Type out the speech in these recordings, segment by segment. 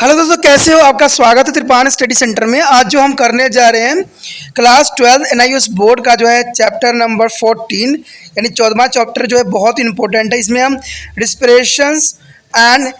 Hello दोस्तों, कैसे हो? आपका स्वागत है त्रिपान स्टडी सेंटर में। आज जो हम करने जा रहे हैं क्लास 12 एनआईएस बोर्ड का जो है चैप्टर नंबर 14 यानी 14वां चैप्टर जो है बहुत इंपॉर्टेंट है। इसमें हम रिस्पिरेशंस एंड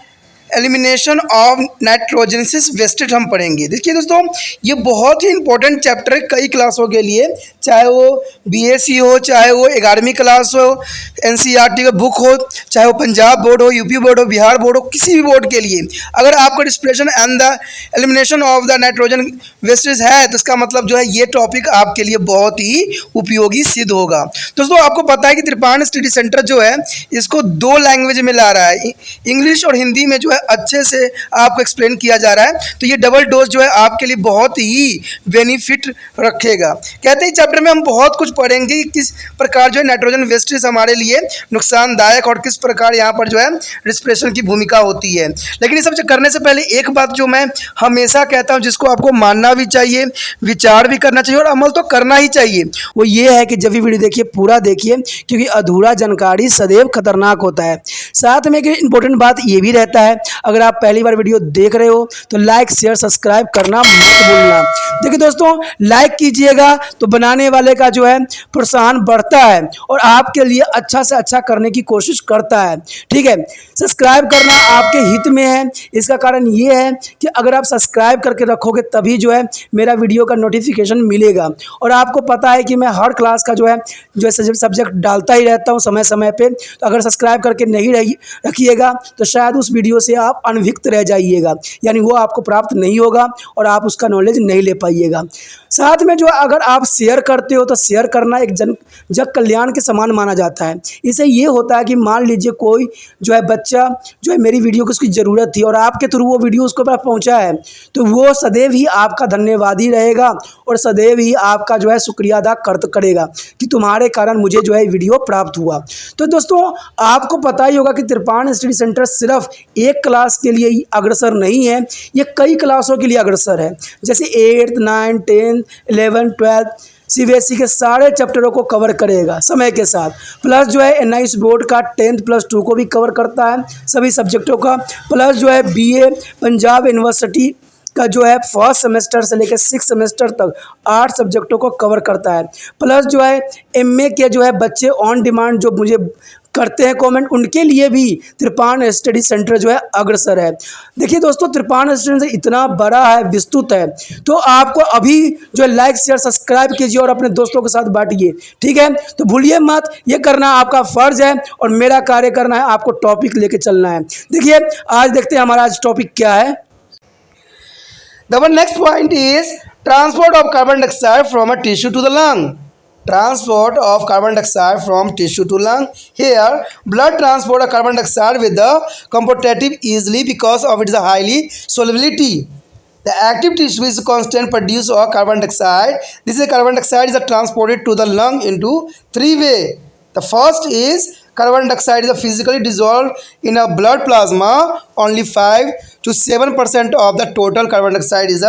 एलिमिनेशन ऑफ नाइट्रोजनसिस वेस्टेज हम पढ़ेंगे। देखिए दोस्तों, ये बहुत ही इंपॉर्टेंट चैप्टर है कई क्लासों के लिए, चाहे वो बीएससी हो, चाहे वो 11वीं क्लास हो, एनसीईआरटी का बुक हो, चाहे वो पंजाब बोर्ड हो, यूपी बोर्ड हो, बिहार बोर्ड हो, किसी भी बोर्ड के लिए अगर आपको respiration and the elimination of the nitrogen wastage है तो इसका मतलब जो है ये टॉपिक आपके लिए बहुत ही उपयोगी सिद्ध होगा। दोस्तों, आपको पता है कि त्रिपान स्टडी सेंटर जो है इसको 2 लैंग्वेज में ला रहा है, इंग्लिश और हिंदी में जो है अच्छे से आपको एक्सप्लेन किया जा रहा है। तो ये डबल डोज जो है आपके लिए बहुत ही बेनिफिट रखेगा। कहते हैं चैप्टर में हम बहुत कुछ पढ़ेंगे कि किस प्रकार जो है नाइट्रोजन वेस्टेज हमारे लिए नुकसानदायक और किस प्रकार यहाँ पर जो है रिस्पिरेशन की भूमिका होती है। लेकिन ये सब करने से पहले एक बात जो मैं हमेशा कहता हूँ, जिसको आपको मानना भी चाहिए, विचार भी करना चाहिए और अमल तो करना ही चाहिए, वो ये है कि जब भी वीडियो देखिए पूरा देखिए, क्योंकि अधूरा जानकारी सदैव खतरनाक होता है। साथ में एक इंपॉर्टेंट बात ये भी रहता है, अगर आप पहली बार वीडियो देख रहे हो तो लाइक शेयर सब्सक्राइब करना मत भूलना। देखिए दोस्तों, लाइक कीजिएगा तो बनाने वाले का जो है प्रोत्साहन बढ़ता है और आपके लिए अच्छा से अच्छा करने की कोशिश करता है। ठीक है, सब्सक्राइब करना आपके हित में है। इसका कारण ये है कि अगर आप सब्सक्राइब करके रखोगे तभी जो है मेरा वीडियो का नोटिफिकेशन मिलेगा। और आपको पता है कि मैं हर क्लास का जो है सब्जेक्ट डालता ही रहता हूँ समय समय पे। तो अगर सब्सक्राइब करके नहीं रखिएगा तो शायद उस वीडियो से आप अनभिज्ञ रह जाइएगा, यानी वो आपको प्राप्त नहीं होगा और आप उसका नॉलेज नहीं ले पाइएगा। साथ में जो अगर आप शेयर करते हो तो शेयर करना एक जग कल्याण के समान माना जाता है। इससे ये होता है कि मान लीजिए कोई जो है बच्चा जो है मेरी वीडियो को उसकी ज़रूरत थी और आपके थ्रू वो वीडियो उसको पास पहुंचा है, तो वो सदैव ही आपका धन्यवादी रहेगा और सदैव ही आपका जो है शुक्रिया अदा करेगा कि तुम्हारे कारण मुझे जो है वीडियो प्राप्त हुआ। तो दोस्तों, आपको पता ही होगा कि त्रिपान स्टडी सेंटर सिर्फ एक क्लास के लिए ही अग्रसर नहीं है, ये कई क्लासों के लिए अग्रसर है। जैसे 8th 9th 10th 11th 12th CBSE के सारे चैप्टरों को कवर करेगा समय के साथ। प्लस जो है एनआईएस बोर्ड का 10th+2 को भी कवर करता है सभी सब्जेक्टों का। प्लस जो है बीए पंजाब यूनिवर्सिटी का जो है फर्स्ट सेमेस्टर से लेकर 6th सेमेस्टर तक 8 सब्जेक्टों को कवर करता है। प्लस जो है एमए के जो है बच्चे ऑन डिमांड जो मुझे करते हैं कमेंट, उनके लिए भी त्रिपान स्टडी सेंटर जो है अग्रसर है। देखिए दोस्तों, त्रिपान स्टडी सेंटर इतना बड़ा है, विस्तृत है, तो आपको अभी जो है लाइक शेयर सब्सक्राइब कीजिए और अपने दोस्तों के साथ बांटिए। ठीक है, तो भूलिए मत, ये करना आपका फर्ज है और मेरा कार्य करना है आपको टॉपिक लेके चलना है। देखिए आज देखते हैं हमारा आज टॉपिक क्या है। The next point is transport of carbon dioxide from a tissue to the lung. Transport of carbon dioxide from tissue to lung. Here, blood transport of carbon dioxide with the competitive easily because of its highly solubility. The active tissue is constant producer of carbon dioxide. This is carbon dioxide is transported to the lung into 3 ways. The first is carbon dioxide is physically dissolved in a blood plasma. Only 5 to 7% of the total carbon dioxide is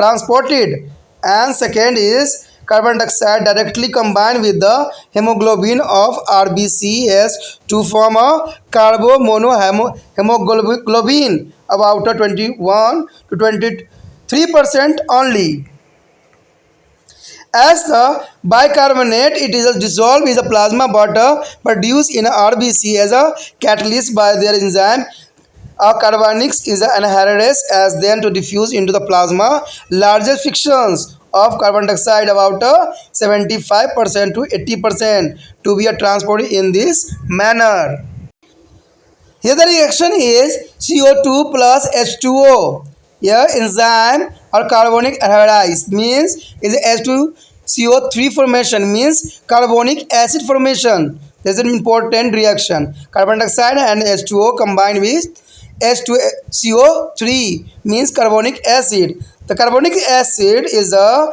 transported. And second is carbon dioxide directly combined with the hemoglobin of RBCs to form a carbomonohemoglobin about 21 to 23% only. As the bicarbonate, it is dissolved in the plasma but produced in RBC as a catalyst by their enzyme. Carbonics is anhydrous as then to diffuse into the plasma. Largest frictions of carbon dioxide about 75% to 80% to be transported in this manner. Here the reaction is CO2 plus H2O. Here enzyme or carbonic anhydrase means is H2CO3 formation, means carbonic acid formation. This is an important reaction. Carbon dioxide and H2O combined with H2CO3 means carbonic acid. The carbonic acid is a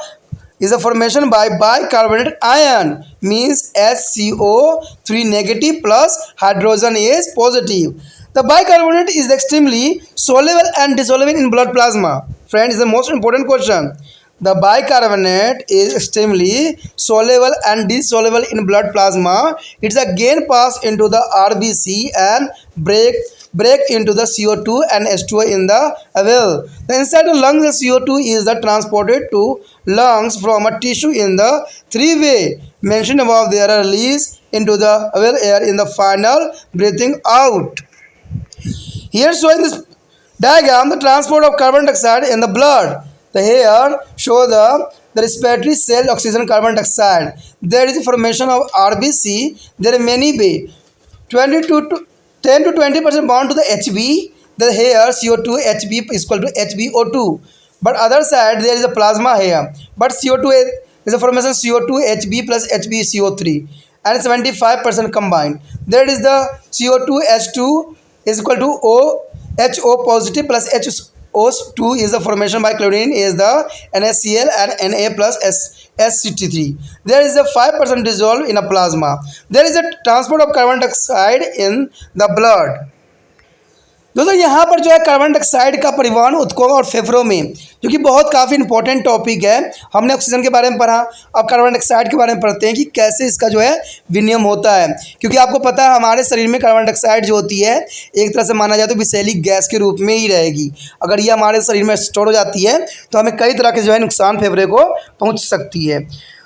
formation by bicarbonate ion, means HCO3 negative plus hydrogen is positive. The bicarbonate is extremely soluble and dissolving in blood plasma. Friend, is the most important question. The bicarbonate is extremely soluble and dissoluble in blood plasma. It's again pass into the RBC and break into the CO2 and H2O in the well. The inside the lungs, the CO2 is the transported to lungs from a tissue in the three-way mentioned above. They are released into the well air in the final breathing out. Here showing this diagram the transport of carbon dioxide in the blood. The here show the respiratory cell oxygen carbon dioxide. There is formation of RBC. There are many way. 10 to 20% bound to the HB. The here CO2 HB is equal to HbO2. But other side there is a plasma here. But CO2 is a formation CO2 HB plus HbCO3 and 75% combined. There is the CO2 H2 is equal to HO positive plus HO2 is the formation by chlorine is the NaCl and Na plus SCT3. There is a 5% dissolved in a plasma. There is a transport of carbon dioxide in the blood. दोस्तों यहाँ पर जो है carbon dioxide का परिवहन ऊतकों और फेफड़ों में, जो कि बहुत काफ़ी इंपॉर्टेंट टॉपिक है। हमने ऑक्सीजन के बारे में पढ़ा, अब कार्बन डाइऑक्साइड के बारे में पढ़ते हैं कि कैसे इसका जो है विनिमय होता है। क्योंकि आपको पता है हमारे शरीर में कार्बन डाइऑक्साइड जो होती है एक तरह से माना जाए तो विषैली गैस के रूप में ही रहेगी। अगर ये हमारे शरीर में स्टोर हो जाती है तो हमें कई तरह के जो है नुकसान फेफड़े को पहुँच सकती है।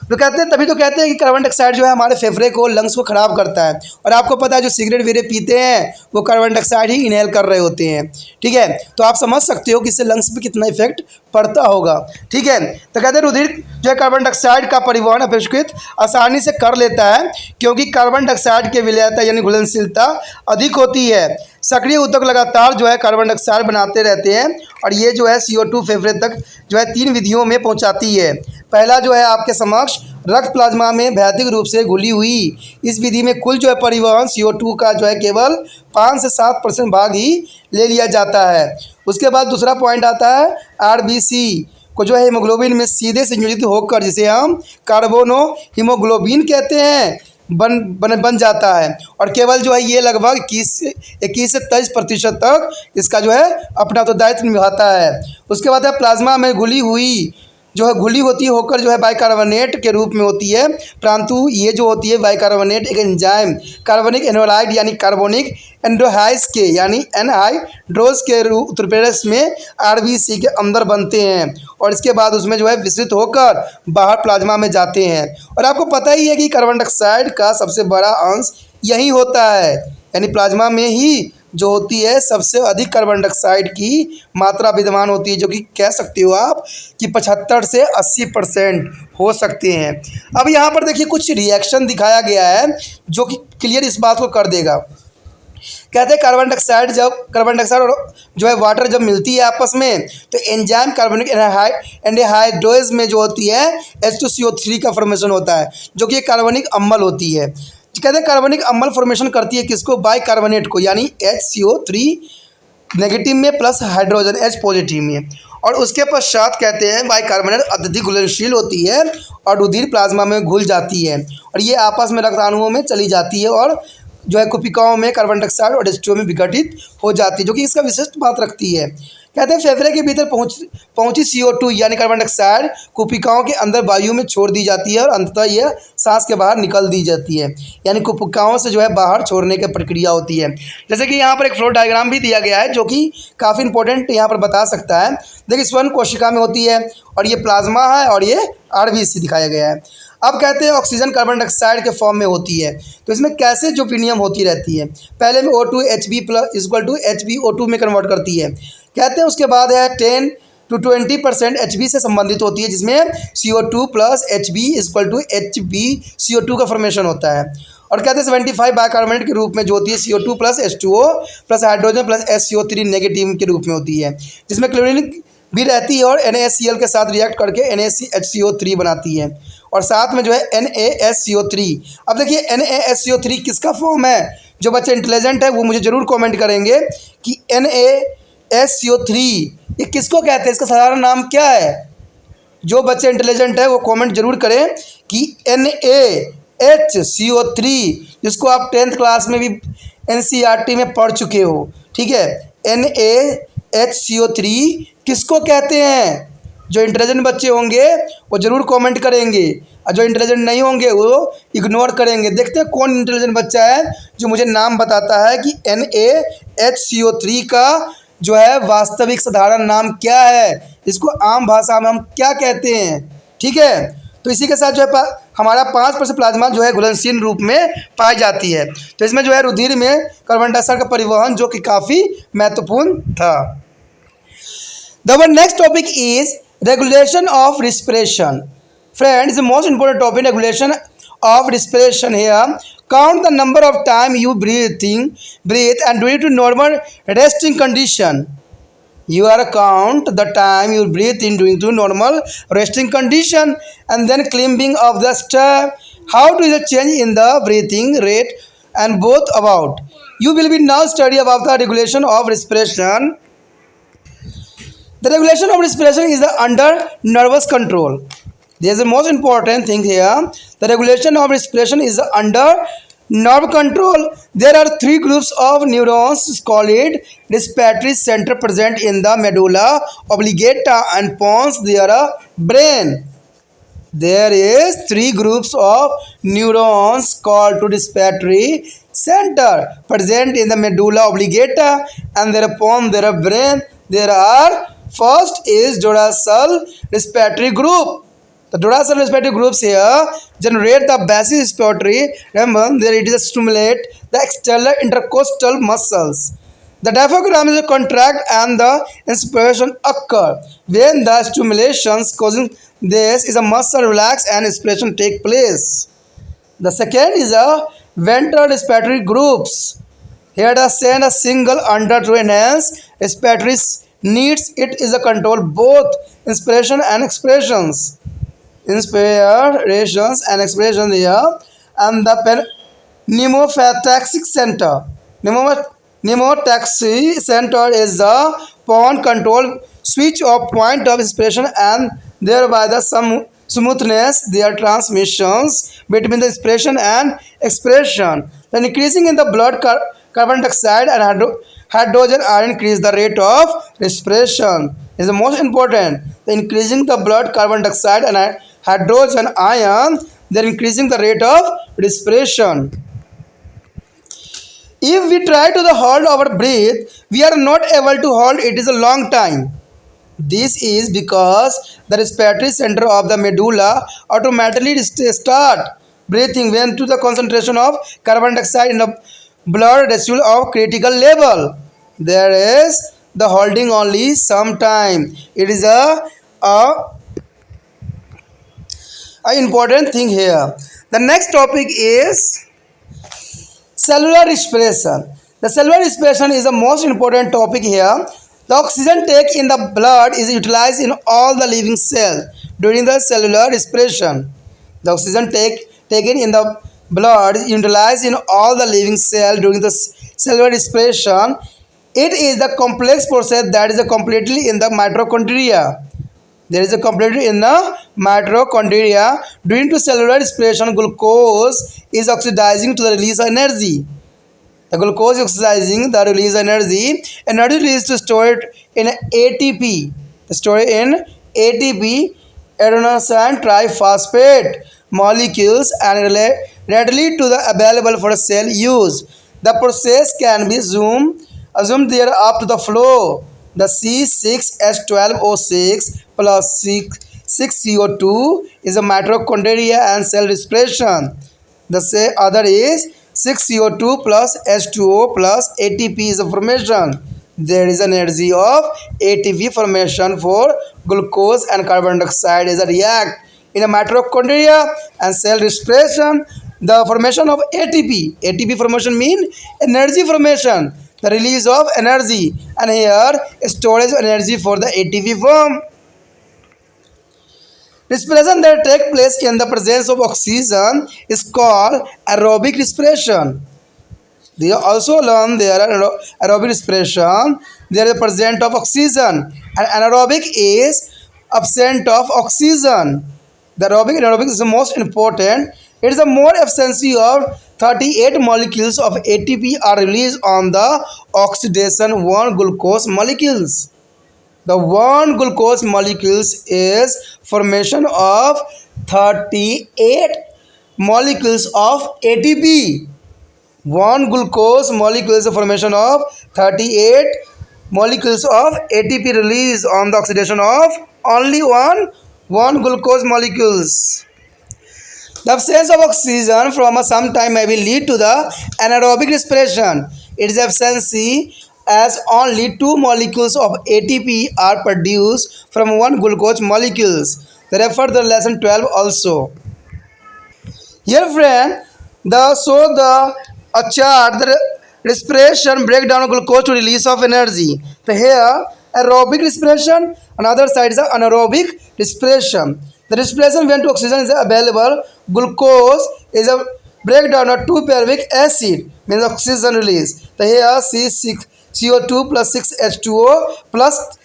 तो कहते हैं, तभी तो कहते हैं कि कार्बन डाइऑक्साइड जो है हमारे फेफड़े को, लंग्स को ख़राब करता है। और आपको पता है जो सिगरेट वीरे पीते हैं वो कार्बन डाइऑक्साइड ही इनहेल कर रहे होते हैं। ठीक है, तो आप समझ सकते हो कि इससे लंग्स पे कितना इफेक्ट पड़ता होगा। ठीक है, तो कहते हैं रुधिर जो है कार्बन डाइऑक्साइड का परिवहन अपेक्षाकृत आसानी से कर लेता है, क्योंकि कार्बन डाइऑक्साइड की विलयता यानी घुलनशीलता अधिक होती है। सक्रिय ऊतक लगातार जो है कार्बन डाइऑक्साइड बनाते रहते हैं और ये जो है CO2 फेफड़े तक जो है 3 विधियों में पहुंचाती है। पहला जो है आपके समक्ष रक्त प्लाज्मा में भौतिक रूप से घुली हुई। इस विधि में कुल जो है परिवहन CO2 का जो है केवल 5 से 7% भाग ही ले लिया जाता है। उसके बाद दूसरा पॉइंट आता है RBC को जो है हीमोग्लोबिन में सीधे संयोजित होकर, जिसे हम कार्बोनो हीमोग्लोबिन कहते हैं, बन जाता है। और केवल जो है ये लगभग 21 से 23% तक इसका जो है अपना तो दायित्व निभाता है। उसके बाद है प्लाज्मा में घुली हुई जो है घुली होती होकर जो है बाइकार्बोनेट के रूप में होती है, परंतु ये जो होती है बाइकार्बोनेट एक एंजाइम कार्बनिक एनोलाइड यानी कार्बोनिक एंडोहाइड्स के यानी एनहाइड्रोज के उत्प्रेरक में RBC के अंदर बनते हैं और इसके बाद उसमें जो है विस्तृत होकर बाहर प्लाज्मा में जाते हैं। और आपको पता ही है कि कार्बन डाइऑक्साइड का सबसे बड़ा अंश यही होता है, यानी प्लाज्मा में ही जो होती है सबसे अधिक कार्बन डाइऑक्साइड की मात्रा विद्यमान होती है, जो कि कह सकते हो आप कि 75 से 80% हो सकते हैं। अब यहाँ पर देखिए कुछ रिएक्शन दिखाया गया है जो कि क्लियर इस बात को कर देगा। कहते हैं कार्बन डाइऑक्साइड और जो है वाटर जब मिलती है आपस में तो एंजाइम कार्बनिक एंडोहाइड्रोज में जो होती है H2CO3 का फॉर्मेशन होता है, जो कि कार्बनिक अम्ल होती है। कहते हैं कार्बनिक अम्ल फॉर्मेशन करती है किसको, बाइकार्बोनेट को, यानी HCO3 नेगेटिव में प्लस हाइड्रोजन H पॉजिटिव में। और उसके पश्चात कहते हैं बाइकार्बोनेट अत्यधिक घुलनशील होती है और रुधिर प्लाज्मा में घुल जाती है और ये आपस में रक्ताणुओं में चली जाती है और जो है कुपिकाओं में कार्बन डाइऑक्साइड और H2O में विघटित हो जाती है, जो कि इसका विशिष्ट बात रखती है। कहते हैं फेफड़े के भीतर पहुंची CO2 यानी कार्बन डाइऑक्साइड कुपिकाओं के अंदर वायु में छोड़ दी जाती है और अंततः यह सांस के बाहर निकल दी जाती है, यानी कुपिकाओं से जो है बाहर छोड़ने की प्रक्रिया होती है। जैसे कि यहाँ पर एक फ्लो डायग्राम भी दिया गया है जो कि काफ़ी इंपॉर्टेंट यहाँ पर बता सकता है। देखिए स्वर्ण कोशिका में होती है और ये प्लाज्मा है और ये RBC दिखाया गया है। अब कहते हैं ऑक्सीजन कार्बन डाइऑक्साइड के फॉर्म में होती है, तो इसमें कैसे जो विनिमय होती रहती है। पहले में O2 HB plus equal to HbO2 में कन्वर्ट करती है। कहते हैं उसके बाद है 10 to 20% HB से संबंधित होती है, जिसमें CO2 plus HB equal to HbCO2 का फॉर्मेशन होता है। और कहते हैं 75 बाइकार्बोनेट के रूप में जो होती है CO2 plus H2O plus hydrogen plus SCO3 negative के रूप में होती है, जिसमें क्लोरीन भी रहती है और NaCl के साथ रिएक्ट करके NaHCO3 बनाती है और साथ में जो है NaSCO3। अब देखिए NaSCO3 किसका फॉर्म है, जो बच्चे इंटेलिजेंट है वो मुझे ज़रूर कमेंट करेंगे कि NaSCO3 ये किसको कहते हैं, इसका साधारण नाम क्या है। जो बच्चे इंटेलिजेंट है वो कमेंट जरूर करें कि NaHCO3, जिसको आप 10th क्लास में भी NCERT में पढ़ चुके हो। ठीक है, NaHCO3 किसको कहते हैं, जो इंटेलिजेंट बच्चे होंगे वो ज़रूर कमेंट करेंगे और जो इंटेलिजेंट नहीं होंगे वो इग्नोर करेंगे। देखते हैं कौन इंटेलिजेंट बच्चा है जो मुझे नाम बताता है कि NaHCO3 का जो है वास्तविक साधारण नाम क्या है, इसको आम भाषा में हम क्या कहते हैं। ठीक है, तो इसी के साथ जो है हमारा 5% प्लाज्मा जो है घुलनशील रूप में पाई जाती है। तो इसमें जो है रुधिर में कार्बन डाइऑक्साइड का परिवहन जो कि काफ़ी महत्वपूर्ण था। The next topic is regulation of respiration. Friends, the most important topic, regulation of respiration here. Count the number of time you breathe and do it to normal resting condition. You are count the time you breathe in doing to normal resting condition and then climbing of the stair. How to is a change in the breathing rate and both about. You will be now study about the regulation of respiration. The regulation of respiration is under nervous control. There is the most important thing here. The regulation of respiration is under nerve control. There are three groups of neurons called respiratory center present in the medulla oblongata and pons their brain. There is three groups of neurons called to respiratory center present in the medulla oblongata and thereupon their brain. There are first is dorsal respiratory group. The dorsal respiratory groups here generate the basic respiratory. Remember, there it is stimulate the external intercostal muscles. The diaphragm is contract and the inspiration occur. When the stimulations causing this is a muscle relax and inspiration take place. The second is a ventral respiratory groups. Here the send a single under to enhance respiratory needs. It is a control both inspiration and expressions. Inspirations and expression here and the pneumotaxic center. Pneumotaxy center is the point control switch of point of inspiration and thereby the smoothness their transmissions between the inspiration and expression. The increasing in the blood carbon dioxide and hydrogen ion increase the rate of respiration. Is the most important. The increasing the blood carbon dioxide and hydrogen ion, they are increasing the rate of respiration. If we try to hold our breath, we are not able to hold it is a long time. This is because the respiratory center of the medulla automatically start breathing when to the concentration of carbon dioxide in the blood residue of critical level. There is the holding only some time. It is a important thing here. The next topic is cellular respiration. The cellular respiration is the most important topic here. The oxygen take in the blood is utilized in all the living cells during the cellular respiration. The oxygen taken in the blood is utilized in all the living cells during the cellular respiration. It is the complex process that is completely in the mitochondria. There is a completely in the mitochondria. During to cellular respiration, glucose is oxidizing to the release energy. The glucose is oxidizing the release energy. Energy released to store it in ATP. Store it in ATP, adenosine triphosphate molecules, and readily to the available for cell use. The process can be assumed there up to the flow. The C6H12O6 plus 6CO2 is a mitochondria and cell respiration. The other is 6CO2 plus H2O plus ATP is a formation. There is an energy of ATP formation for glucose and carbon dioxide is a react in a mitochondria and cell respiration. The formation of ATP. ATP formation mean energy formation. The release of energy and here storage of energy for the ATP form. Respiration that takes place in the presence of oxygen is called aerobic respiration. They also learn their aerobic respiration. There is presence of oxygen and anaerobic is absent of oxygen. The aerobic is the most important. It is the more efficiency of 38 molecules of ATP are released on the oxidation 1 glucose molecules. The one glucose molecules is formation of 38 molecules of ATP. One glucose molecule is the formation of 38 molecules of ATP release on the oxidation of only one glucose molecules. The absence of oxygen from some time may be lead to the anaerobic respiration. Its absence as only two molecules of ATP are produced from one glucose molecules. Refer the lesson 12 also. Here friend, the a chart the respiration breakdown of glucose to release of energy. So here aerobic respiration, another side is anaerobic respiration. The respiration when to oxygen is available, glucose is a breakdown of 2 pyruvic acid means oxygen release. So here C6 CO2 plus 6H2O plus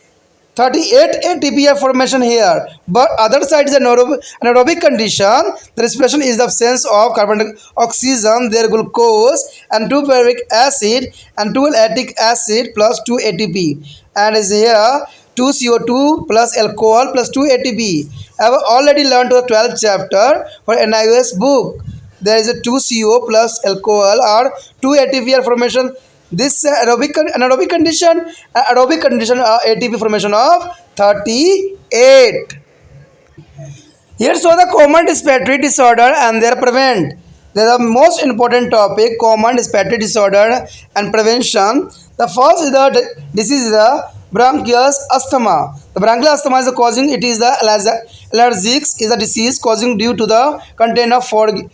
38 ATP formation here, but other side is anaerobic condition. The respiration is the absence of carbon oxygen, their glucose and 2 pyruvic acid and 2 lactic acid plus 2 ATP, and is here 2 CO2 plus alcohol plus 2 ATP. I have already learned to the 12th chapter for NIOS book. There is a 2 CO plus alcohol or 2 ATP formation. This anaerobic condition, ATP formation of 38. Here show the common respiratory disorder and their prevent. They are the most important topic, common respiratory disorder and prevention. The first is the disease is the bronchial asthma. The bronchial asthma is the causing, it is the allergics is a disease causing due to the content of foreign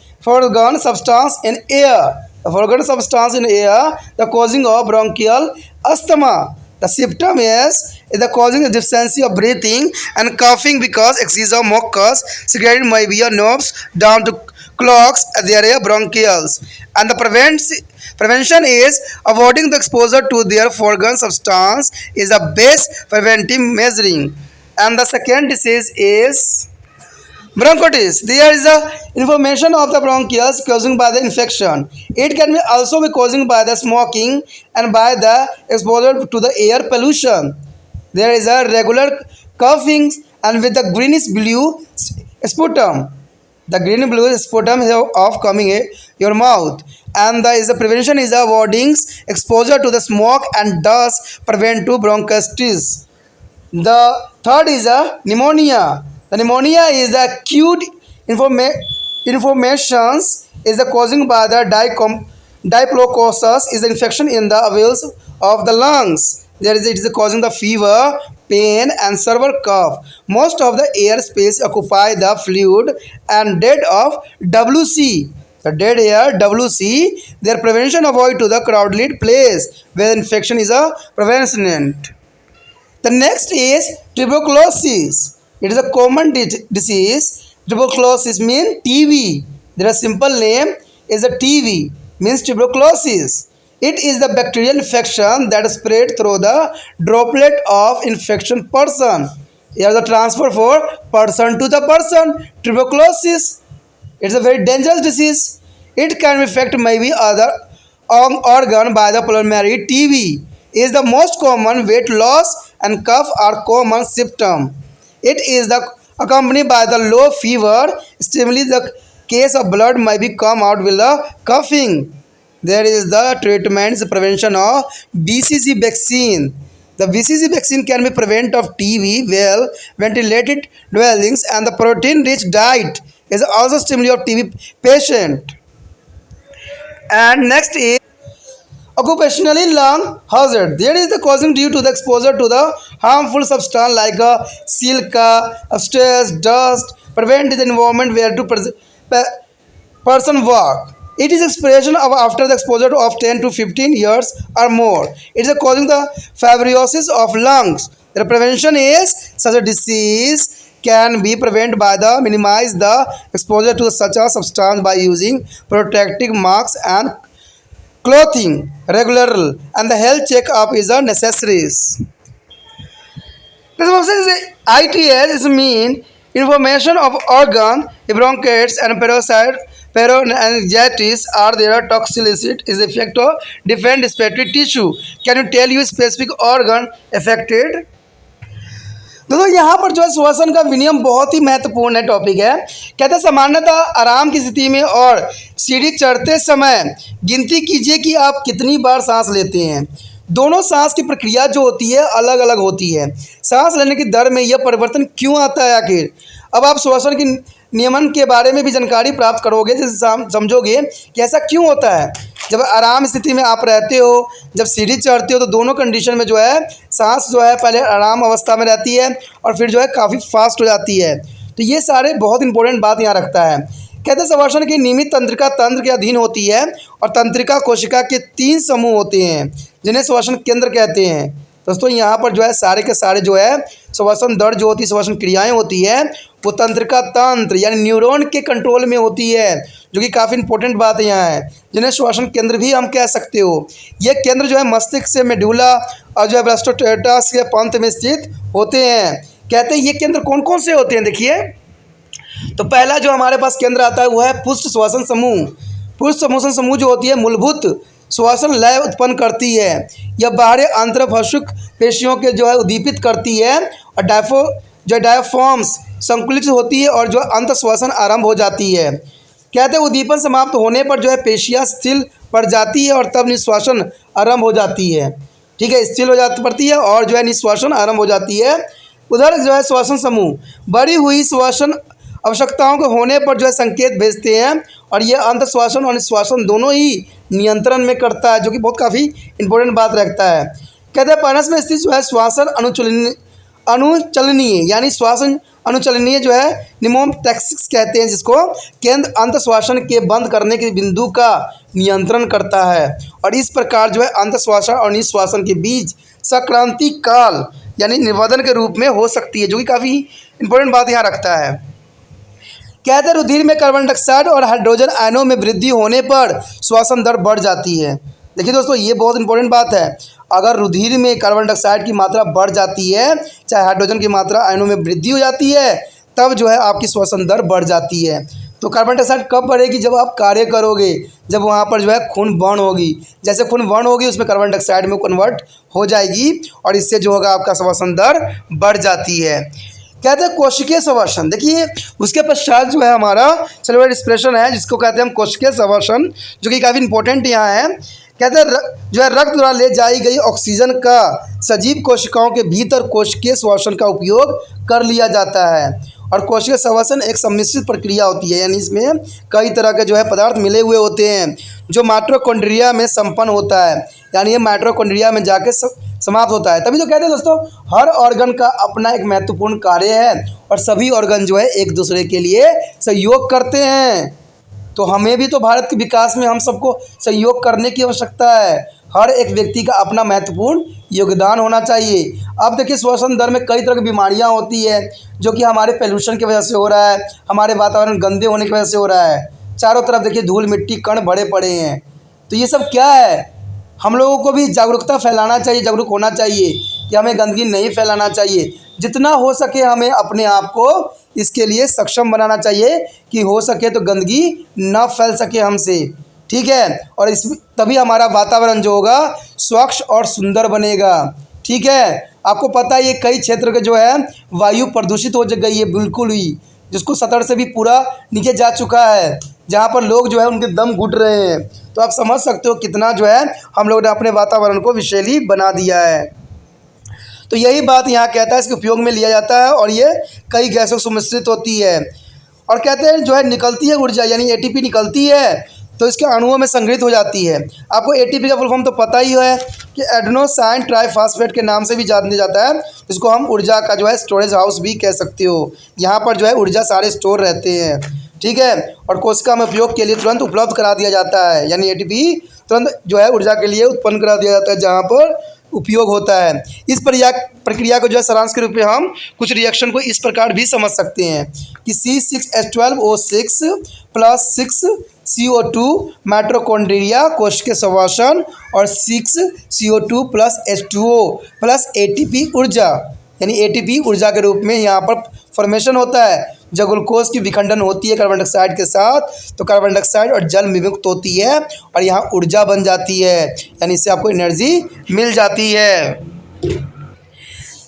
substance in air. The foreign substance in air, the causing of bronchial asthma. The symptom is the causing the deficiency of breathing and coughing because excess of mucus secreted may be your nerves down to clogs their bronchials. And the prevention is avoiding the exposure to their foreign substance is the best preventive measuring. And the second disease is bronchitis. There is a inflammation of the bronchioles causing by the infection. It can be also be causing by the smoking and by the exposure to the air pollution. There is a regular coughing and with the greenish blue sputum. The green blue sputum is of coming your mouth. And the prevention is avoiding exposure to the smoke and dust prevent to bronchitis. The third is a pneumonia. The pneumonia is the acute inflammations is the causing by the diplocossus is the infection in the valves of the lungs. There is it is causing the fever, pain and severe cough. Most of the air space occupy the fluid and dead of WC. The dead air WC. Their prevention avoid to the crowded place where infection is a prevalent. The next is tuberculosis. It is a common disease. Tuberculosis means TB. Their simple name is a TB, means tuberculosis. It is the bacterial infection that spread through the droplet of infection person. Here is the transfer for person to the person. Tuberculosis. It's a very dangerous disease. It can affect maybe other organ by the pulmonary. TB is the most common. Weight loss and cough are common symptom. It is accompanied by the low fever. Stimuli the case of blood may be come out with the coughing. There is the treatment, the prevention of BCG vaccine. The BCG vaccine can be prevent of TB, well ventilated dwellings and the protein-rich diet is also stimuli of TB patient. And next is occupationally lung hazard. There is the causing due to the exposure to the harmful substance like silica, stress, dust, prevent the environment where to person work. It is expiration of after the exposure of 10 to 15 years or more. It is causing the fibrosis of lungs. The prevention is such a disease can be prevented by the minimize the exposure to such a substance by using protective masks and clothing regular and the health checkup is a necessaries. This also is ITS is mean information of organ, bronchitis and perongitis are their toxicity is effect of different respiratory tissue. Can you tell you specific organ affected? दोस्तों यहाँ पर जो है श्वसन का विनियम बहुत ही महत्वपूर्ण है टॉपिक है। कहते हैं सामान्यतः आराम की स्थिति में और सीढ़ी चढ़ते समय गिनती कीजिए कि आप कितनी बार सांस लेते हैं। दोनों सांस की प्रक्रिया जो होती है अलग अलग होती है। सांस लेने की दर में यह परिवर्तन क्यों आता है आखिर? अब आप श्वसन की नियमन के बारे में भी जानकारी प्राप्त करोगे, जिससे समझोगे कि ऐसा क्यों होता है। जब आराम स्थिति में आप रहते हो, जब सीढ़ी चढ़ते हो, तो दोनों कंडीशन में जो है सांस जो है पहले आराम अवस्था में रहती है और फिर जो है काफ़ी फास्ट हो जाती है। तो ये सारे बहुत इंपॉर्टेंट बात यहाँ रखता है। कहते हैं श्वसन की नियमित तंत्रिका तंत्र के अधीन होती है और तंत्रिका कोशिका के 3 समूह होते हैं जिन्हें श्वसन केंद्र कहते हैं। दोस्तों यहाँ पर जो है सारे के सारे जो है श्वसन दर जो होती है, श्वसन क्रियाएं होती है, वो तंत्रिका तंत्र यानी न्यूरॉन के कंट्रोल में होती है, जो कि काफ़ी इंपॉर्टेंट बात यहाँ है, जिन्हें श्वसन केंद्र भी हम कह सकते हो। ये केंद्र जो है मस्तिष्क से मेडुला और जो है ब्लास्टोस्टेटा के पंत में स्थित होते हैं। कहते हैं ये केंद्र कौन कौन से होते हैं, देखिए। तो पहला जो हमारे पास केंद्र आता है वो है पुष्ट श्वसन समूह। पुष्ट श्वसन समूह जो होती है मूलभूत श्वसन लय उत्पन्न करती है। यह बाहरी आंतरभाषुक पेशियों के जो है उद्दीपित करती है और डायफ्राम्स संकुलित होती है और जो अंत श्वसन आरंभ हो जाती है। कहते हैं उद्दीपन समाप्त होने पर जो है पेशियाँ स्थिर पड़ जाती है और तब निश्वासन आरंभ हो जाती है। ठीक है, स्थिर हो जाती पड़ती है और जो है निश्वासन आरंभ हो जाती है। उधर जो है श्वसन समूह बढ़ी हुई श्वसन आवश्यकताओं के होने पर जो है संकेत भेजते हैं और ये अंत श्वसन और निश्वासन दोनों ही नियंत्रण में करता है, जो कि बहुत काफ़ी इंपॉर्टेंट बात रखता है। कहते हैं पानस में स्थित जो है श्वसन अनुचलनीय यानी श्वसन अनुचलनीय जो है निमोटैक्सिस कहते हैं, जिसको केंद्र अंत श्वसन के बंद करने के बिंदु का नियंत्रण करता है और इस प्रकार जो है अंत श्वसन और निश्वासन के बीच संक्रांति काल यानी निवर्धन के रूप में हो सकती है, जो कि काफ़ी इंपॉर्टेंट बात यहाँ रखता है। कहते हैं रुधिर में कार्बन डाइऑक्साइड और हाइड्रोजन आयनों में वृद्धि होने पर श्वसन दर बढ़ जाती है। देखिए दोस्तों, ये बहुत इंपॉर्टेंट बात है। अगर रुधिर में कार्बन डाइऑक्साइड की मात्रा बढ़ जाती है, चाहे हाइड्रोजन की मात्रा आयनों में वृद्धि हो जाती है, तब जो है आपकी श्वसन दर बढ़ जाती है। तो कार्बन डाइऑक्साइड कब बढ़ेगी? जब आप कार्य करोगे, जब वहाँ पर जो है खून बर्न होगी। जैसे खून बर्न होगी उसमें कार्बन डाइऑक्साइड में कन्वर्ट हो जाएगी और इससे जो होगा आपका श्वसन दर बढ़ जाती है। कहते हैं कोशिकीय श्वसन। देखिए उसके पश्चात जो है हमारा सेलुलर रेस्पिरेशन है, जिसको कहते हैं हम कोशिकीय श्वसन, जो कि काफ़ी इंपॉर्टेंट यहाँ है। कहते हैं जो है रक्त द्वारा ले जाई गई ऑक्सीजन का सजीव कोशिकाओं के भीतर कोशिकीय श्वसन का उपयोग कर लिया जाता है और कोशिकीय श्वसन एक सम्मिश्रित प्रक्रिया होती है, यानी इसमें कई तरह के जो है पदार्थ मिले हुए होते हैं जो माइटोकॉन्ड्रिया में संपन्न होता है, यानी ये माइटोकॉन्ड्रिया में जाके समाप्त होता है। तभी तो कहते हैं दोस्तों हर ऑर्गन का अपना एक महत्वपूर्ण कार्य है और सभी ऑर्गन जो है एक दूसरे के लिए सहयोग करते हैं। तो हमें भी तो भारत के विकास में हम सबको सहयोग करने की आवश्यकता है। हर एक व्यक्ति का अपना महत्वपूर्ण योगदान होना चाहिए। अब देखिए श्वसन दर में कई तरह की बीमारियां होती है, जो कि हमारे पोल्यूशन की वजह से हो रहा है, हमारे वातावरण गंदे होने की वजह से हो रहा है। चारों तरफ देखिए धूल मिट्टी कण भरे पड़े हैं। तो ये सब क्या है? हम लोगों को भी जागरूकता फैलाना चाहिए, जागरूक होना चाहिए कि हमें गंदगी नहीं फैलाना चाहिए। जितना हो सके हमें अपने आप को इसके लिए सक्षम बनाना चाहिए कि हो सके तो गंदगी ना फैल सके हमसे। ठीक है, और इस तभी हमारा वातावरण जो होगा स्वच्छ और सुंदर बनेगा। ठीक है, आपको पता है ये कई क्षेत्र के जो है वायु प्रदूषित हो गई है बिल्कुल ही, जिसको सतर से भी पूरा नीचे जा चुका है, जहाँ पर लोग जो है उनके दम घुट रहे हैं। तो आप समझ सकते हो कितना जो है हम लोग ने अपने वातावरण को विषैली बना दिया है। तो यही बात यहाँ कहता है, इसके उपयोग में लिया जाता है और ये कई गैसों से मिश्रित होती है। और कहते हैं जो है निकलती है ऊर्जा यानी एटीपी निकलती है तो इसके अणुओं में संग्रहित हो जाती है। आपको एटीपी का फुल फॉर्म तो पता ही है कि एडेनोसाइन ट्राइफॉस्फेट के नाम से भी जाना जाता है, जिसको हम ऊर्जा का जो है स्टोरेज हाउस भी कह सकते हो। यहाँ पर जो है ऊर्जा सारे स्टोर रहते हैं। ठीक है, और कोशिका में उपयोग के लिए तुरंत उपलब्ध करा दिया जाता है, यानी एटीपी तुरंत जो है ऊर्जा के लिए उत्पन्न करा दिया जाता है जहाँ पर उपयोग होता है। इस प्रक्रिया को जो है सारांश के रूप में हम कुछ रिएक्शन को इस प्रकार भी समझ सकते हैं कि C6H12O6 + 6CO2 माइटोकॉन्ड्रिया कोशिकीय श्वसन और 6CO2 + H2O + ATP ऊर्जा, यानी ATP ऊर्जा के रूप में यहाँ पर फॉर्मेशन होता है। जब ग्लूकोज की विखंडन होती है कार्बन डाइऑक्साइड के साथ, तो कार्बन डाइऑक्साइड और जल में विमुक्त होती है और यहाँ ऊर्जा बन जाती है, यानी इससे आपको एनर्जी मिल जाती है।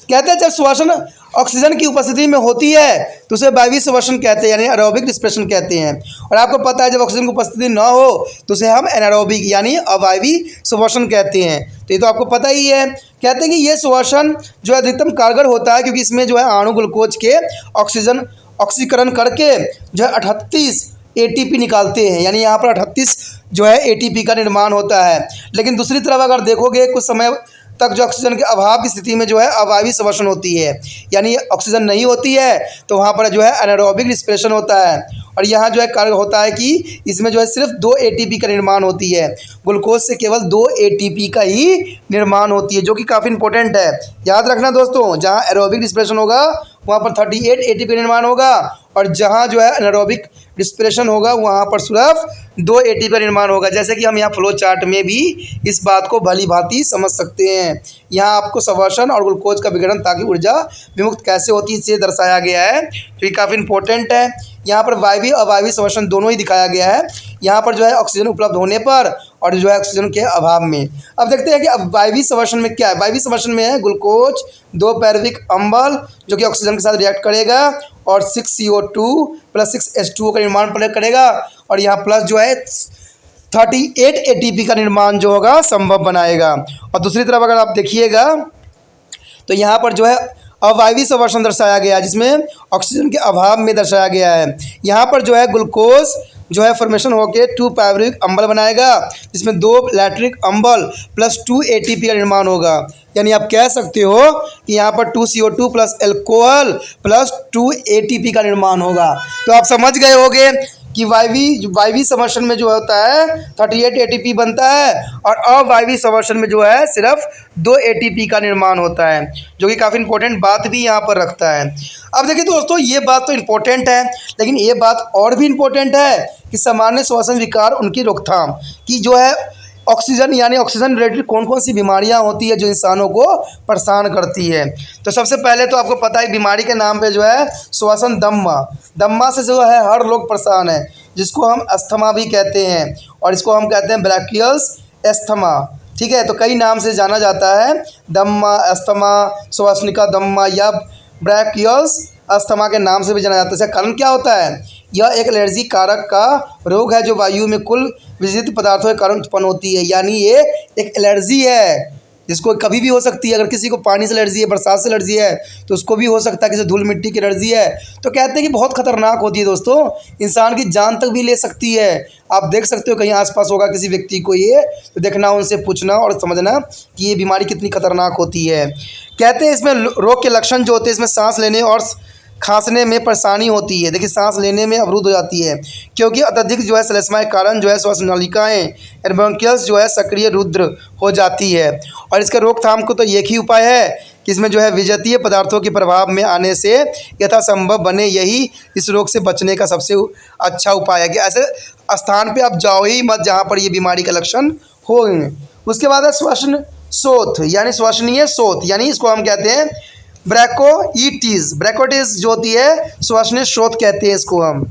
कहते हैं जब श्वसन ऑक्सीजन की उपस्थिति में होती है तो उसे वायवीय श्वसन कहते हैं, यानी एरोबिक रिस्पिरेशन कहते हैं। और आपको पता है जब ऑक्सीजन की उपस्थिति न हो तो उसे हम एनारोबिक यानी अवायवीय श्वसन कहते हैं। तो ये तो आपको पता ही है। कहते हैं कि ये श्वसन जो है अधिकतम कारगर होता है क्योंकि इसमें जो है अणु ग्लूकोज के ऑक्सीकरण करके जो है 38 ATP निकालते हैं, यानी यहाँ पर 38 जो है ATP का निर्माण होता है। लेकिन दूसरी तरफ अगर देखोगे कुछ समय तक जो ऑक्सीजन के अभाव की स्थिति में जो है अवायवीय श्वसन होती है, यानी ऑक्सीजन नहीं होती है तो वहाँ पर जो है एनारोबिक रिस्पिरेशन होता है। और यहाँ जो है कार्य होता है कि इसमें जो है सिर्फ 2 ATP का निर्माण होती है, ग्लूकोज से केवल 2 ATP का ही निर्माण होती है, जो कि काफ़ी इंपॉर्टेंट है। याद रखना दोस्तों, जहाँ एरोबिक रिस्पिरेशन होगा वहाँ पर 38 ATP का निर्माण होगा और जहाँ जो है एनारोबिक रिस्पिरेशन होगा वहाँ पर सिर्फ 2 ATP का निर्माण होगा। जैसे कि हम यहाँ फ्लो चार्ट में भी इस बात को भली भांति समझ सकते हैं। यहाँ आपको श्वसन और ग्लूकोज का विघटन ताकि ऊर्जा विमुक्त कैसे होती है इसे दर्शाया गया है, तो ये काफ़ी इंपॉर्टेंट है। यहाँ पर वायवीय और अवायवीय श्वसन दोनों ही दिखाया गया है, यहाँ पर जो है ऑक्सीजन उपलब्ध होने पर और जो है ऑक्सीजन के अभाव में। अब देखते हैं कि अब वायवीय श्वसन में क्या है। वायवीय श्वसन में है ग्लूकोज 2 पैरुविक अम्ल जो कि ऑक्सीजन के साथ रिएक्ट करेगा और 6 CO2 + 6 H2O का निर्माण करेगा और यहाँ प्लस जो है 38 ATP का निर्माण जो होगा संभव बनाएगा। और दूसरी तरफ अगर आप देखिएगा तो यहाँ पर जो है अवायवीय श्वसन दर्शाया गया है जिसमें ऑक्सीजन के अभाव में दर्शाया गया है। यहाँ पर जो है ग्लूकोज जो है फॉर्मेशन होकर 2 पैरुविक अम्ल बनाएगा जिसमें 2 लैक्टिक अम्ल + 2 ATP का निर्माण होगा, यानी आप कह सकते हो कि यहाँ पर 2 CO2 + अल्कोहल + 2 ATP का निर्माण होगा। तो आप समझ गए होंगे कि वायवीय श्वसन में जो होता है 38 ATP बनता है और अवायवीय श्वसन में जो है सिर्फ 2 ATP का निर्माण होता है, जो कि काफ़ी इंपॉर्टेंट बात भी यहाँ पर रखता है। अब देखिए दोस्तों, ये बात तो इम्पोर्टेंट है, लेकिन ये बात और भी इम्पोर्टेंट है कि सामान्य श्वसन विकार उनकी रोकथाम की जो है ऑक्सीजन यानी ऑक्सीजन रिलेटेड कौन कौन सी बीमारियां होती है जो इंसानों को परेशान करती है। तो सबसे पहले तो आपको पता है बीमारी के नाम पे जो है श्वसन दम्मा से जो है हर लोग परेशान है, जिसको हम अस्थमा भी कहते हैं और इसको हम कहते हैं ब्रैकियल्स अस्थमा। ठीक है, तो कई नाम से जाना जाता है, दम्मा, अस्थमा, श्वसनिका दम्मा या ब्रैकियल्स अस्थमा के नाम से भी जाना जाता है। इसका कारण क्या होता है? यह एक एलर्जी कारक का रोग है जो वायु में कुल विषित पदार्थों के कारण उत्पन्न होती है, यानी ये एक एलर्जी है जिसको कभी भी हो सकती है। अगर किसी को पानी से एलर्जी है, बरसात से एलर्जी है, तो उसको भी हो सकता है, किसी धूल मिट्टी की एलर्जी है तो कहते हैं कि बहुत खतरनाक होती है दोस्तों, इंसान की जान तक भी ले सकती है। आप देख सकते हो कहीं आसपास होगा किसी व्यक्ति को ये, तो देखना, उनसे पूछना और समझना कि ये बीमारी कितनी खतरनाक होती है। कहते हैं इसमें रोग के लक्षण जो होते हैं, इसमें सांस लेने और खांसने में परेशानी होती है। देखिए, सांस लेने में अवरुद्ध हो जाती है क्योंकि अत्यधिक जो है श्लेष्मा के कारण जो है श्वास नलिकाएँ ब्रोंकियल्स जो है सक्रिय रुद्र हो जाती है। और इसके रोकथाम को तो एक ही उपाय है कि इसमें जो है विजातीय पदार्थों के प्रभाव में आने से यथासंभव बने, यही इस रोग से बचने का सबसे अच्छा उपाय है कि ऐसे स्थान पे आप जाओ ही मत जहाँ पर ये बीमारी का लक्षण हो। उसके बाद है श्वसन शोथ यानी श्वसनीय शोथ, यानी इसको हम कहते हैं ब्रैकोइटिस जो होती है श्वसनीय शोथ कहते हैं इसको हम।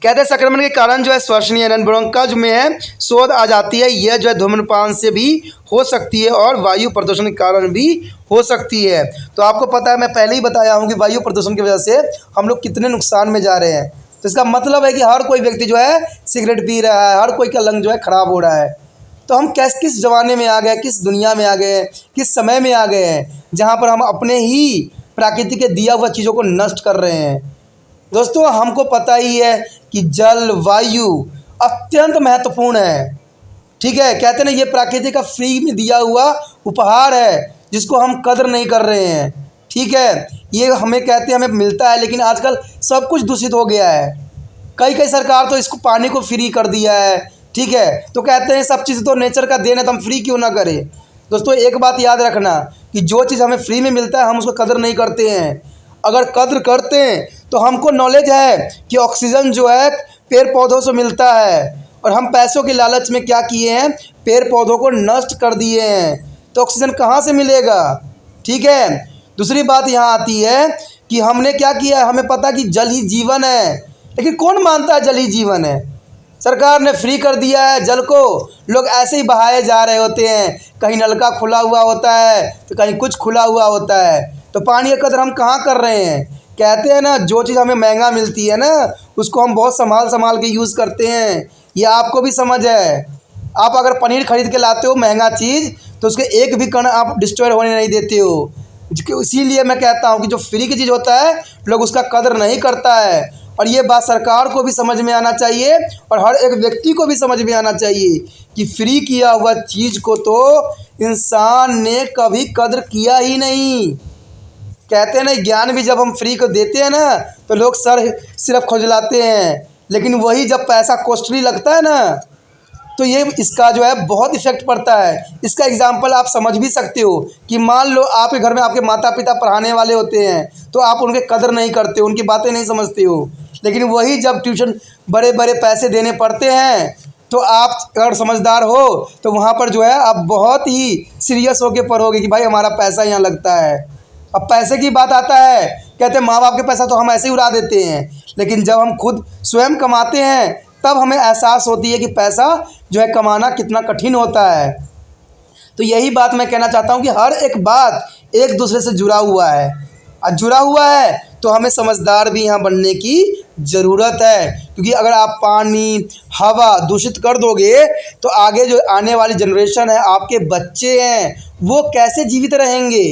कहते हैं संक्रमण के कारण जो है श्वसनीय ब्रोंकाज में है शोथ आ जाती है। यह जो है धूम्रपान से भी हो सकती है और वायु प्रदूषण के कारण भी हो सकती है। तो आपको पता है, मैं पहले ही बताया हूँ कि वायु प्रदूषण की वजह से हम लोग कितने नुकसान में जा रहे हैं। तो इसका मतलब है कि हर कोई व्यक्ति जो है सिगरेट पी रहा है, हर कोई का लंग जो है ख़राब हो रहा है। तो हम किस ज़माने में आ गए, किस दुनिया में आ गए, किस समय में आ गए हैं जहाँ पर हम अपने ही प्रकृति के दिया हुआ चीज़ों को नष्ट कर रहे हैं। दोस्तों, हमको पता ही है कि जल वायु अत्यंत महत्वपूर्ण है। ठीक है, कहते हैं ना, ये प्रकृति का फ्री में दिया हुआ उपहार है जिसको हम कदर नहीं कर रहे हैं। ठीक है, ये हमें कहते हैं हमें मिलता है, लेकिन आजकल सब कुछ दूषित हो गया है। कई सरकार तो इसको पानी को फ्री कर दिया है। ठीक है, तो कहते हैं सब चीज़ तो नेचर का देन है तो हम फ्री क्यों ना करें। दोस्तों, एक बात याद रखना कि जो चीज़ हमें फ्री में मिलता है हम उसको कदर नहीं करते हैं। अगर कद्र करते हैं तो हमको नॉलेज है कि ऑक्सीजन जो है पेड़ पौधों से मिलता है और हम पैसों के लालच में क्या किए हैं, पेड़ पौधों को नष्ट कर दिए हैं, तो ऑक्सीजन कहाँ से मिलेगा। ठीक है, दूसरी बात यहाँ आती है कि हमने क्या किया, हमें पता कि जल ही जीवन है, लेकिन कौन मानता है जल ही जीवन है। सरकार ने फ्री कर दिया है जल को, लोग ऐसे ही बहाए जा रहे होते हैं। कहीं नलका खुला हुआ होता है तो कहीं कुछ खुला हुआ होता है। तो पानी का कदर हम कहाँ कर रहे हैं? कहते हैं ना, जो चीज़ हमें महंगा मिलती है ना, उसको हम बहुत संभाल संभाल के यूज़ करते हैं। ये आपको भी समझ है। आप अगर पनीर खरीद के लाते हो महंगा चीज़, तो उसके एक भी कण आप डिस्ट्रॉय होने नहीं देते हो। इसीलिए मैं कहता हूँ कि जो फ्री की चीज़ होता है, लोग उसका कदर नहीं करता है। और ये बात सरकार को भी समझ में आना चाहिए और हर एक व्यक्ति को भी समझ में आना चाहिए कि फ्री किया हुआ चीज़ को तो इंसान ने कभी कदर किया ही नहीं। कहते हैं ना, ज्ञान भी जब हम फ्री को देते हैं ना, तो लोग सर सिर्फ खुजलाते हैं, लेकिन वही जब पैसा कॉस्टली लगता है ना, तो ये इसका जो है बहुत इफेक्ट पड़ता है। इसका एग्जांपल आप समझ भी सकते हो कि मान लो आपके घर में आपके माता पिता पढ़ाने वाले होते हैं, तो आप उनके कदर नहीं करते हो, उनकी बातें नहीं समझते हो। लेकिन वही जब ट्यूशन बड़े बड़े पैसे देने पड़ते हैं, तो आप अगर समझदार हो तो वहाँ पर जो है आप बहुत ही सीरियस होकर पढ़ोगे कि भाई हमारा पैसा यहाँ लगता है। अब पैसे की बात आता है, कहते हैं माँ बाप के पैसा तो हम ऐसे ही उड़ा देते हैं, लेकिन जब हम खुद स्वयं कमाते हैं तब हमें एहसास होती है कि पैसा जो है कमाना कितना कठिन होता है। तो यही बात मैं कहना चाहता हूँ कि हर एक बात एक दूसरे से जुड़ा हुआ है, और जुड़ा हुआ है तो हमें समझदार भी यहाँ बनने की ज़रूरत है। क्योंकि अगर आप पानी हवा दूषित कर दोगे, तो आगे जो आने वाली जनरेशन है, आपके बच्चे हैं, वो कैसे जीवित रहेंगे,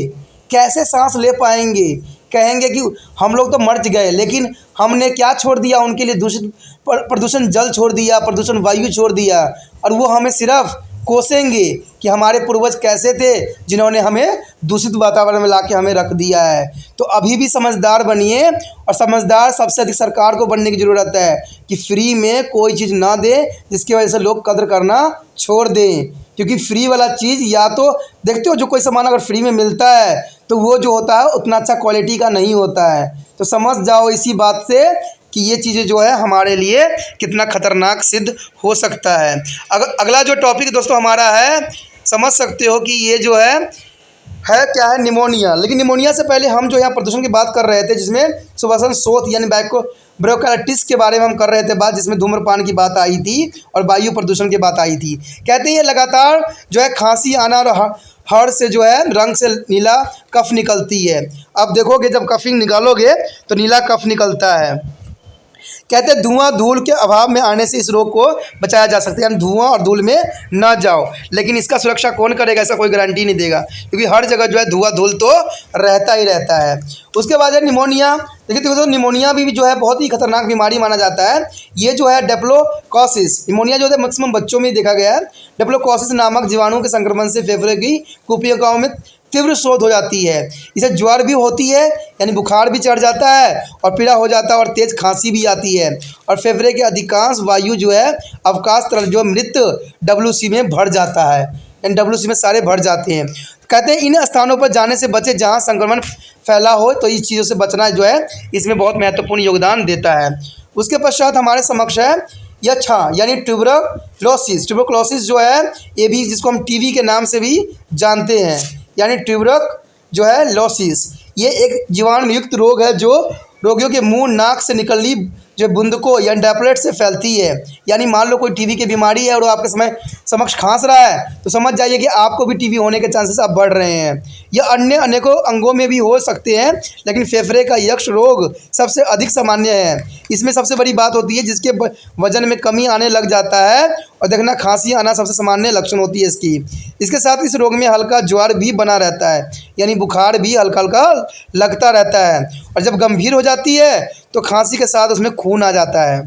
कैसे सांस ले पाएंगे? कहेंगे कि हम लोग तो मर गए, लेकिन हमने क्या छोड़ दिया उनके लिए? दूषित प्रदूषण जल छोड़ दिया, प्रदूषण वायु छोड़ दिया, और वो हमें सिर्फ कोसेंगे कि हमारे पूर्वज कैसे थे जिन्होंने हमें दूषित वातावरण में लाके हमें रख दिया है। तो अभी भी समझदार बनिए, और समझदार सबसे अधिक सरकार को बनने की ज़रूरत है कि फ्री में कोई चीज़ ना दे जिसकी वजह से लोग कदर करना छोड़ दें। क्योंकि फ्री वाला चीज़, या तो देखते हो जो कोई सामान अगर फ्री में मिलता है तो वो जो होता है उतना अच्छा क्वालिटी का नहीं होता है। तो समझ जाओ इसी बात से कि ये चीज़ें जो है हमारे लिए कितना खतरनाक सिद्ध हो सकता है। अगला जो टॉपिक दोस्तों हमारा है, समझ सकते हो कि ये जो है क्या है, निमोनिया। लेकिन निमोनिया से पहले हम जो यहाँ प्रदूषण की बात कर रहे थे, जिसमें सुभाषण शोथ यानी ब्रोंकाइटिस के बारे में हम कर रहे थे बात, जिसमें धूम्रपान की बात आई थी और वायु प्रदूषण की बात आई थी। कहते हैं ये लगातार जो है खांसी आना और हड़ से जो है रंग से नीला कफ निकलती है। अब देखोगे जब कफिंग निकालोगे तो नीला कफ निकलता है। कहते हैं धुआं धूल के अभाव में आने से इस रोग को बचाया जा सकता है, यानी धुआं और धूल में ना जाओ। लेकिन इसका सुरक्षा कौन करेगा? ऐसा कोई गारंटी नहीं देगा, क्योंकि हर जगह जो है धुआं धूल तो रहता ही रहता है। उसके बाद है निमोनिया। देखिए दोस्तों, निमोनिया भी जो है बहुत ही खतरनाक बीमारी माना जाता है। ये जो है डेप्लोकोसिस, निमोनिया जो है मैक्सिमम बच्चों में देखा गया है। डेप्लोकोसिस नामक जीवाणु के संक्रमण से फेफड़े की कुपियकाओं में तीव्र शोध हो जाती है। इसे ज्वर भी होती है, यानी बुखार भी चढ़ जाता है और पीड़ा हो जाता है और तेज खांसी भी आती है, और फेफड़े के अधिकांश वायु जो है अवकाश तरल जो मृत WC में भर जाता है, यानी WC में सारे भर जाते हैं। कहते हैं इन स्थानों पर जाने से बचे जहां संक्रमण फैला हो, तो इस चीज़ों से बचना जो है इसमें बहुत महत्वपूर्ण योगदान देता है। उसके पश्चात हमारे समक्ष है यक्षा, यानी ट्यूबरक्लोसिस। ट्यूबरक्लोसिस जो है ये भी, जिसको हम टीबी के नाम से भी जानते हैं, यानी ट्यूबरक जो है लॉसिस। ये एक जीवाणु युक्त रोग है जो रोगियों के मुंह नाक से निकलनी जो बूंदकों या ड्रॉपलेट से फैलती है। यानी मान लो कोई टीबी की बीमारी है और वो आपके समक्ष खांस रहा है, तो समझ जाइए कि आपको भी टीबी होने के चांसेस अब बढ़ रहे हैं। यह अन्य अनेकों अंगों में भी हो सकते हैं, लेकिन फेफड़े का यक्ष रोग सबसे अधिक सामान्य है। इसमें सबसे बड़ी बात होती है जिसके वजन में कमी आने लग जाता है, और देखना खांसी आना सबसे सामान्य लक्षण होती है इसकी। इसके साथ इस रोग में हल्का ज्वर भी बना रहता है, यानी बुखार भी हल्का हल्का लगता रहता है, और जब गंभीर हो जाती है तो खांसी के साथ उसमें खून आ जाता है।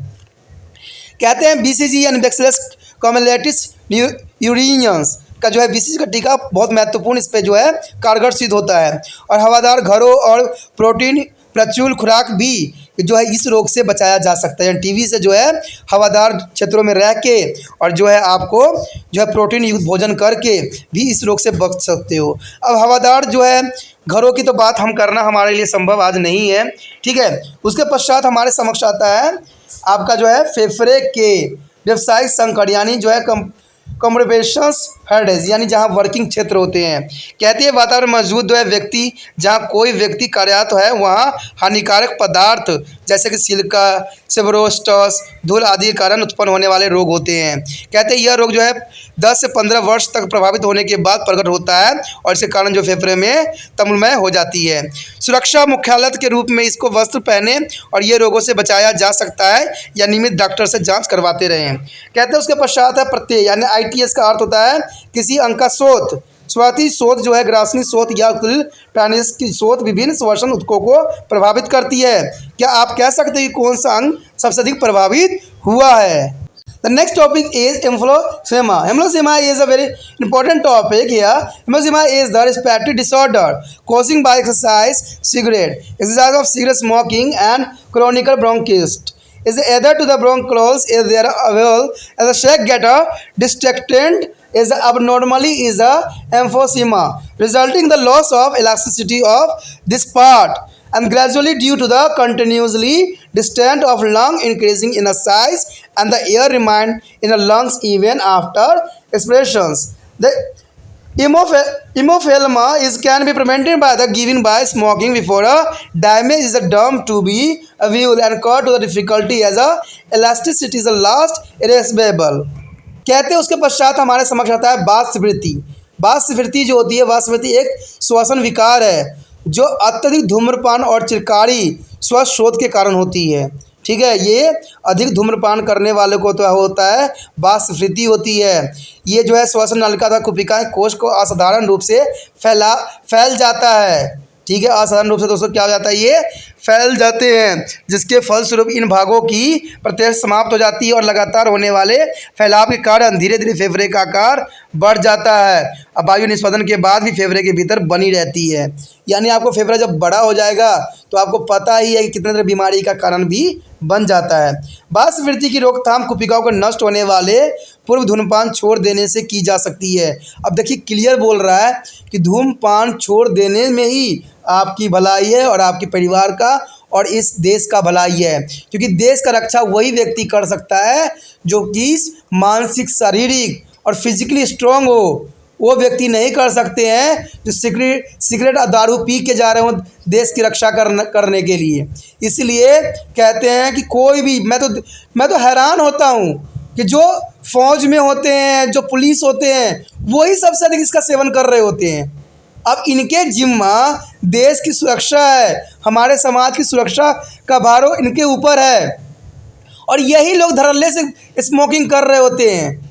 कहते हैं BCG यानी बैक्सीलस कॉमेलेटिस न्यूरियंस का जो है BCG का टीका बहुत महत्वपूर्ण इस पे जो है कारगर सिद्ध होता है, और हवादार घरों और प्रोटीन प्रचुर खुराक भी जो है इस रोग से बचाया जा सकता है। यानी टीबी से जो है हवादार क्षेत्रों में रह के और जो है आपको जो है प्रोटीन युक्त भोजन करके भी इस रोग से बच सकते हो। अब हवादार जो है घरों की तो बात हम करना हमारे लिए संभव आज नहीं है, ठीक है। उसके पश्चात हमारे समक्ष आता है आपका जो है फेफड़े के व्यावसायिक संकट, यानी जो है कम्युनिकेशंस हेडेज, यानी जहाँ वर्किंग क्षेत्र होते हैं। कहते हैं वातावरण मौजूद जो है व्यक्ति, जहाँ कोई व्यक्ति कार्यरत है वहाँ हानिकारक पदार्थ जैसे कि सिलिका सेबरोस्टस, धूल आदि के कारण उत्पन्न होने वाले रोग होते हैं। कहते हैं यह रोग जो है 10 से 15 वर्ष तक प्रभावित होने के बाद प्रकट होता है और इसके कारण जो फेफड़े में तम्लमय हो जाती है। सुरक्षा मुख्यालय के रूप में इसको वस्त्र पहने और ये रोगों से बचाया जा सकता है या नियमित डॉक्टर से जांच करवाते रहें। कहते हैं उसके पश्चात है प्रत्यय, यानी ITS का अर्थ होता है किसी अंग का शोथ। स्वाति शोथ जो है ग्रासनी शोथ या कुल प्राणी की शोथ विभिन्न श्वसन ऊतकों को प्रभावित करती है। क्या आप कह सकते हैं कि कौन सा अंग सबसे अधिक प्रभावित हुआ है? The next topic is emphysema. Emphysema is a very important topic here. Emphysema is the respiratory disorder causing by exercise, exercise of cigarette smoking and chronic bronchitis. Is either to the bronchioles is there available as a shake get a distracted is abnormally is a emphysema, resulting the loss of elasticity of this part and gradually due to the continuously distant of lung increasing in a size and the air remain in the lungs even after expirations. The Hemophilia is can be prevented by the given by smoking before a damage is done to be available and caught to the difficulty as a elasticity is the last irreversible. कहते हैं उसके पश्चात हमारे समक्ष आता है वातस्फीति। वातस्फीति जो होती है, वातस्फीति एक श्वसन विकार है जो अत्यधिक धूम्रपान और चिरकारी श्वास शोथ के कारण होती है। ठीक है, ये अधिक धूम्रपान करने वाले को तो होता है वातस्फीति होती है। ये जो है श्वसन नलिका तथा कुपिकाएं कोश को असाधारण रूप से फैल जाता है। ठीक है, असाधारण रूप से दोस्तों क्या हो जाता है, ये फैल जाते हैं जिसके फलस्वरूप इन भागों की प्रत्यक्ष समाप्त हो जाती है और लगातार होने वाले फैलाव के कारण धीरे धीरे फेफड़े का आकार बढ़ जाता है। अब वायु निष्पादन के बाद भी फेफड़े के भीतर बनी रहती है। यानी आपको फेफड़ा जब बड़ा हो जाएगा तो आपको पता ही है कि कितने तरह बीमारी का कारण भी बन जाता है। वातस्फीति की रोकथाम कुपिकाओं को नष्ट होने वाले पूर्व धूम्रपान छोड़ देने से की जा सकती है। अब देखिए क्लियर बोल रहा है कि धूम्रपान छोड़ देने में ही आपकी भलाई है और आपके परिवार का और इस देश का भलाई है, क्योंकि देश का रक्षा वही व्यक्ति कर सकता है जो कि मानसिक, शारीरिक और फिजिकली स्ट्रांग हो। वो व्यक्ति नहीं कर सकते हैं जो सिगरेट और दारू पी के जा रहे हो देश की रक्षा करने के लिए। इसलिए कहते हैं कि कोई भी मैं तो हैरान होता हूँ कि जो फौज में होते हैं, जो पुलिस होते हैं, वही सबसे अधिक इसका सेवन कर रहे होते हैं। अब इनके जिम्मा देश की सुरक्षा है, हमारे समाज की सुरक्षा का भार इनके ऊपर है और यही लोग धड़ल्ले से स्मोकिंग कर रहे होते हैं।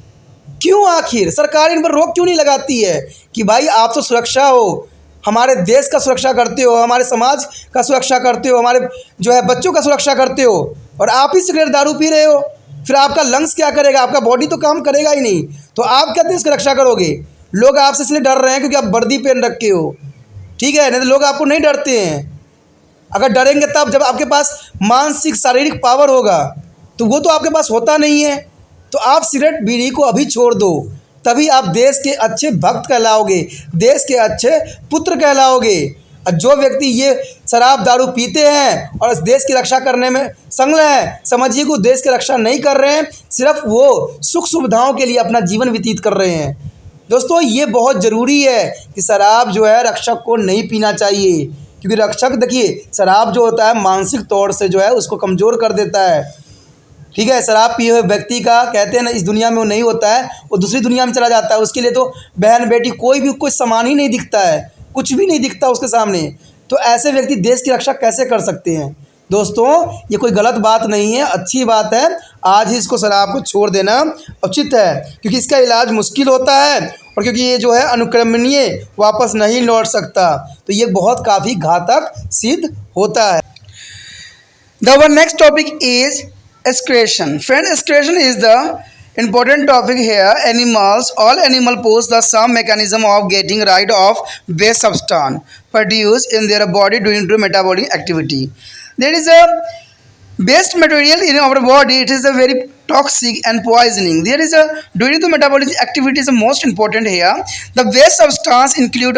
क्यों? आखिर सरकार इन पर रोक क्यों नहीं लगाती है कि भाई आप तो सुरक्षा हो, हमारे देश का सुरक्षा करते हो, हमारे समाज का सुरक्षा करते हो, हमारे जो है बच्चों का सुरक्षा करते हो और आप ही सिगरेट दारू पी रहे हो, फिर आपका लंग्स क्या करेगा? आपका बॉडी तो काम करेगा ही नहीं, तो आप क्या देश की रक्षा करोगे? लोग आपसे इसलिए डर रहे हैं क्योंकि आप वर्दी पहन रखे हो। ठीक है, नहीं तो लोग आपको नहीं डरते हैं। अगर डरेंगे तब जब आपके पास मानसिक शारीरिक पावर होगा, तो वो तो आपके पास होता नहीं है। तो आप सिगरेट बीड़ी को अभी छोड़ दो, तभी आप देश के अच्छे भक्त कहलाओगे, देश के अच्छे पुत्र कहलाओगे। और जो व्यक्ति ये शराब दारू पीते हैं और देश की रक्षा करने में संलग्न हैं, समझिए कि देश की रक्षा नहीं कर रहे हैं, सिर्फ वो सुख सुविधाओं के लिए अपना जीवन व्यतीत कर रहे हैं। दोस्तों ये बहुत ज़रूरी है कि शराब जो है रक्षक को नहीं पीना चाहिए, क्योंकि रक्षक देखिए शराब जो होता है मानसिक तौर से जो है उसको कमज़ोर कर देता है। ठीक है, शराब पिए हुए व्यक्ति का कहते हैं ना इस दुनिया में वो नहीं होता है, वो दूसरी दुनिया में चला जाता है। उसके लिए तो बहन बेटी कोई सामान ही नहीं दिखता है, कुछ भी नहीं दिखता उसके सामने। तो ऐसे व्यक्ति देश की रक्षा कैसे कर सकते हैं? दोस्तों ये कोई गलत बात नहीं है, अच्छी बात है। आज ही इसको शराब को छोड़ देना उचित है, क्योंकि इसका इलाज मुश्किल होता है और क्योंकि ये जो है अनुक्रमणीय वापस नहीं लौट सकता, तो ये बहुत काफ़ी घातक सिद्ध होता है। The next topic is excretion. Friend, excretion is the important topic here. All animal possess the some mechanism of getting rid of waste substance produced in their body during to metabolic activity. There is a waste material in our body. It is a very toxic and poisoning. There is a during the metabolic activity is the most important here. The waste substance include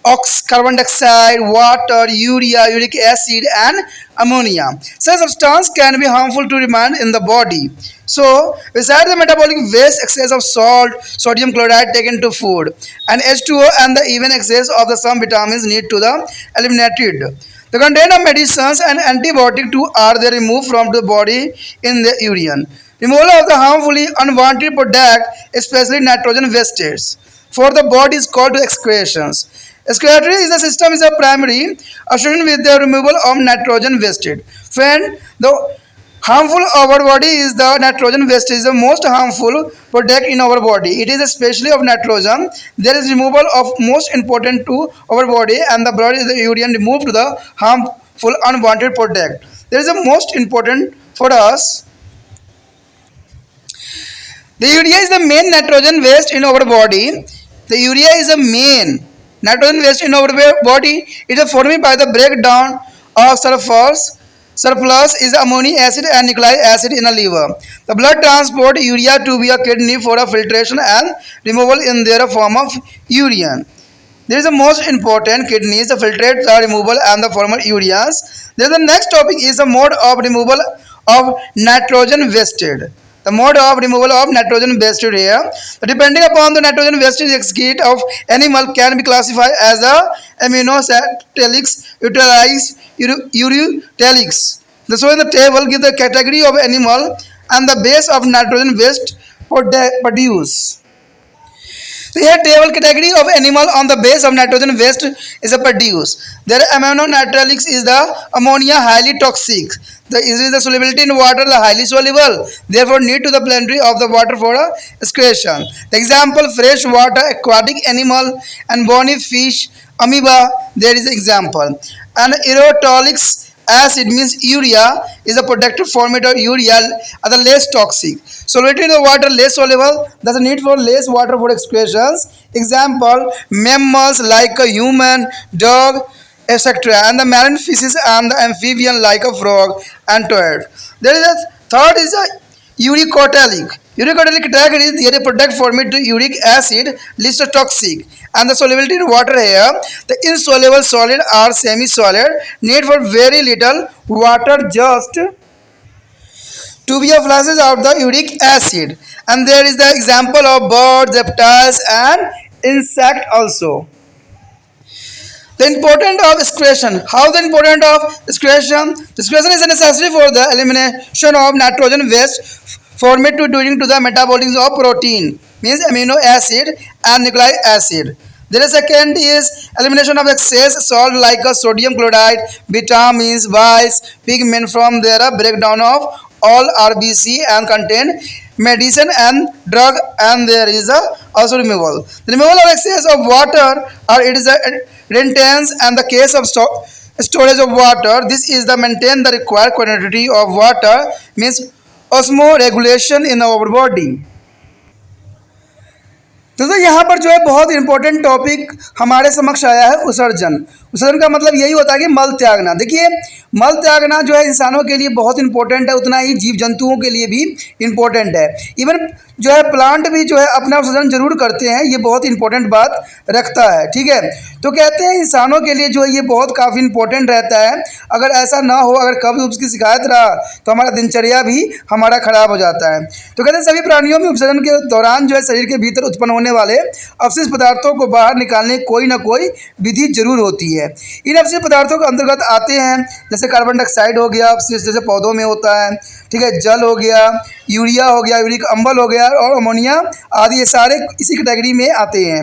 carbon dioxide, water, urea, uric acid, and ammonia. Such substance can be harmful to remain in the body. So, besides the metabolic waste, excess of salt, sodium chloride taken to food, and H2O and the even excess of the some vitamins need to the eliminated. The content of medicines and antibiotic too are they removed from the body in the urine. Removal of the harmfully unwanted product, especially nitrogen wastes, for the body is called excretions. Excretory is a system is a primary associated with the removal of nitrogen wasted. When the harmful our body is the nitrogen waste is the most harmful product in our body. It is especially of nitrogen. There is removal of most important to our body and the blood is the urine removed to the harmful unwanted product. There is a most important for us. The urea is the main nitrogen waste in our body. The urea is the main nitrogen waste in our body. It is formed by the breakdown of sulfurs. Surplus is ammonia acid and nucleic acid in the liver. The blood transport urea to be a kidney for a filtration and removal in their form of urine. There is the most important kidneys, the filtrate, the removal and the former ureas. Then the next topic is the mode of removal of nitrogen wasted. The mode of removal of nitrogen wasted here. Depending upon the nitrogen wasted excrete of animal can be classified as the aminosalicylics, ureutalics. So in the table give the category of animal and the base of nitrogen waste produce. So here table category of animal on the base of nitrogen waste is a produce. Their aminonitrilics is the ammonia highly toxic. The is the solubility in water the highly soluble. Therefore need to the plenty of the water for excretion. The example fresh water aquatic animal and bony fish amoeba there is an example. And erythrolytics acid means urea is a protective format of urea are the less toxic. Solubility in the water less soluble. There's a need for less water for excretions. Example mammals like a human, dog, etc. And the marine fishes and the amphibian like a frog and toad. There is a third is a uricotalic. Uricotalic category is the product formed to uric acid least toxic and the solubility in water here the insoluble solid or semi-solid need for very little water just to be a flashes of the uric acid and there is the example of birds, reptiles and insect also. The importance of excretion. How the importance of excretion? Excretion is necessary for the elimination of nitrogen waste formed to during to the metabolism of protein means amino acid and nucleic acid. The second is elimination of excess salt like a sodium chloride, vitamins, vitamins, pigment from their breakdown of all RBC and contain medicine and drug and there is a also removal. The removal of excess of water or it is a retains and the case of storage of water. This is the maintain the required quantity of water means osmoregulation in our body. तो यहाँ पर जो है बहुत important topic हमारे समक्ष आया है उत्सर्जन। उत्सर्जन का मतलब यही होता है कि मल त्यागना। देखिए मल त्यागना जो है इंसानों के लिए बहुत इंपॉर्टेंट है उतना ही जीव जंतुओं के लिए भी इंपॉर्टेंट है। इवन जो है प्लांट भी जो है अपना उत्सर्जन जरूर करते हैं, ये बहुत इंपॉर्टेंट बात रखता है। ठीक है, तो कहते हैं इंसानों के लिए जो है ये बहुत काफ़ी इंपॉर्टेंट रहता है। अगर ऐसा ना हो, अगर कभी उसकी शिकायत रहा तो हमारा दिनचर्या भी हमारा खराब हो जाता है। तो कहते हैं सभी प्राणियों में उत्सर्जन के दौरान जो है शरीर के भीतर उत्पन्न होने वाले अवशिष्ट पदार्थों को बाहर निकालने की कोई ना कोई विधि जरूर होती है। इन अवशिष्ट पदार्थों के अंतर्गत आते हैं जैसे कार्बन डाइऑक्साइड हो गया अवशिष्ट जैसे पौधों में होता है, ठीक है, जल हो गया, यूरिया हो गया, यूरिक अम्ल हो गया और अमोनिया आदि, ये सारे इसी कैटेगरी में आते हैं।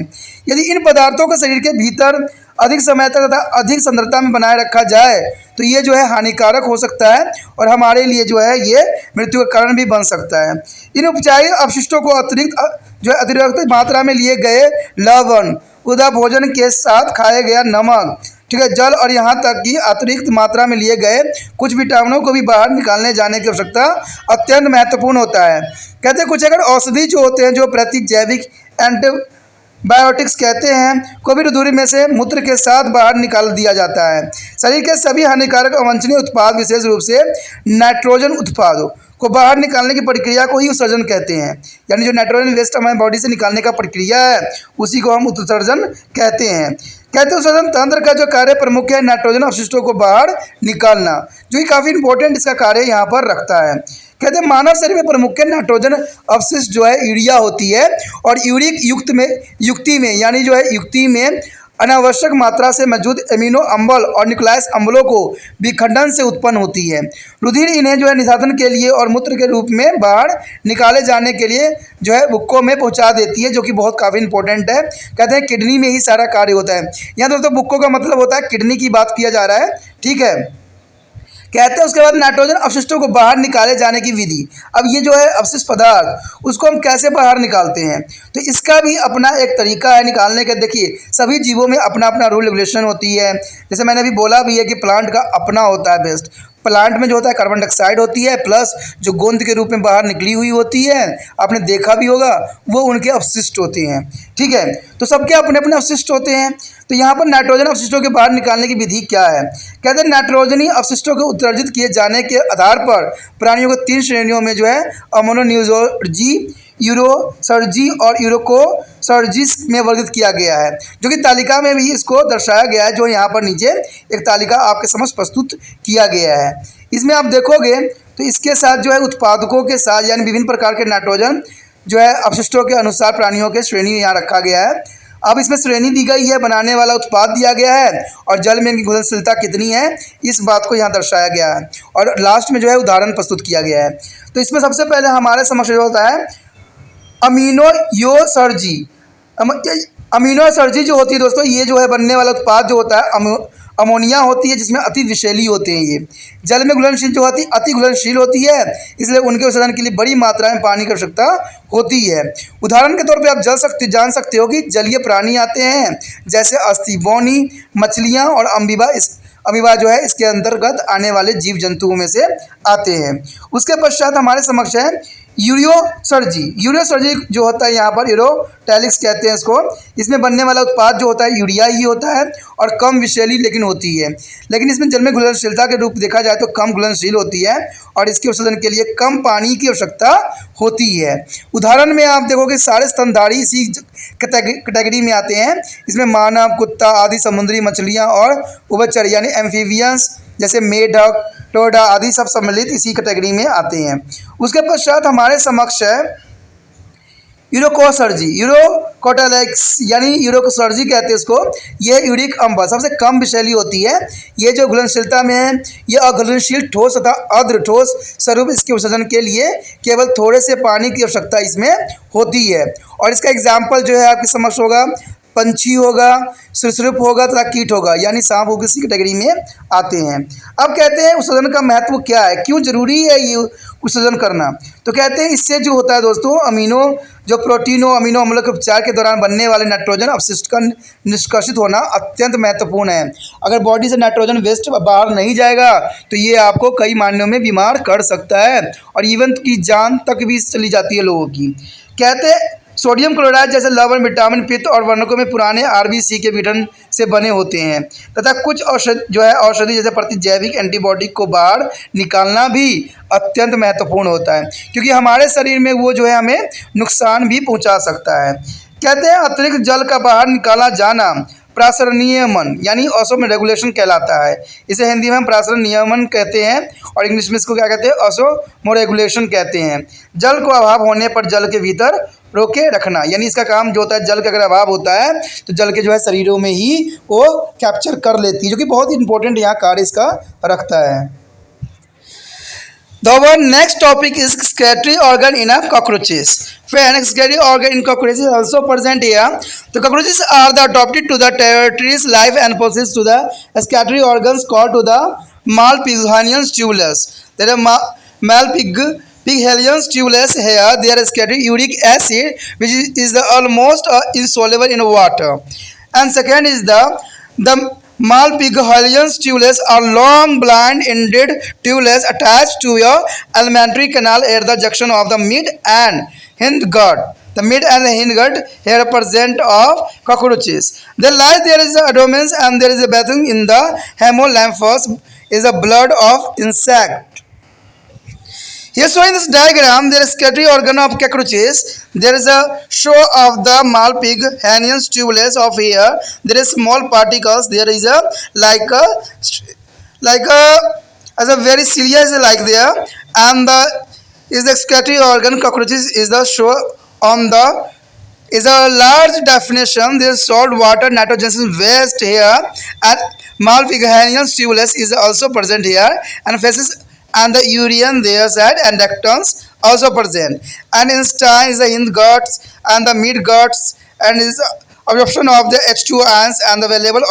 यदि इन पदार्थों को शरीर के भीतर अधिक समय तक तथा अधिक सांद्रता में बनाए रखा जाए तो ये जो है हानिकारक हो सकता है और हमारे लिए जो है ये मृत्यु का कारण भी बन सकता है। इन उपचारित अवशिष्टों को अतिरिक्त मात्रा में लिए गए लवण, उदा भोजन के साथ खाया गया नमक, ठीक है, जल और यहाँ तक कि अतिरिक्त मात्रा में लिए गए कुछ विटामिनों को भी बाहर निकालने जाने की आवश्यकता अत्यंत महत्वपूर्ण होता है। कहते हैं कुछ अगर औषधि जो होते हैं जो प्रतिजैविक एंटीबायोटिक्स कहते हैं को भी दूरी में से मूत्र के साथ बाहर निकाल दिया जाता है। शरीर के सभी हानिकारक अवांछनीय उत्पाद विशेष रूप से नाइट्रोजन उत्पादों को बाहर निकालने की प्रक्रिया को ही उत्सर्जन कहते हैं। यानी जो नाइट्रोजन वेस्ट हमारे बॉडी से निकालने का प्रक्रिया है उसी को हम उत्सर्जन कहते हैं। कहते हैं श्वसन तंत्र का जो कार्य प्रमुख है नाइट्रोजन अवशिष्टों को बाहर निकालना, जो कि काफ़ी इंपॉर्टेंट इसका कार्य यहाँ पर रखता है। कहते हैं मानव शरीर में प्रमुख नाइट्रोजन अवशिष्ट जो है यूरिया होती है, और यूरिक युक्ति में यानी जो है युक्ति में अनावश्यक मात्रा से मौजूद एमिनो अम्ल और न्यूक्लियस अम्लों को विखंडन से उत्पन्न होती है। रुधिर इन्हें जो है निष्कासन के लिए और मूत्र के रूप में बाहर निकाले जाने के लिए जो है बुक्कों में पहुंचा देती है, जो कि बहुत काफ़ी इंपॉर्टेंट है। कहते हैं किडनी में ही सारा कार्य होता है। यहाँ दोस्तों बुक्कों का मतलब होता है किडनी की बात किया जा रहा है, ठीक है। कहते हैं उसके बाद नाइट्रोजन अवशिष्टों को बाहर निकाले जाने की विधि। अब ये जो है अवशिष्ट पदार्थ उसको हम कैसे बाहर निकालते हैं, तो इसका भी अपना एक तरीका है निकालने का। देखिए सभी जीवों में अपना अपना रूल रेगुलेशन होती है। जैसे मैंने अभी बोला भी है कि प्लांट का अपना होता है बेस्ट। प्लांट में जो होता है कार्बन डाइऑक्साइड होती है, प्लस जो गोंद के रूप में बाहर निकली हुई होती है, आपने देखा भी होगा, वो उनके अवशिष्ट होते हैं, ठीक है। तो सबके अपने अपने अवशिष्ट होते हैं। तो यहाँ पर नाइट्रोजन अवशिष्टों के बाहर निकालने की विधि क्या है। कहते हैं नाइट्रोजनी अवशिष्टों को उत्सर्जित किए जाने के आधार पर प्राणियों को 3 श्रेणियों में जो है अमोनोन्यूरोलॉजी, यूरोसर्जी और यूरोकोसर्जिस में वर्गीकृत किया गया है, जो कि तालिका में भी इसको दर्शाया गया है, जो यहाँ पर नीचे एक तालिका आपके समक्ष प्रस्तुत किया गया है। इसमें आप देखोगे तो इसके साथ जो है उत्पादकों के साथ यानी विभिन्न प्रकार के नाइट्रोजन जो है अवशिष्टों के अनुसार प्राणियों के श्रेणी यहाँ रखा गया है। अब इसमें श्रेणी दी गई है, बनाने वाला उत्पाद दिया गया है, और जल में इनकी घुलनशीलता कितनी है इस बात को यहाँ दर्शाया गया है, और लास्ट में जो है उदाहरण प्रस्तुत किया गया है। तो इसमें सबसे पहले हमारे समक्ष जो होता है अमीनोयोसर्जी। अमीनोसर्जी जो होती है दोस्तों, ये जो है बनने वाला उत्पाद जो होता है अमोनिया होती है, जिसमें अति विषैली होते हैं। ये जल में घुलनशील जो होती है अति घुलनशील होती है, इसलिए उनके उत्सर्जन के लिए बड़ी मात्रा में पानी की आवश्यकता होती है। उदाहरण के तौर पे आप जान सकते हो कि जलीय प्राणी आते हैं, जैसे अस्थिबोनी मछलियाँ और अमीबा जो है इसके अंतर्गत आने वाले जीव जंतुओं में से आते हैं। उसके पश्चात हमारे समक्ष है यूरियोसर्जी जो होता है, यहाँ पर यूरोटैलिक्स कहते हैं इसको। इसमें बनने वाला उत्पाद जो होता है यूरिया ही होता है, और कम विषैली लेकिन होती है। लेकिन इसमें जल में घुलनशीलता के रूप देखा जाए तो कम घुलनशील होती है, और इसके उत्सर्जन के लिए कम पानी की आवश्यकता होती है। उदाहरण में आप देखोगे सारे स्तनधारी इसी कैटेगरी में आते हैं। इसमें मानव, कुत्ता आदि समुद्री मछलियाँ और उभयचर यानी एम्फीबियंस जैसे मेढक, टोडा आदि सब सम्मिलित इसी कैटेगरी में आते हैं। उसके पश्चात हमारे समक्ष है यूरोकोटैलिक्स यानी यूरोकोसर्जी कहते हैं इसको। ये यूरिक अम्ल सबसे कम विषैली होती है। ये जो घुलनशीलता में है, ये अघुलनशील ठोस तथा अर्ध ठोस स्वरूप इसके उत्सर्जन के लिए केवल थोड़े से पानी की आवश्यकता इसमें होती है। और इसका एग्जाम्पल जो है आपके समक्ष होगा पंछी होगा, सरीसृप होगा तथा कीट होगा, यानी सांप होगी इसी कैटेगरी में आते हैं। अब कहते हैं उत्सर्जन का महत्व क्या है, क्यों जरूरी है ये उत्सर्जन करना। तो कहते हैं इससे जो होता है दोस्तों प्रोटीनों अमीनो अम्लों के उपचार के दौरान बनने वाले नाइट्रोजन अपशिष्ट का निष्कासित होना अत्यंत महत्वपूर्ण है। अगर बॉडी से नाइट्रोजन वेस्ट बाहर नहीं जाएगा तो ये आपको कई मायनों में बीमार कर सकता है, और इवन की जान तक भी चली जाती है लोगों की। कहते हैं सोडियम क्लोराइड जैसे लवण, विटामिन, पित्त और वर्णकों में पुराने आरबीसी के विघटन से बने होते हैं, तथा कुछ औषधि जैसे प्रतिजैविक एंटीबॉडी को बाहर निकालना भी अत्यंत महत्वपूर्ण होता है, क्योंकि हमारे शरीर में वो जो है हमें नुकसान भी पहुंचा सकता है। कहते हैं अतिरिक्त जल का बाहर निकाला जाना प्रासरण नियमन यानी ऑसो में रेगुलेशन कहलाता है। इसे हिंदी में हम प्रासरण नियमन कहते हैं, और इंग्लिश में इसको क्या कहते हैं, ऑसो रेगुलेशन कहते हैं। जल को अभाव होने पर जल के भीतर रोके रखना, यानी इसका काम जो होता है जल का अगर अभाव होता है तो जल के जो है शरीरों में ही वो कैप्चर कर लेती है, जो कि बहुत इंपॉर्टेंट यहाँ कार्य इसका रखता है। The next topic is excretory organ in a cockroaches. When excretory organ in cockroaches is also present here, the cockroaches are the adopted to the territories life and possess to the excretory organs called to the Malpighian stulus. There are Malpighian stulus here. There is excretory uric acid, which is the almost insoluble in water. And second is the Malpighian stulus are long blind-ended tubulus attached to your alimentary canal at the junction of the mid and hindgut. The mid and the hindgut here present of cockroaches. There is the abdomen and there is a bathing in the hemolymphos is the blood of insect. Here showing this diagram, there is excretory organ of cockroaches. There is a show of the male pig, Hennian's tubulus of here. There is small particles. There is a like a as a very serious like there, and the is the excretory organ cockroaches is the show on the is a large definition. There is salt water nitrogen waste here, and Malpighianian stimulus is also present here, and faces and the urine there side and rectums also present, and intestine is the in guts and the mid guts, and is absorption of the H2 ions and the valuable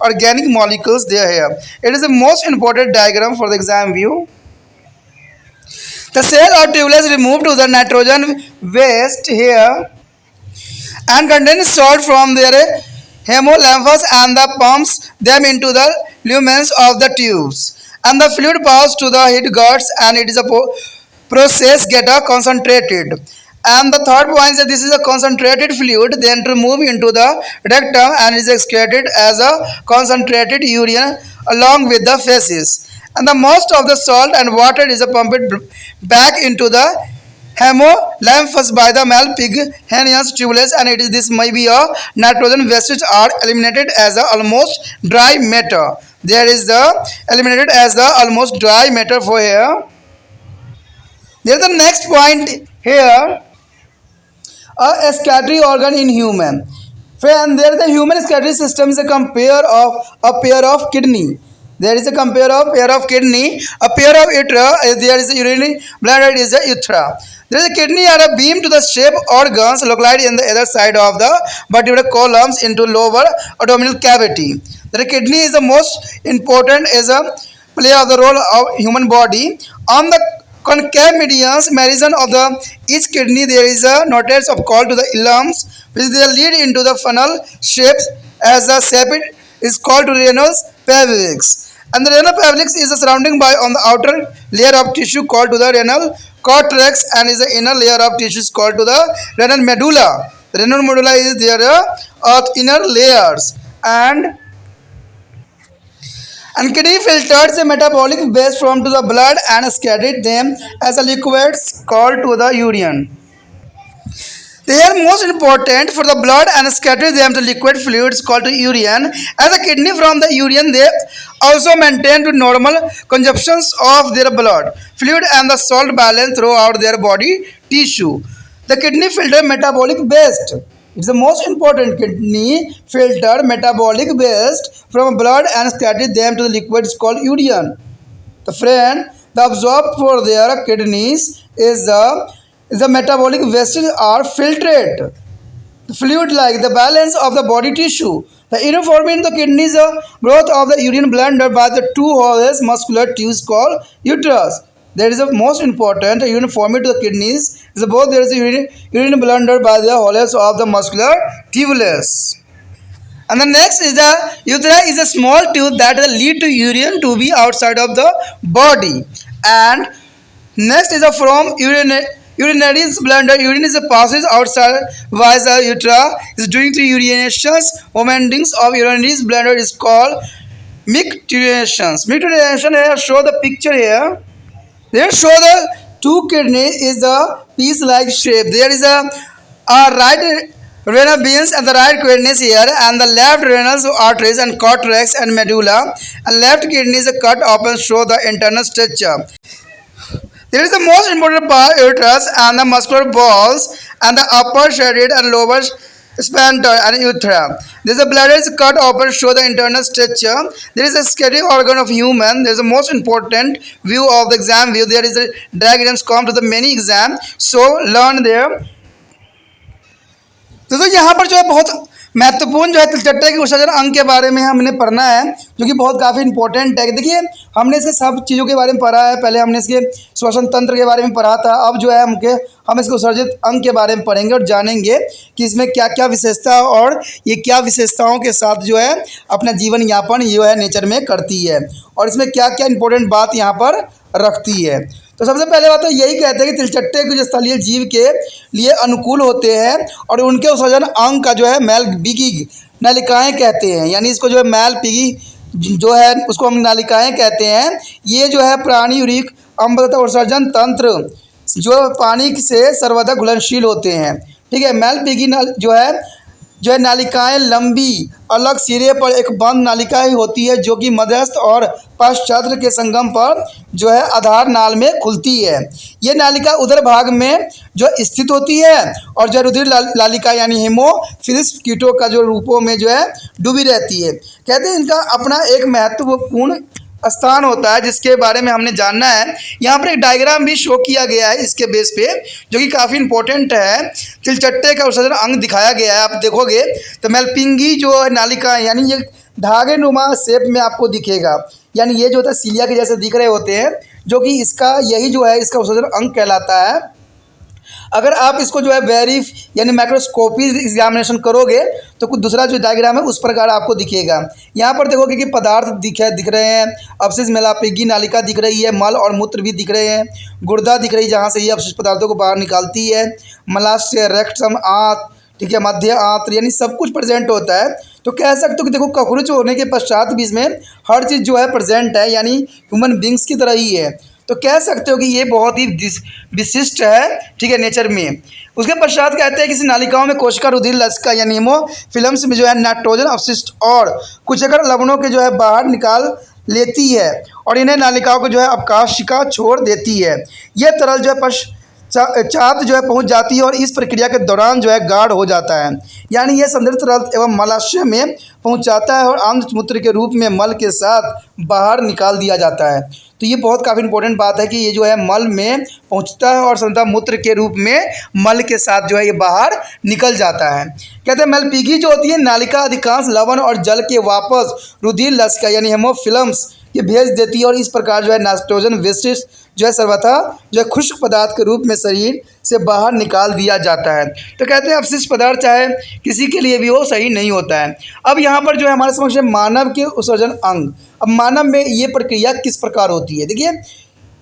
organic molecules there here. It is the most important diagram for the exam view. The cell or tubulus removed to the nitrogen waste here and contains salt from their hemolymphs, and the pumps them into the lumens of the tubes, and the fluid passes to the head guts, and it is a process get concentrated. And the third point is that this is a concentrated fluid then to move into the rectum and is excreted as a concentrated urine along with the feces, and the most of the salt and water is pumped back into the hemolymphs by the male pig Hennian's tubulus, and it is this may be a nitrogen wastes are eliminated as a almost dry matter. There is the eliminated as the almost dry matter for here. There is the next point here, a excretory organ in human. Friend, there is the human excretory system is a pair of kidney. There is a pair of kidney, a pair of urethra. There is a urinary bladder is a urethra. There is a kidney or a beam to the shape organs located in the other side of the vertebral columns into lower abdominal cavity. The kidney is the most important as a play of the role of human body. On the concave meridian of the each kidney there is a notice of called to the ilums, which they lead into the funnel shapes as the shape is called to renal pelvis. And the renal pelvis is surrounding by on the outer layer of tissue called to the renal cortex, and is the inner layer of tissues called to the renal medulla. The renal medulla is their inner layers, and kidney filters the metabolic waste from to the blood and scattered them as a liquids called to the urine. They are most important for the blood and scatter them to liquid fluids called to urine. As a kidney from the urine, they also maintain to normal consumptions of their blood, fluid and the salt balance throughout their body tissue. The kidney filter metabolic waste. It's the most important. Kidney filter metabolic waste from blood and scatter them to the liquids called urine. The friend, the absorbed for their kidneys is the metabolic wastes are filtered. The fluid like the balance of the body tissue. The uniformity in the kidneys growth of the urine blended by the two holes muscular tubes called uterus. There is a most important uniformity to the kidneys. Is both there is a urine blended by the holes of the muscular tubulus. And the next is the urethra is a small tube that lead to urine to be outside of the body. And next is a from urinary bladder. Urine is a passes outside while the urethra is during the urinations. Momentings of urinary bladder is called micturations. Micturation here show the picture here. There show the two kidney is the piece-like shape. There is a right renal veins and the right kidneys here, and the left renal arteries and cortex and medulla, and left kidney is cut open show the internal structure. There is the most important part uterus and the muscular balls and the upper shaded and lower sphincter and urethra. There is a bladder is cut open show the internal structure. There is a skeletal organ of human. There is a most important view of the exam view. There is a diagrams come to the many exam. So learn there. तो यहाँ पर जो है बहुत महत्वपूर्ण जो है तिलचट्टे के विसर्जन अंग के बारे में हमने पढ़ना है, जो कि बहुत काफ़ी इंपॉर्टेंट है। देखिए हमने इसके सब चीज़ों के बारे में पढ़ा है, पहले हमने इसके श्वसन तंत्र के बारे में पढ़ा था। अब जो है हम इसके विसर्जित अंग के बारे में पढ़ेंगे और जानेंगे कि इसमें क्या क्या विशेषता और ये क्या विशेषताओं के साथ जो है अपना जीवन यापन जो है नेचर में करती है, और इसमें क्या क्या इंपॉर्टेंट बात यहाँ पर रखती है। तो सबसे पहले बात तो यही कहते हैं कि तिलचट्टे कुछ स्थलीय जीव के लिए अनुकूल होते हैं, और उनके विसर्जन अंग का जो है मैल बिगी नलिकाएँ कहते हैं, यानी इसको जो है मैल पिगी जो है उसको हम नालिकाएँ कहते हैं। ये जो है प्राणी यूरिक अम्लता उत्सर्जन तंत्र जो पानी से सर्वदा घुलनशील होते हैं। ठीक है, मैलपिगी जो है नालिकाएं लंबी अलग सिरे पर एक बंद नालिका ही होती है जो कि मध्यस्थ और पश्चत्र के संगम पर जो है आधार नाल में खुलती है। ये नालिका उधर भाग में जो स्थित होती है और जो रुधिर नालिका यानी हेमोफिलिस कीटों का जो रूपों में जो है डूबी रहती है। कहते हैं इनका अपना एक महत्वपूर्ण स्थान होता है जिसके बारे में हमने जानना है। यहाँ पर एक डायग्राम भी शो किया गया है इसके बेस पे जो कि काफ़ी इंपॉर्टेंट है। तिलचट्टे का उत्सर्जन अंग दिखाया गया है, आप देखोगे तो मैलपिंगी जो नालिका है यानी ये धागे नुमा शेप में आपको दिखेगा, यानी ये जो होता है सीलिया के जैसे दिख रहे होते हैं, जो कि इसका यही जो है इसका उत्सर्जन अंग कहलाता है। अगर आप इसको जो है वेरिफ यानी माइक्रोस्कोपी एग्जामिनेशन करोगे तो कुछ दूसरा जो डायग्राम है उस प्रकार आपको दिखेगा। यहाँ पर देखोगे कि पदार्थ दिख रहे हैं, अपशिष्ट मैलापिगी नालिका दिख रही है, मल और मूत्र भी दिख रहे हैं, गुर्दा दिख रही है जहाँ से ये अपशिष्ट पदार्थों को बाहर निकालती है, मलाशय, रेक्टम, आंत, ठीक है, मध्य आंत्र, यानी सब कुछ प्रेजेंट होता है। तो कह सकते हो कि देखो कवरेज होने के पश्चात भी इसमें हर चीज़ जो है प्रेजेंट है, यानी ह्यूमन बींग्स की तरह ही है। तो कह सकते हो कि ये बहुत ही विशिष्ट है, ठीक है, नेचर में। उसके पश्चात कहते हैं कि नालिकाओं में कोशिका रुधिर लसिका यानी हेमोफिल्म्स में जो है नाइट्रोजन अपशिष्ट और कुछ अगर लवणों के जो है बाहर निकाल लेती है और इन्हें नालिकाओं को जो है अवकाशिका छोड़ देती है। यह तरल जो है चात जो है पहुंच जाती है और इस प्रक्रिया के दौरान जो है गाढ़ हो जाता है, यानी यह संदर्भ तरल एवं मलाशय में पहुंच जाता है और आंत मूत्र के रूप में मल के साथ बाहर निकाल दिया जाता है। तो ये बहुत काफ़ी इंपॉर्टेंट बात है कि ये जो है मल में पहुंचता है और संतः मूत्र के रूप में मल के साथ जो है ये बाहर निकल जाता है। कहते हैं मैलपिगी जो होती है नालिका अधिकांश लवण और जल के वापस रुधिर लसिका यानी हेमोफिल्म्स ये भेज देती है और इस प्रकार जो है नाइट्रोजन विशिष्ट जो है सर्वथा जो है खुश्क पदार्थ के रूप में शरीर से बाहर निकाल दिया जाता है। तो कहते हैं अपशिष्ट पदार्थ चाहे किसी के लिए भी हो सही नहीं होता है। अब यहाँ पर जो है हमारे समक्ष मानव के उत्सर्जन अंग। अब मानव में ये प्रक्रिया किस प्रकार होती है, देखिए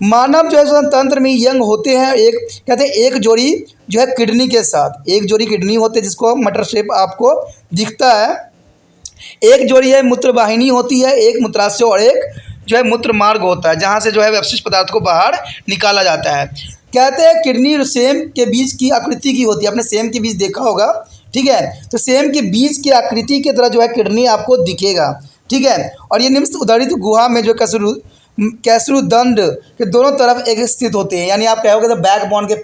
मानव जो है श्वसन तंत्र में यंग होते हैं, एक कहते हैं एक जोड़ी जो है किडनी के साथ, एक जोड़ी किडनी होते हैं जिसको मटर शेप आपको दिखता है, एक जोड़ी है मूत्रवाहिनी होती है, एक मूत्राशय और एक जो है मूत्र मार्ग होता है जहाँ से जो है अपशिष्ट पदार्थ को बाहर निकाला जाता है। कहते हैं किडनी सेम के बीज की आकृति की होती है, आपने सेम के बीज देखा होगा, ठीक है, तो सेम के बीज की आकृति की तरह जो है किडनी आपको दिखेगा, ठीक है, और ये निम्न उदरित गुहा में जो कैसरुदंड के दोनों तरफ एक स्थित होते हैं, यानी आप कहोगे तो बैकबोन के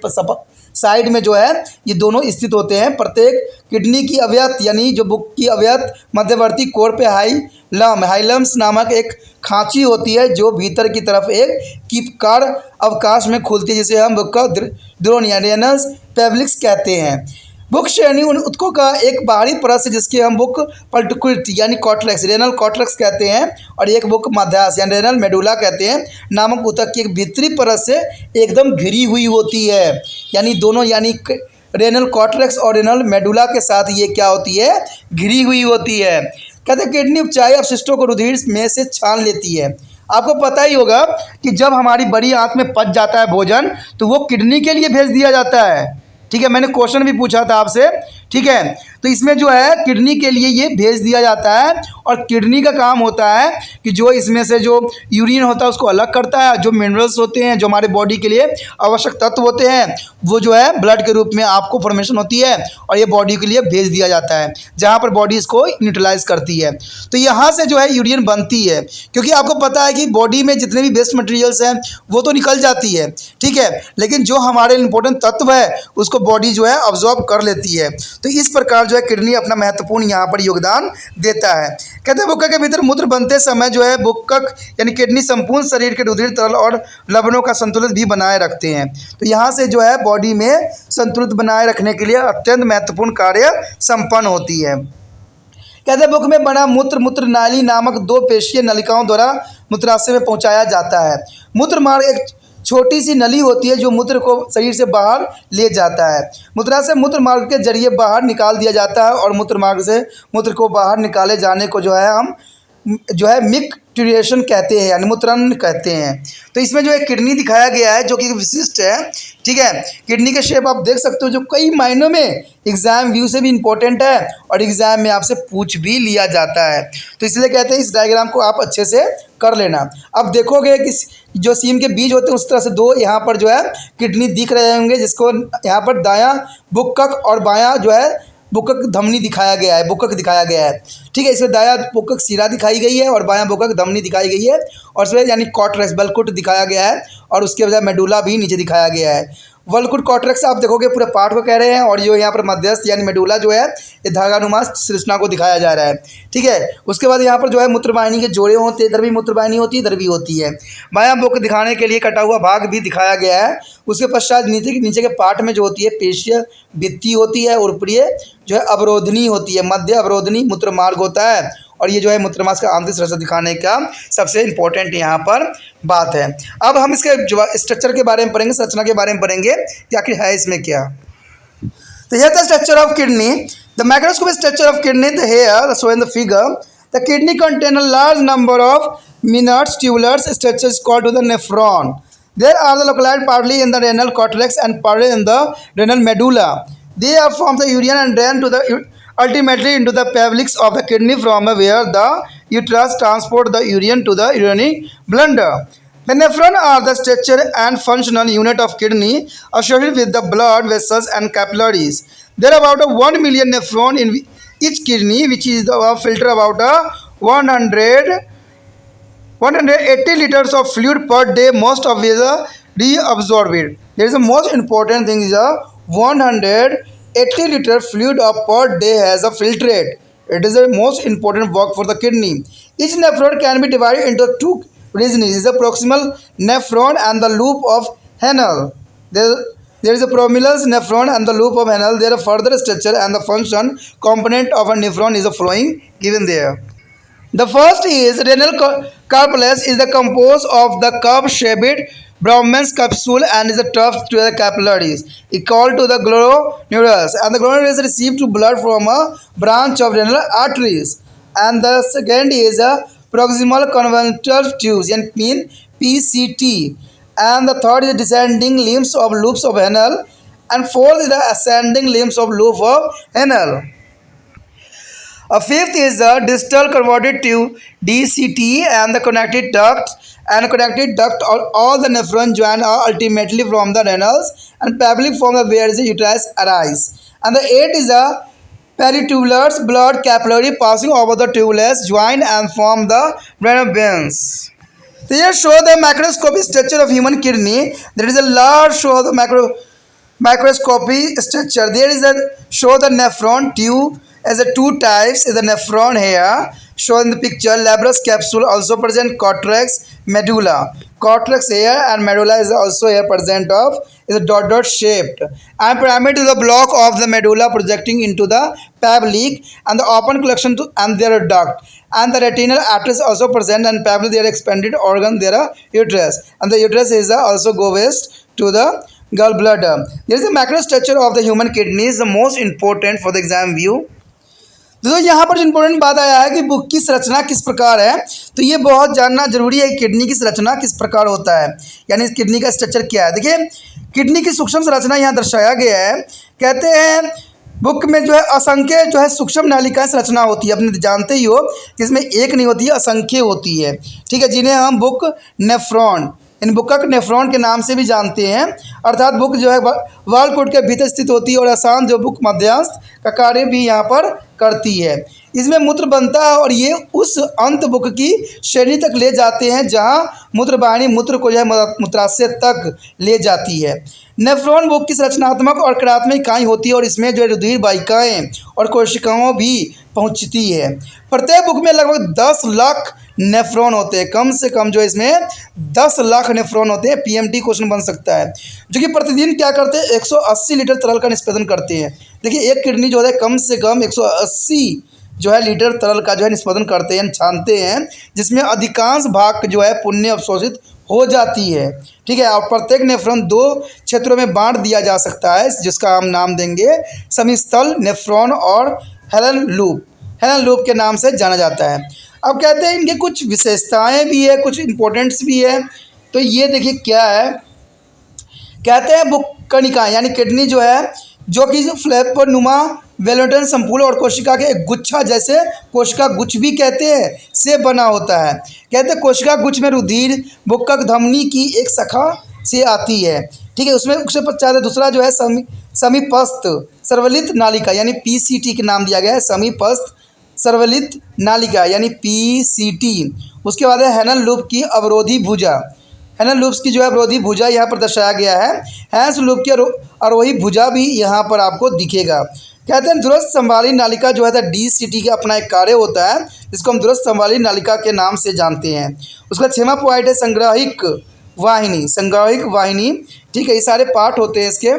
साइड में जो है ये दोनों स्थित होते हैं। प्रत्येक किडनी की अवयत यानी जो बुक की अवयत मध्यवर्ती कोर पे हाइलम्स नामक एक खांची होती है जो भीतर की तरफ एक कीपकार अवकाश में खुलती है जिसे हम बुक का द्रोण यानी रेनस पेब्लिक्स कहते हैं। बुक श्रेणी उन उत्कों का एक बाहरी परत से जिसके हम बुक पल्टिकुलट यानी कॉर्टेक्स रेनल कॉर्टेक्स कहते हैं और एक बुक मध्यास यानी रेनल मेडुला कहते हैं नामक ऊतक की एक भीतरी परत से एकदम घिरी हुई होती है, यानी दोनों यानी रेनल कॉर्टेक्स और रेनल मेडुला के साथ ये क्या होती है, घिरी हुई होती है। कहते हैं किडनी उपचाई अपशिष्टों को रुधिर में से छान लेती है। आपको पता ही होगा कि जब हमारी बड़ी आंत में पच जाता है भोजन तो वो किडनी के लिए भेज दिया जाता है, ठीक है, मैंने क्वेश्चन भी पूछा था आपसे, ठीक है, तो इसमें जो है किडनी के लिए ये भेज दिया जाता है और किडनी का काम होता है कि जो इसमें से जो यूरिन होता है उसको अलग करता है, जो मिनरल्स होते हैं जो हमारे बॉडी के लिए आवश्यक तत्व होते हैं वो जो है ब्लड के रूप में आपको फॉर्मेशन होती है और ये बॉडी के लिए भेज दिया जाता है जहाँ पर बॉडी इसको न्यूट्रलाइज करती है। तो यहाँ से जो है यूरिन बनती है क्योंकि आपको पता है कि बॉडी में जितने भी वेस्ट मटेरियल्स हैं वो तो निकल जाती है, ठीक है, लेकिन जो हमारे इंपॉर्टेंट तत्व है उसको बॉडी जो है अब्जॉर्ब कर लेती है। तो इस प्रकार जो है किडनी अपना महत्वपूर्ण यहाँ पर योगदान देता है। कहते हैं बुक्कक के भीतर मूत्र बनते समय जो है बुक्कक यानी किडनी संपूर्ण शरीर के रुधिर तरल और लवणों का संतुलित भी बनाए रखते हैं। तो यहाँ से जो है बॉडी में संतुलित बनाए रखने के लिए अत्यंत महत्वपूर्ण कार्य संपन्न होती है। कहते हैं बुक में बना मूत्र नाली नामक दो पेशीय नलिकाओं द्वारा मूत्राशय में पहुँचाया जाता है। मूत्र मार्ग एक छोटी सी नली होती है जो मूत्र को शरीर से बाहर ले जाता है। मूत्राशय मूत्र मार्ग के जरिए बाहर निकाल दिया जाता है और मूत्र मार्ग से मूत्र को बाहर निकाले जाने को जो है हम जो है मिक्टुरेशन कहते हैं, यानी मुद्रण कहते हैं। तो इसमें जो है किडनी दिखाया गया है जो कि विशिष्ट है, ठीक है। किडनी के शेप आप देख सकते हो जो कई मायनों में एग्जाम व्यू से भी इम्पोर्टेंट है और एग्जाम में आपसे पूछ भी लिया जाता है। तो इसलिए कहते हैं इस डायग्राम को आप अच्छे से कर लेना। अब देखोगे कि जो सीम के बीज होते हैं उस तरह से दो यहाँ पर जो है किडनी दिख रहे होंगे, जिसको यहाँ पर दायां बुक्कक और बायां जो है बुक्कक धमनी दिखाया गया है, बुक्कक दिखाया गया है, ठीक है। इसमें दायां बुक्कक सिरा दिखाई गई है और बायां बुक्कक धमनी दिखाई गई है और इसमें यानी कॉर्टेक्स बल्कुट दिखाया गया है और उसके बजाय मेडुला भी नीचे दिखाया गया है। वल्कुट कॉर्टेक्स आप देखोगे पूरे पार्ट को कह रहे हैं और जो यहाँ पर मध्यस्थ यानी मेडुला जो है ये धागानुमा संरचना को दिखाया जा रहा है, ठीक है। उसके बाद यहाँ पर जो है मूत्रवाहिनी के जोड़े होते हैं, इधर भी मूत्रवाहिनी होती है, इधर भी होती है। बायां बुक दिखाने के लिए कटा हुआ भाग भी दिखाया गया है। उसके पश्चात नीचे के पार्ट में जो होती है पेशीय भित्ति होती है और ऊपरी जो है अवरोधनी होती है, मध्य अवरोधनी मूत्र मार्ग होता है और ये जो है मूत्रमास का आंतरिक संरचना दिखाने का सबसे इम्पोर्टेंट यहाँ पर बात है। अब हम इसके स्ट्रक्चर के बारे में पढ़ेंगे, संरचना के बारे में पढ़ेंगे कि आखिर है इसमें क्या। तो here the structure of kidney, the macroscopic structure of kidney, the here shown in the figure, the kidney contain a large number of minute tubular structures called to the nephron. There are the localized partly in the renal cortex and partly in the renal medulla. They are from the urine and drain to the ultimately into the pelvis of the kidney from where the uterus transport the urine to the urinary bladder. The nephron are the structure and functional unit of kidney associated with the blood vessels and capillaries. There are about 1 million nephron in each kidney, which is filter about 180 liters of fluid per day. Most of it is reabsorbed. There is the most important thing is 180 liter fluid per day has a filtrate. It is the most important work for the kidney. Each nephron can be divided into two regions, is the proximal nephron and the loop of Henle. There is a proximal nephron and the loop of Henle. There are further structure and the function component of a nephron is a flowing given there. The first is renal corpus is the composed of the curve-shaped Bowman's capsule and is a tuft to the capillaries equal to the glomerulus, and the glomerulus receive to blood from a branch of renal arteries. And the second is a proximal convoluted tubes and mean PCT, and the third is descending limbs of loops of Henle, and fourth is the ascending limbs of loop of Henle. A fifth is the distal convoluted tube DCT and the connected duct, and connected duct all the nephrons join ultimately from the renals and probably from the where the uterus arise. And the eighth is a peritubular blood capillary passing over the tubulus join and form the renal veins. So here show the macroscopic structure of human kidney. There is a large show the microscopic structure. There is a show the nephron tube as a two types is the nephron here shown in the picture. Labrous capsule also present, cortex, medulla. Cortex here and medulla is also here present of is a dot shaped, and pyramid is a block of the medulla projecting into the pelvic and the open collection to and their duct, and the retinal arteries also present and pelvic their expanded organ their uterus, and the uterus is also go west to the gallbladder. There is a macrostructure of the human kidney is the most important for the exam view. दोस्तों यहाँ पर जो important बात आया है कि book की संरचना किस प्रकार है, तो ये बहुत जानना जरूरी है कि किडनी की संरचना किस प्रकार होता है, यानी किडनी का स्ट्रक्चर क्या है। देखिए किडनी की सूक्ष्म संरचना यहाँ दर्शाया गया है। कहते हैं बुक में जो है असंख्य जो है सूक्ष्म नालिकाएं संरचना होती है। अपने जानते ही हो कि इसमें एक नहीं होती है, असंख्य होती है, ठीक है, जिन्हें हम बुक नेफ्रॉन इन बुक्कक नेफ्रॉन के नाम से भी जानते हैं। अर्थात बुक जो है वालकोट के भीतर स्थित होती है और आसान जो बुक मध्यस्थ का कार्य भी यहाँ पर करती है। इसमें मूत्र बनता है और ये उस अंत बुक की श्रेणी तक ले जाते हैं जहाँ मूत्रवाहिनी मूत्र को जो है मूत्राशय तक ले जाती है। नेफ्रॉन बुक की संरचनात्मक और क्रियात्मक इकाई होती है और इसमें जो रुधिर वाहिकाएँ और कोशिकाओं भी पहुँचती है। प्रत्येक बुक में लगभग 10 लाख नेफ्रॉन होते हैं, कम से कम जो इसमें 10 लाख नेफ्रॉन होते हैं। पीएमटी क्वेश्चन बन सकता है, जो कि प्रतिदिन क्या करते हैं 180 लीटर तरल का निष्पादन करते हैं। देखिए एक किडनी जो है कम से कम 180 जो है लीटर तरल का जो है निष्पादन करते हैं, छानते हैं, जिसमें अधिकांश भाग जो है पुण्य अवशोषित हो जाती है, ठीक है। और प्रत्येक नेफ्रॉन 2 क्षेत्रों में बांट दिया जा सकता है, जिसका हम नाम देंगे समीस्थल नेफ्रॉन और हेलन लूप के नाम से जाना जाता है। अब कहते हैं इनके कुछ विशेषताएं भी है, कुछ इंपॉर्टेंट्स भी है। तो ये देखिए क्या है, कहते हैं बुक्कणिका यानी किडनी जो है, जो कि फ्लैपर नुमा वेलोटन संपूल और कोशिका के एक गुच्छा जैसे कोशिका गुच्छ भी कहते हैं से बना होता है। कहते हैं कोशिका गुच्छ में रुधिर बुक्कक धमनी की एक शाखा से आती है। ठीक है, उसमें उससे पश्चात दूसरा जो है समीपस्थ सर्वलित नालिका यानी पीसीटी के नाम दिया गया है, समीपस्थ सर्वलित नालिका यानी पीसीटी। उसके बाद है हैनल लूप की अवरोधी भुजा, हैनल लूप्स की जो है अवरोधी भुजा यहाँ पर दर्शाया गया है। हैंस लूप की अवरोही भुजा भी यहाँ पर आपको दिखेगा। कहते हैं दुरस्थ संवाली नालिका जो है डीसीटी का अपना एक कार्य होता है, जिसको हम दुरस्थ संवाली नालिका के नाम से जानते हैं। उसका 6वां पॉइंट है संग्राहिक वाहिनी, संग्राहिक वाहिनी। ठीक है, ये सारे पार्ट होते हैं इसके।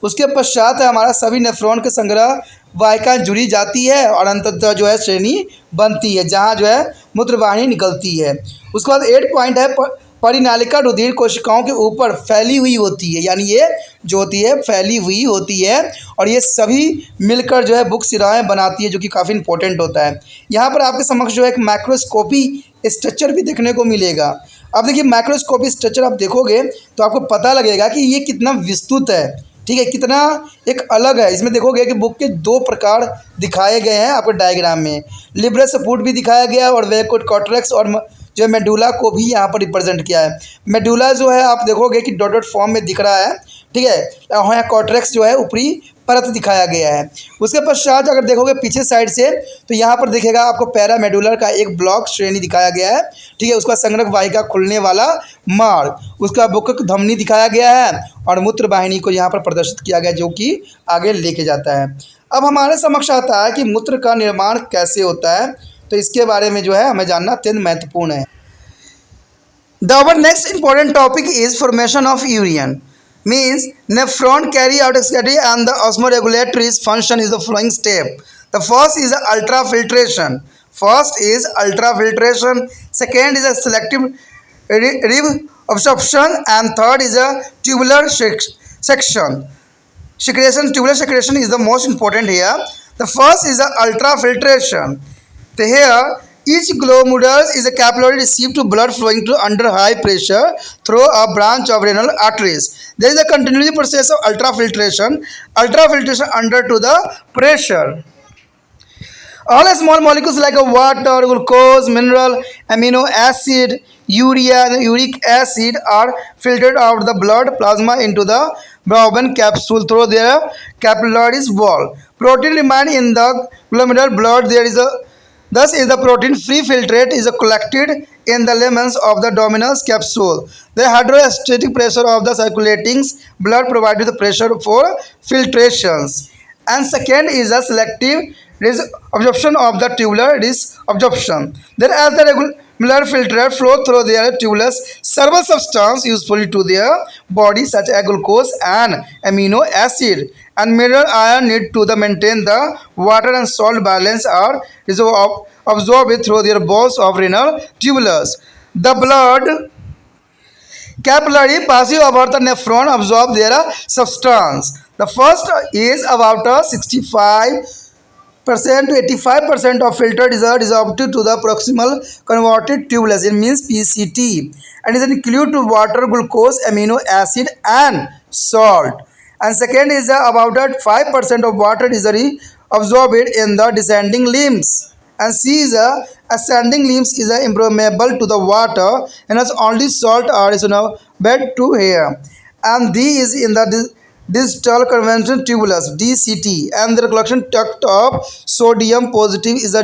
उसके पश्चात है हमारा सभी नेफ्रॉन के संग्रह वाहिका जुड़ी जाती है और अंततः जो है श्रेणी बनती है, जहाँ जो है मूत्र वाहिनी निकलती है। उसके बाद 8 पॉइंट है परिनालिका रुधिर कोशिकाओं के ऊपर फैली हुई होती है, यानी ये जो होती है फैली हुई होती है और ये सभी मिलकर जो है बुक सिराएँ बनाती है, जो कि काफ़ी इंपॉर्टेंट होता है। यहाँ पर आपके समक्ष जो है एक माइक्रोस्कोपी स्ट्रक्चर भी देखने को मिलेगा। अब देखिए माइक्रोस्कोपी स्ट्रक्चर आप देखोगे तो आपको पता लगेगा कि ये कितना विस्तृत है। ठीक है, कितना एक अलग है। इसमें देखोगे कि बुक के 2 प्रकार दिखाए गए हैं आपको डायग्राम में, लिब्रस सपोर्ट भी दिखाया गया है और वेकोट कॉर्टेक्स और जो मेडुला को भी यहाँ पर रिप्रेजेंट किया है। मेडुला जो है आप देखोगे कि डॉट डॉट फॉर्म में दिख रहा है। ठीक है, यहाँ कॉर्टेक्स जो है ऊपरी परत दिखाया गया है। उसके पश्चात अगर देखोगे पीछे साइड से तो यहाँ पर दिखेगा आपको पैरा मेडुलर का एक ब्लॉक श्रेणी दिखाया गया है। ठीक है, उसका संग्रह वाहिका खुलने वाला मार्ग, उसका बुक्कक धमनी दिखाया गया है और मूत्र वाहिनी को यहाँ पर प्रदर्शित किया गया, जो कि आगे लेके जाता है। अब हमारे समक्ष आता है कि मूत्र का निर्माण कैसे होता है, तो इसके बारे में जो है हमें जानना अत्यंत महत्वपूर्ण है। Our next important topic is formation of urine. Means nephron carry out excretory and the osmoregulatory function is the following step. The first is ultrafiltration. First is ultrafiltration. Second is a selective reabsorption, and third is a tubular section. Tubular secretion is the most important here. The first is the ultrafiltration. So here each glomerulus is a capillary received to blood flowing to under high pressure through a branch of renal arteries. There is a continuous process of ultrafiltration. Ultrafiltration under to the pressure. All small molecules like a water, glucose, mineral, amino acid, urea, and uric acid are filtered out of the blood plasma into the Bowman capsule through their capillaries wall. Protein remain in the glomerular blood. Thus is the protein free filtrate is collected in the lamens of the dominus capsule. The hydrostatic pressure of the circulating blood provides the pressure for filtrations. And second is a selective absorption of the tubular absorption. Then as the regular filter flow through their tubulus, several substances useful to their body such as glucose and amino acid and mineral iron need to maintain the water and salt balance are absorbed through their balls of renal tubulus. The blood capillary passing over the nephron absorb their substance. The first is about 65% to 85% of filtered is resolved to the proximal converted tubulus. It means PCT, and is include to water, glucose, amino acid, and salt. And second is about 5% of water is absorbed in the descending limbs. And C is ascending limbs is impermeable to the water, and as only salt are is bed to air. And D is in the distal conventional tubulus DCT, and the collection duct of sodium positive is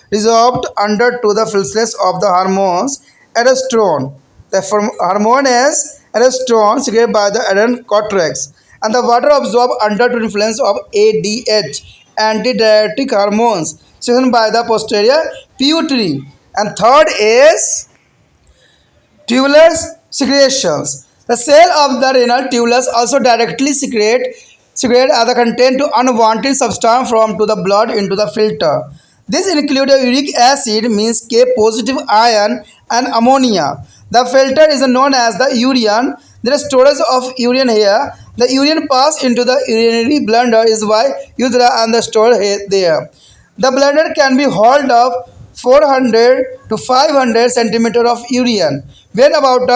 resolved under to the filtrate of the hormones aldosterone. The hormone is aldosterone secreted by the adrenal cortex, and the water absorbed under to influence of ADH antidiuretic hormones secreted by the posterior pituitary. And third is tubular secretions. The cell of the renal tubulus also directly secrete the content to unwanted substance from to the blood into the filter. This includes uric acid, means K positive ion, and ammonia. The filter is known as the urine. There is storage of urine here. The urine pass into the urinary bladder is why urethra and the stored there. The bladder can be hauled up 400 to 500 centimeter of urine. When about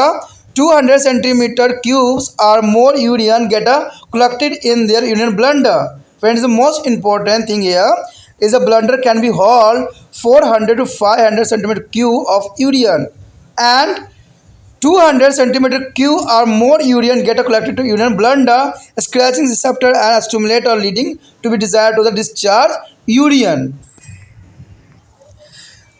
200 centimeter cubes or more urine get collected in their urine bladder. Friends, the most important thing here is a bladder can be hold 400 to 500 centimeter cube of urine, and 200 centimeter cube or more urine get collected to urine bladder, scratching receptor and stimulate or leading to be desired to the discharge urine.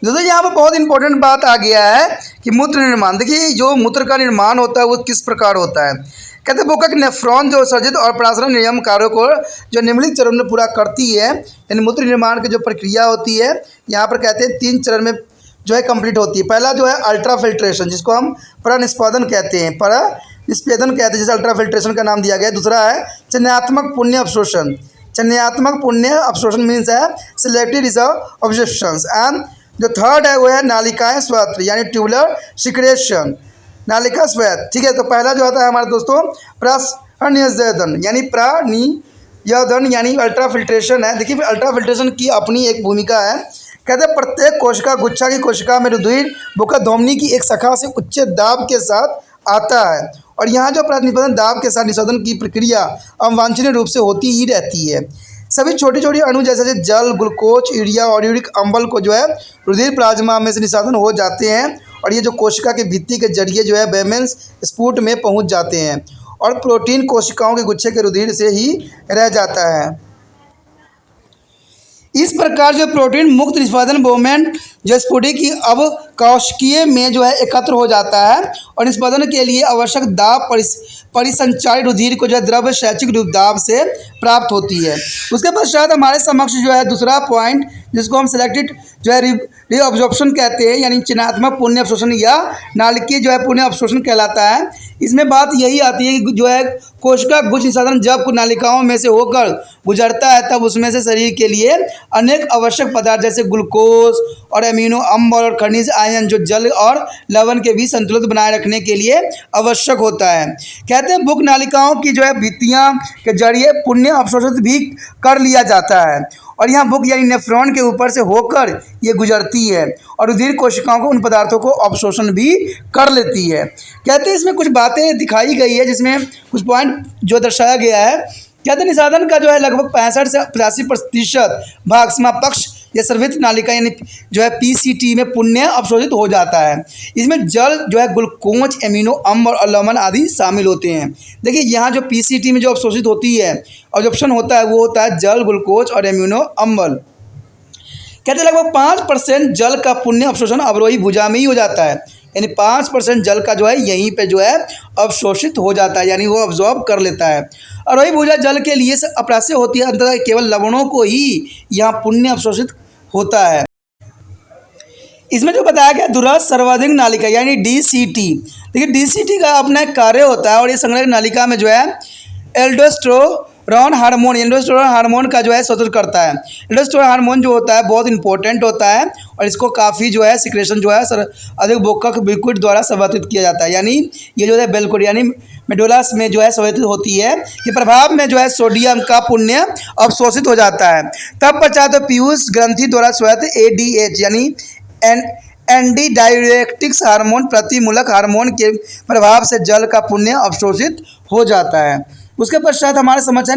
दोस्तों यहाँ पर बहुत important बात आ गया है कि मूत्र निर्माण। देखिए जो मूत्र का निर्माण होता है वो किस प्रकार होता है। कहते हैं बोका कि नेफ्रॉन जो सर्जित और प्रासरण नियम कार्यों को जो निम्नलिखित चरण में पूरा करती है, यानी मूत्र निर्माण की जो प्रक्रिया होती है यहाँ पर कहते हैं 3 चरण में जो है कंप्लीट होती है। पहला जो है अल्ट्रा फिल्ट्रेशन, जिसको हम परनिष्पादन कहते हैं, परनिष्पेदन कहते हैं, जैसे अल्ट्रा फिल्ट्रेशन का नाम दिया गया है। दूसरा है चयनात्मक पुण्य अवशोषण। चयनात्मक पुण्य अवशोषण मीन्स है सिलेक्टेड रिजर्व ऑब्जेक्शंस। एंड जो थर्ड है वो है नालिकाएं स्वैत, यानी ट्यूबुलर सिक्रेशन, नालिका स्वैत। ठीक है, तो पहला जो आता है हमारे दोस्तों प्राणियदन यानी प्राणियदन यानी अल्ट्रा फिल्ट्रेशन है। देखिए अल्ट्रा फिल्ट्रेशन की अपनी एक भूमिका है। कहते हैं प्रत्येक कोशिका गुच्छा की कोशिका में रुधिर बुका धमनी की एक शाखा से उच्च दाब के साथ आता है, और यहाँ जो प्रतिनिपतन दाब के साथ निषेधन की प्रक्रिया अवांछनीय रूप से होती ही रहती है। सभी छोटी छोटी अणु जैसे जल, ग्लूकोज, यूरिया और यूरिक अम्ल को जो है रुधिर प्लाज्मा में से निषेधन हो जाते हैं, और ये जो कोशिका के भित्ति के जरिए जो है बेमेंस स्फुट में पहुंच जाते हैं, और प्रोटीन कोशिकाओं के गुच्छे के रुधिर से ही रह जाता है। इस प्रकार जो प्रोटीन मुक्त निष्पादन बोमेन जो स्फुटिक की अब कोशिकीय में जो है एकत्र हो जाता है, और निष्पादन के लिए आवश्यक दाब परिसंचारित रुधिर को जो है द्रव्य शैक्षिक दाब से प्राप्त होती है। उसके पश्चात हमारे समक्ष जो है दूसरा पॉइंट जिसको हम सिलेक्टेड जो है रीअब्जॉर्प्शन कहते हैं, यानी चयनात्मक पुण्य अवशोषण या नालिकीय जो है पुण्य अवशोषण कहलाता है। इसमें बात यही आती है कि जो है कोशिका गुच्छ निषेधन जब नालिकाओं में से होकर गुजरता है तब उसमें से शरीर के लिए अनेक आवश्यक पदार्थ जैसे ग्लूकोज और अमीनो अम्ल और खनिज आयन जो जल और लवण के बीच संतुलन बनाए रखने के लिए आवश्यक होता है। कहते हैं भूख नालिकाओं की जो है भित्तियाँ के जरिए पुण्य अवशोषित भी कर लिया जाता है, और यहाँ भूख यानी नेफ्रॉन के ऊपर से होकर ये गुजरती है और रुधिर कोशिकाओं को उन पदार्थों को अवशोषण भी कर लेती है। कहते हैं इसमें कुछ बातें दिखाई गई है जिसमें कुछ पॉइंट जो दर्शाया गया है। कहते हैं निषादन का जो है लगभग 65 से 85% भाग समापक्ष या सर्वित नालिका यानी जो है पीसीटी में पुण्य अवशोषित हो जाता है। इसमें जल जो है ग्लूकोज, एमिनो अम्ल और लवण आदि शामिल होते हैं। देखिए यहाँ जो पीसीटी में जो अवशोषित होती है ऑब्जॉर्प्शन होता है वो होता है जल, ग्लूकोज और एमिनो अम्ल। कहते हैं लगभग 5% जल का पुण्य अवशोषण अवरोही भुजा में ही हो जाता है, यानी 5% जल का जो है यहीं पे जो है अवशोषित हो जाता है, यानी वो अब्जॉर्ब कर लेता है। अवरोही भुजा जल के लिए अप्रास्य होती है, अंततः केवल लवणों को ही यहाँ पुण्य अवशोषित होता है। इसमें जो बताया गया दूरस्थ सर्वाधिक नालिका यानी डीसीटी। देखिए डीसीटी का अपना एक कार्य होता है, और ये संग्रह नालिका में जो है एल्डोस्टेरोन हार्मोन का जो है स्वतंत्र करता है। एल्डोस्टेरोन हार्मोन जो होता है बहुत इंपॉर्टेंट होता है, और इसको काफ़ी जो है सिक्रेशन जो है अधिक बोकक लिक्विड द्वारा संवर्धित किया जाता है, यानी ये जो है बेलकुड यानी मेडुलास में जो है संवर्धित होती है कि प्रभाव में जो है सोडियम का पुण्य अवशोषित हो जाता है। तब पश्चात पीयूष ग्रंथि द्वारा स्वेत एडीएच यानी एंटी डायरेक्टिक्स हार्मोन प्रतिमूलक हार्मोन के प्रभाव से जल का पुण्य अवशोषित हो जाता है। उसके पश्चात हमारे समझ है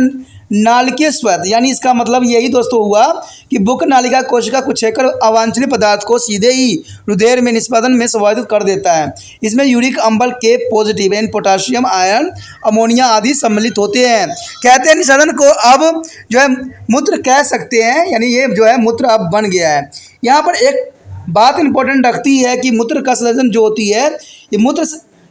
नालिकीय स्वेद, यानी इसका मतलब यही दोस्तों हुआ कि बुक नालिका कोशिका कुछेकर अवांछनीय पदार्थ को सीधे ही रुधिर में निष्पादन में संवर्धित कर देता है। इसमें यूरिक अम्ल के पॉजिटिव यानी पोटाशियम, आयरन, अमोनिया आदि सम्मिलित होते हैं। कहते हैं निषेधन को अब जो है मूत्र कह सकते हैं, यानी ये जो है मूत्र अब बन गया है। यहाँ पर एक बात इंपॉर्टेंट रखती है कि मूत्र का संयोजन जो होती है ये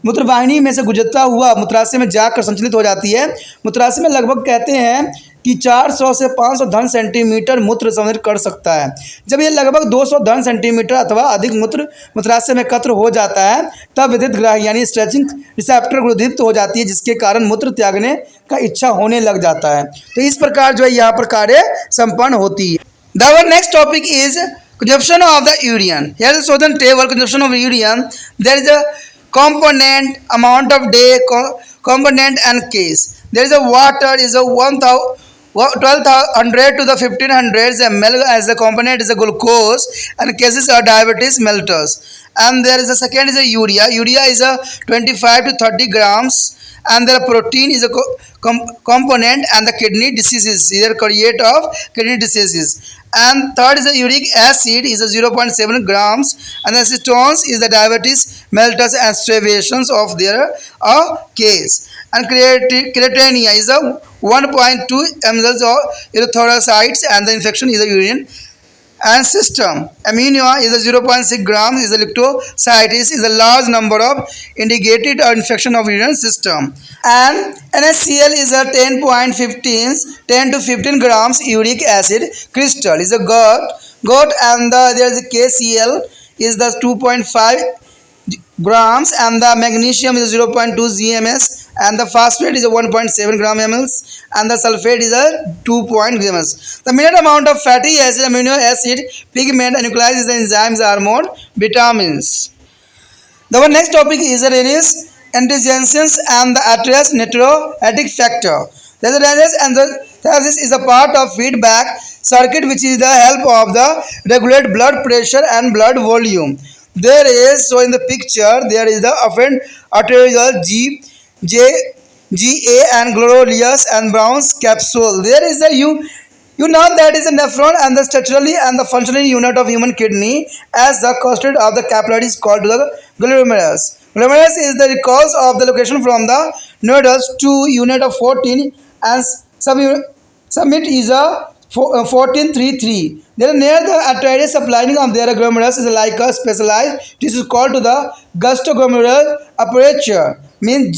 मूत्रवाहिनी में से गुजरता हुआ मूत्राशय में जाकर संचलित हो जाती है। मूत्राशय में लगभग कहते हैं कि 400 से 500 घन सेंटीमीटर मूत्र संचरित कर सकता है। जब ये लगभग 200 घन सेंटीमीटर अथवा अधिक मूत्र मूत्राशय में एकत्र हो जाता है तब विद्युत ग्राही यानी स्ट्रेचिंग रिसेप्टर ग्रोधित हो जाती है, जिसके कारण मूत्र त्यागने का इच्छा होने लग जाता है। तो इस प्रकार जो है यहाँ पर कार्य संपन्न होती है। The next topic is consumption of the urine. Here is chosen table consumption of urine. There is a component, amount of day, component and case. There is a water is a 1200 to the 1500 ml as the component is a glucose and cases are diabetes melters. And there is a second is a urea. Urea is a 25 to 30 grams, and the protein is a component, and the kidney diseases either create of kidney diseases. And third is the uric acid is a 0.7 grams, and the acetones is the diabetes melters and striations of their case. And creatinine is a 1.2 ml of erythrocytes, and the infection is a urine and system. Amino is a 0.6 grams is a leukocytes is a large number of indicated infection of urine system. And NaCl is a 10 to 15 grams uric acid crystal is a gut, and there is a KCl is the 2.5 grams, and the magnesium is 0.2 gms, and the phosphate is a 1.7 gram mls, and the sulfate is a 2 grams. The minute amount of fatty acid, amino acid, pigment, and nucleic is the enzymes, hormone, vitamins. The one next topic is angiogenesis and the natriuretic factor. The angiogenesis is a part of feedback circuit which is the help of the regulate blood pressure and blood volume. There is, so in the picture, there is the afferent arteriole GA and gloriosus and Brown's capsule. There is a you know that is a nephron and the structurally and the functionally unit of human kidney as the custard of the capillary is called the glomerulus. Glomerulus is the cause of the location from the nodules to unit of 14 and summit is a 1433. There near the arteries supplying of their glomerulus is like a specialized tissue called to the gustoglomerular aperture, means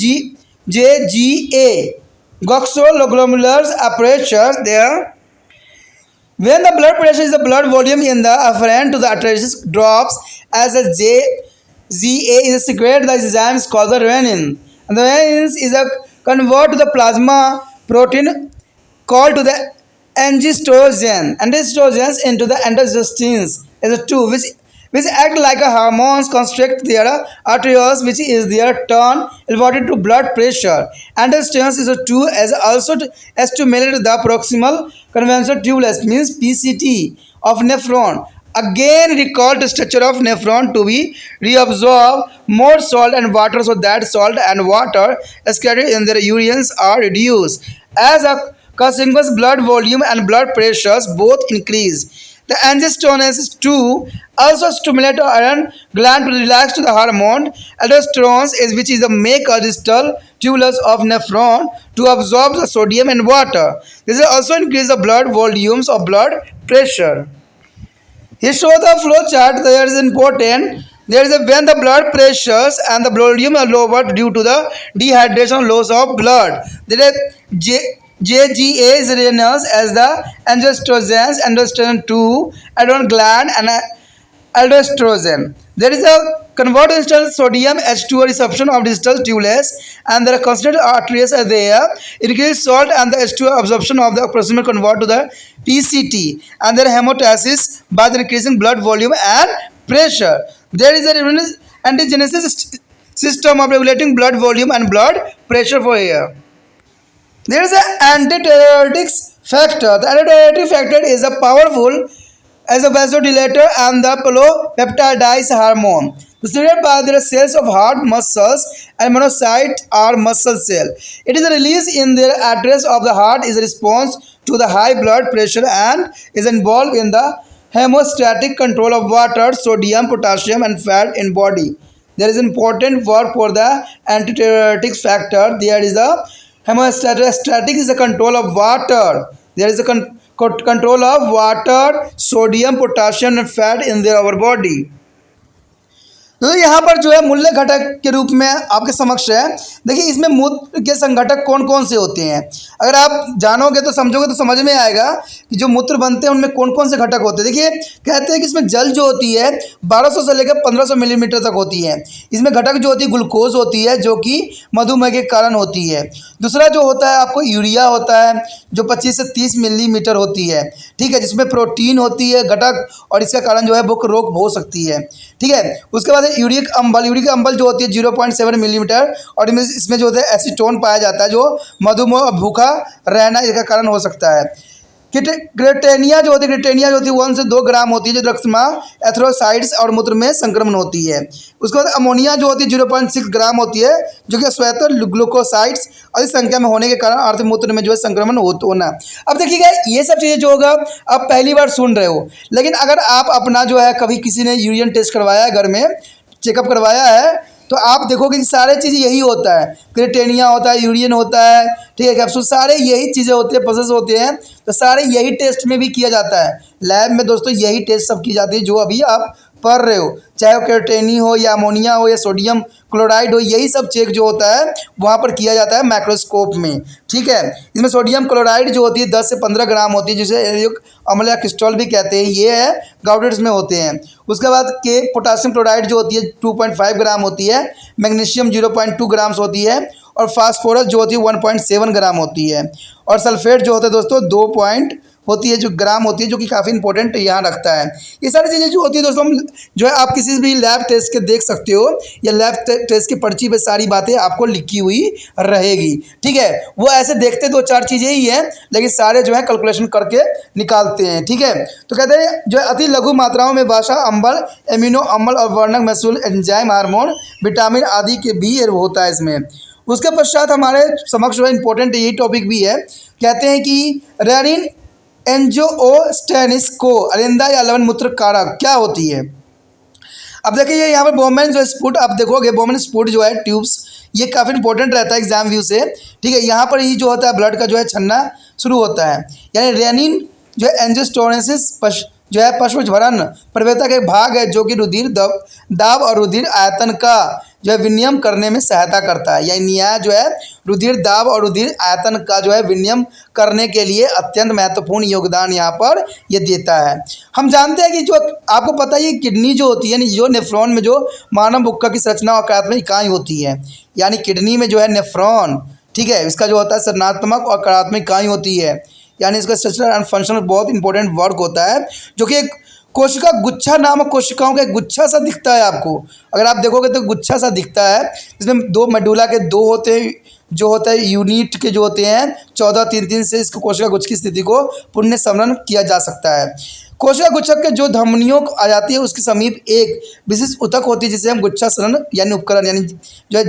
GGA. Gustoglomerular aperture there. When the blood pressure is the blood volume in the afferent to the arteries drops as a GA is secreted, the enzyme is called the renin. And the renin is a convert to the plasma protein called to the angiostensin into the androstenins is a two which act like a hormones constrict their arterioles, which is their turn elevated to blood pressure. Androstenins is a two as also stimulate the proximal conventional tubulus, means PCT of nephron. Again recall the structure of nephron to be reabsorb more salt and water, so that salt and water scattered in their urines are reduced. As a consequence, blood volume and blood pressures both increase. The angiostensin 2 also stimulate iron gland to relax to the hormone aldosterone, which is the make a distal tubulus of nephron to absorb the sodium and water. This will also increase the blood volumes of blood pressure. Here show the flow chart. There is important. There is when the blood pressures and the volume are lower due to the dehydration, loss of blood. There is JGA is renals as the androstensin 2, adrenal gland, and aldosterone. There is a converted sodium H2O resorption of distal tubulus, and there are constant arteries are there. Increased salt and the H2O absorption of the proximal convert to the PCT, and there hemostasis by the increasing blood volume and pressure. There is a angiogenesis system of regulating blood volume and blood pressure for here. There is an antiterrotic factor. The antiterrotic factor is a powerful as a vasodilator and the polipeptidase hormone. Secreted by the cells of heart muscles and monocyte or muscle cell. It is released in the arteries of the heart is a response to the high blood pressure and is involved in the hemostatic control of water, sodium, potassium and fat in body. There is important work for the antiterrotic factor. There is a hemostatic is a control of water. There is a control of water, sodium, potassium and fat in our body. तो यहाँ पर जो है मूल्य घटक के रूप में आपके समक्ष है। देखिए इसमें मूत्र के संघटक कौन कौन से होते हैं, अगर आप जानोगे तो समझोगे तो समझ में आएगा कि जो मूत्र बनते हैं उनमें कौन कौन से घटक होते हैं। देखिए कहते हैं कि इसमें जल जो होती है 1200 से लेकर 1500 मिलीमीटर तक होती है। इसमें घटक जो होती है ग्लूकोज होती है जो कि मधुमेह के कारण होती है। दूसरा जो होता है आपको यूरिया होता है जो 25 से 30 मिलीमीटर होती है, ठीक है, जिसमें प्रोटीन होती है घटक और इसका कारण जो है भूख रोग हो सकती है, ठीक है। उसके बाद यूरिक अम्ल जो होती है 0.7 मिलीमीटर, और इसमें जो होता है एसीटोन पाया जाता है जो मधुमेह और भूखा रहना इसका कारण हो सकता है। क्रेटेनिया जो होती है 1 से 2 ग्राम होती है जो रक्त में एथेरोसाइट्स और मूत्र में संक्रमण होती है। उसके बाद अमोनिया जो होती है 0.6 ग्राम होती है जो कि श्वेत ग्लूकोसाइड्स अधिक संख्या में होने के कारण अर्ध मूत्र में जो है संक्रमण होना। अब देखिएगा ये सब चीज़ें जो होगा आप पहली बार सुन रहे हो, लेकिन अगर आप अपना जो है कभी किसी ने यूरिन टेस्ट करवाया है, घर में चेकअप करवाया है, तो आप देखोगे कि सारे चीज़ यही होता है, क्रिटेनिया होता है, यूरिन होता है, ठीक है, कैप्सूल, सारे यही चीज़ें होती है, पल्सेस होते हैं, तो सारे यही टेस्ट में भी किया जाता है। लैब में दोस्तों यही टेस्ट सब की जाती है जो अभी आप पढ़ रहे हो, चाहे वो क्रिटेनी हो या अमोनिया हो या सोडियम क्लोराइड हो, यही सब चेक जो होता है वहाँ पर किया जाता है माइक्रोस्कोप में, ठीक है। इसमें सोडियम क्लोराइड जो होती है 10 से 15 ग्राम होती है, जिसे एरिक अम्ल या क्रिस्टॉल भी कहते हैं, ये है गाउडेट्स में होते हैं। उसके बाद के पोटासियम क्लोराइड जो होती है 2.5 ग्राम होती है, मैग्नीशियम 0.2 ग्राम्स होती है, और फास्फोरस जो होती है 1.7 ग्राम होती है, और सल्फेट जो होता है दोस्तों 2 होती है जो ग्राम होती है, जो कि काफ़ी इंपॉर्टेंट यहाँ रखता है। ये सारी चीज़ें जो होती है दोस्तों जो है आप किसी भी लैब टेस्ट के देख सकते हो, या लैब टेस्ट की पर्ची पे सारी बातें आपको लिखी हुई रहेगी, ठीक है। वो ऐसे देखते 2-4 चीज़ें ही हैं, लेकिन सारे जो है कैलकुलेशन करके निकालते हैं, ठीक है। तो कहते हैं जो अति लघु मात्राओं में वसा अम्ल, एमिनो अम्ल और वर्णक महसूल एंजाइम, हार्मोन, विटामिन आदि के भी होता है इसमें। उसके पश्चात हमारे समक्ष जो है इंपॉर्टेंट यही टॉपिक भी है, कहते हैं कि रेनिन एंजियोस्टेनिस को अलिंदा या लवण मूत्र कारक क्या होती है। अब देखिए यहाँ पर बोमेन जो स्पुट आप देखोगे, बोमेन स्पुट जो है ट्यूब्स, ये काफ़ी इंपॉर्टेंट रहता है एग्जाम व्यू से, ठीक है। यहाँ पर ही जो होता है ब्लड का जो है छन्ना शुरू होता है, यानी रेनिन जो है एंजियोस्टेनिस जो है पश्चभरण प्रवेता का एक भाग है जो कि रुधिर दाब और रुधिर आयतन का जो है विनियम करने में सहायता करता है। यानी यह जो है रुधिर दाब और रुधिर आयतन का जो है विनियम करने के लिए अत्यंत महत्वपूर्ण योगदान यहाँ पर ये देता है। हम जानते हैं कि जो आपको पता है किडनी जो होती है, यानी जो नेफ्रॉन में जो मानव बुक्का की संरचना और कार्यात्मक इकाई होती है, यानी किडनी में जो है नेफ्रॉन, ठीक है, इसका जो होता है संरचनात्मक और कार्यात्मक इकाई होती है, यानी इसका स्ट्रक्चरल एंड फंक्शनल बहुत इंपॉर्टेंट वर्क होता है, जो कि एक कोशिका गुच्छा नामक कोशिकाओं का एक गुच्छा सा दिखता है आपको। अगर आप देखोगे तो गुच्छा सा दिखता है, इसमें 2 मेडुला के 2 होते हैं, जो होता है यूनिट के जो होते हैं 14-3-3 से इसको कोशिका गुच्छ की स्थिति को पुण्य समरण किया जा सकता है। कोशिका गुच्छक के जो धमनियों आ जाती है उसके समीप एक विशिष्ट ऊतक होती है जिसे हम गुच्छा सरण यानी उपकरण यानी जो है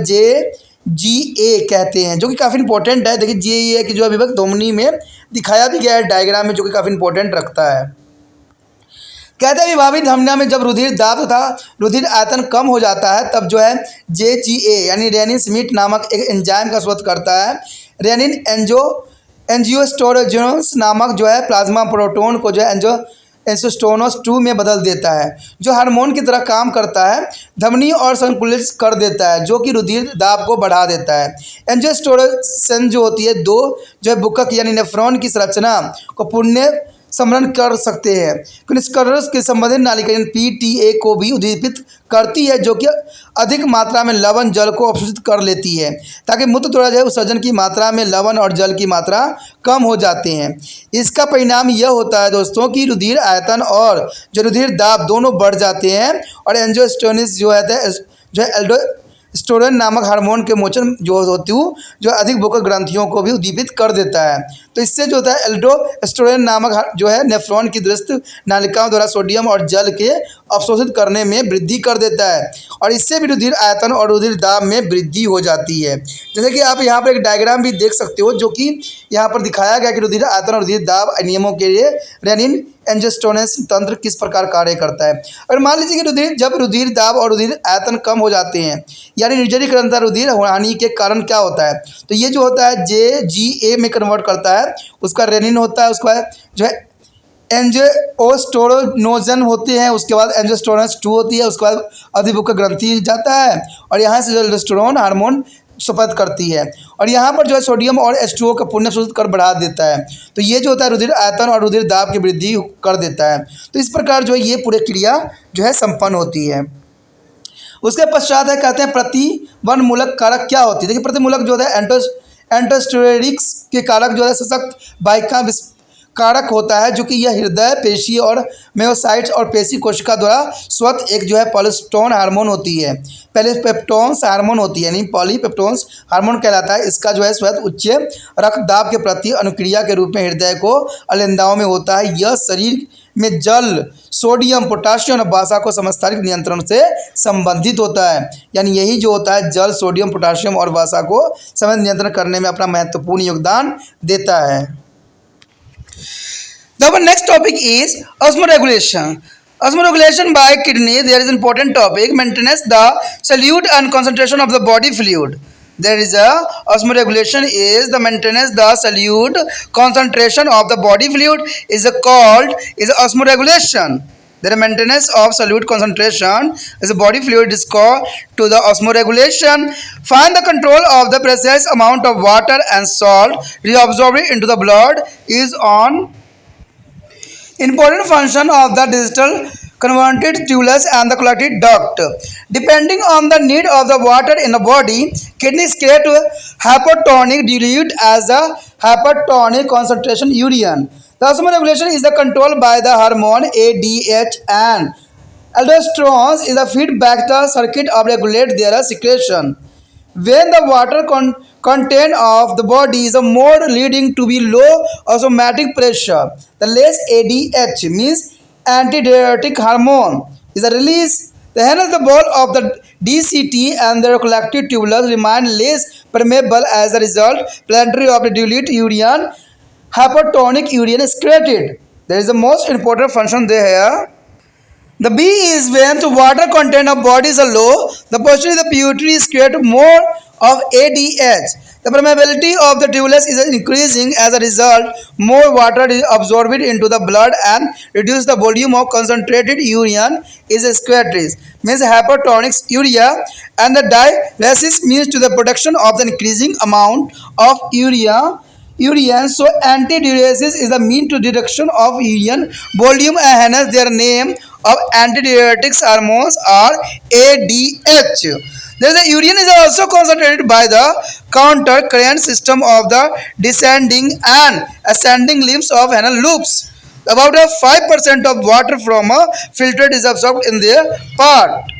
JGA कहते हैं, जो कि काफ़ी इंपॉर्टेंट है। देखिए JGA की जो अभिव्यक्त धमनी में दिखाया भी गया है डायग्राम में, जो कि काफ़ी इंपॉर्टेंट रखता है। कहते हैं विभावित धमनियों में जब रुधिर दाब तथा रुधिर आयतन कम हो जाता है तब जो है JGA यानी रेनिन स्मिथ नामक एक एंजाइम का स्रोत करता है। रेनिन एंजियोस्टेरोजेनेस नामक जो है प्लाज्मा प्रोटोन को जो है एंजियोस्टेनोस 2 में बदल देता है, जो हार्मोन की तरह काम करता है, धमनी और संकुलित कर देता है, जो कि रुधिर दाब को बढ़ा देता है। एंजियोस्टेरोसन जो होती है 2 जो है बुक्कक यानी नेफ्रॉन की संरचना को पुण्य समरण कर सकते हैं। क्रिस्करस के संबंधित नालिका PTA को भी उद्दीपित करती है, जो कि अधिक मात्रा में लवण जल को अवशोषित कर लेती है, ताकि मूत्र द्वारा जो है उत्सर्जन की मात्रा में लवण और जल की मात्रा कम हो जाते हैं। इसका परिणाम यह होता है दोस्तों कि रुधिर आयतन और जो रुधिर दाब दोनों बढ़ जाते हैं, और एंजियोस्टेनिस जो है एल्डोस्टेरोन नामक हार्मोन के मोचन जो होती है जो अधिक बुक्कक ग्रंथियों को भी उद्दीपित कर देता है। तो इससे जो होता है एल्डोस्टेरोन नामक जो है नेफ्रॉन की दृष्ट नालिकाओं द्वारा सोडियम और जल के अवशोषित करने में वृद्धि कर देता है, और इससे भी रुधिर आयतन और रुधिर दाब में वृद्धि हो जाती है। जैसे कि आप यहाँ पर एक डायग्राम भी देख सकते हो, जो कि यहाँ पर दिखाया गया कि रुधिर आयतन और रुधिर दाब नियमों के लिए रेनिन एंजियोस्टेनोस तंत्र किस प्रकार कार्य करता है। और मान लीजिए कि जब रुधिर दाब और रुधिर आयतन कम हो जाते हैं, यानी निर्जलीकरण रुधिर हानि के कारण क्या होता है, तो ये जो होता है JGA में कन्वर्ट करता है, उसका रेनिन होता है, उसका जो है एंजियोस्टेरोनोजन होते हैं, उसके बाद एंजियोस्टेनोस 2 होती है, उसके बाद अधिबुक्कक ग्रंथि जाता है, और यहाँ से जो एल्डोस्टेरोन हार्मोन सुपथ करती है, और यहाँ पर जो है सोडियम और H2O का पुण्य शोषित कर बढ़ा देता है। तो ये जो होता है रुधिर आयतन और रुधिर दाब की वृद्धि कर देता है। तो इस प्रकार जो है ये पूरी क्रिया जो है संपन्न होती है। उसके पश्चात है कहते हैं प्रतिवनमूलक कारक क्या होती है। देखिए प्रतिमूलक जो है एंटोस्टेरोइड्स के कारक जो है सशक्त वाहिका कारक होता है, जो कि यह हृदय, पेशी और मेयोसाइट्स और पेशी कोशिका द्वारा स्वतः एक जो है पॉलीपेप्टोन हार्मोन होती है, पॉलीपेप्टोन्स हार्मोन होती है, यानी पॉलीपेप्टोन्स हार्मोन कहलाता है। इसका जो है स्वतः उच्च रक्तदाब के प्रति अनुक्रिया के रूप में हृदय को अलिंदाओं में होता है। यह शरीर में जल, सोडियम, पोटाशियम और वसा को समस्थानिक नियंत्रण से संबंधित होता है, यानी यही जो होता है जल, सोडियम, पोटाशियम और वसा को समय नियंत्रण करने में अपना महत्वपूर्ण योगदान देता है। The next topic is osmoregulation. Osmoregulation by kidney, there is an important topic, maintains the solute and concentration of the body fluid. There is a osmoregulation is the maintenance the solute concentration of the body fluid is called is osmoregulation. The maintenance of solute concentration is a body fluid is called to the osmoregulation. Find the control of the precise amount of water and salt reabsorbed into the blood is on important function of the digital converted tubules and the collected duct. Depending on the need of the water in the body, kidneys create hypertonic dilute as a hypertonic concentration urine. The osmoregulation is the control by the hormone ADH and aldosterone is the feedback the circuit of regulate their secretion. When the water content of the body is more leading to be low osmotic pressure, the less ADH means antidiuretic hormone is released. Hence the wall of the DCT and their collective tubules remain less permeable. As a result, plenty of the dilute urine, hypertonic urine is created. There is the most important function there. The B is when the water content of bodies are low, the portion of the pituitary is create more of ADH. The permeability of the tubules is increasing. As a result, more water is absorbed into the blood and reduce the volume of concentrated urine is excreted. Means hypertonic urea, and the diuresis means to the production of the increasing amount of urine. So antidiuresis is the mean to reduction of urine volume, and hence their name of antidiuretic hormones are ADH. There the urine is also concentrated by the counter current system of the descending and ascending limbs of anal loops. About 5% of water from a filter is absorbed in their part.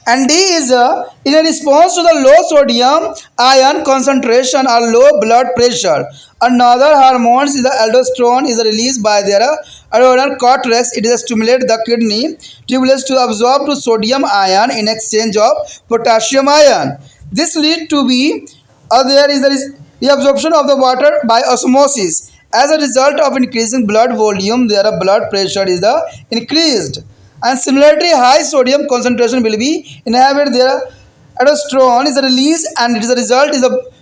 And D is in a response to the low sodium ion concentration or low blood pressure. Another hormone is the aldosterone is released by their adrenal cortex. It is stimulate the kidney tubules to absorb to sodium ion in exchange of potassium ion. This leads to be there is the reabsorption of the water by osmosis. As a result of increasing blood volume, their blood pressure is increased. And similarly, high sodium concentration will be inhibited. Their aldosterone is released, and it is a result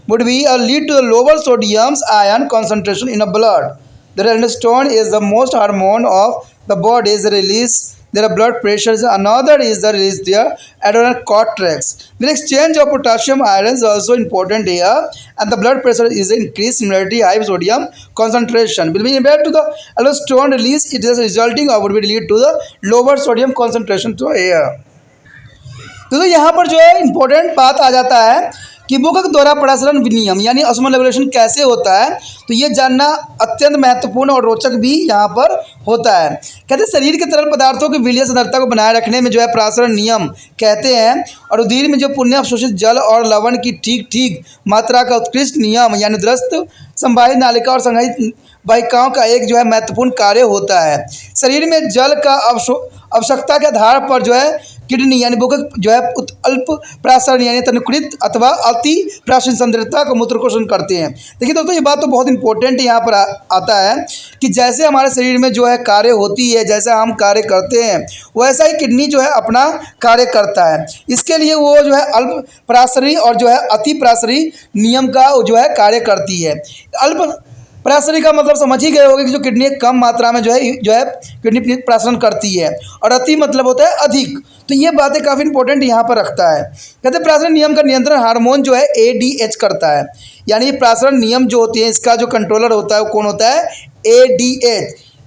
would be a lead to the lower sodium ion concentration in the blood. The aldosterone is the most hormone of the body is released. Their blood pressure is another is the release their adrenal cortex. The exchange of potassium ion is also important here, and the blood pressure is increased. Similarly, high sodium concentration will be compared to the aldosterone release. It is resulting or would be lead to the lower sodium concentration to air. तो यहाँ पर जो है important बात आ जाता है कि बुकक द्वारा प्रसारण विनियम यानी ऑस्मोरेगुलेशन कैसे होता है, तो ये जानना अत्यंत महत्वपूर्ण और रोचक भी यहाँ पर होता है। कहते हैं शरीर के तरल पदार्थों की विलयन सांद्रता को बनाए रखने में जो है प्रसारण नियम कहते हैं, और उदीर में जो पुण्य अवशोषित जल और लवण की ठीक मात्रा का उत्कृष्ट नियम यानी दृष्ट संवाहित नालिका और संग्रहित वाहिकाओं का एक जो है महत्वपूर्ण कार्य होता है। शरीर में जल का आवश्यकता के आधार पर जो है किडनी यानी बुकक जो है अल्प प्रासरण यानी तनुकृत अथवा अति प्राशन सांद्रता का मूत्र को शोषण करते हैं। देखिए दोस्तों, ये बात तो बहुत इंपॉर्टेंट यहाँ पर आता है कि जैसे हमारे शरीर में जो है कार्य होती है, जैसा हम कार्य करते हैं, वैसा ही किडनी जो है अपना कार्य करता है। इसके लिए वो जो है अल्प प्रासरी और जो है अति प्रासरी नियम का जो है कार्य करती है। अल्प प्रासरी का मतलब समझ ही गए होंगे कि जो किडनी कम मात्रा में जो है किडनी प्रासरण करती है, और अति मतलब होता है अधिक। तो ये बातें काफ़ी इंपॉर्टेंट यहाँ पर रखता है। कहते हैं प्रासरण नियम का नियंत्रण हार्मोन जो है ADH करता है, यानी प्रासरण नियम जो होती है इसका जो कंट्रोलर होता है वो कौन होता है, ADH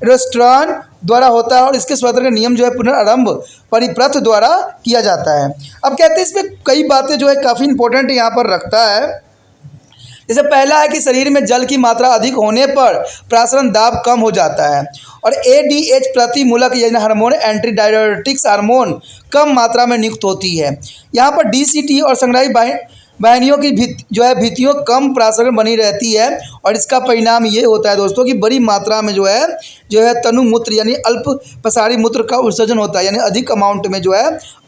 एल्डोस्टेरोन द्वारा होता है, और इसके स्वतंत्र का नियम जो है पुनरारंभ परिप्रथ द्वारा किया जाता है। अब कहते हैं इसमें कई बातें जो है काफ़ी इंपॉर्टेंट यहाँ पर रखता है। जैसे पहला है कि शरीर में जल की मात्रा अधिक होने पर प्रासरण दाब कम हो जाता है, और एडीएच प्रतिमूलक यानी हार्मोन एंटी डायरेटिक्स हार्मोन कम मात्रा में नियुक्त होती है। यहाँ पर डीसीटी और संग्राही वाहिनियों की भित्तियों कम प्रासरण बनी रहती है, और इसका परिणाम ये होता है दोस्तों कि बड़ी मात्रा में जो है तनुमूत्र यानी अल्प प्रसारी मूत्र का उत्सर्जन होता है, यानी अधिक अमाउंट में जो है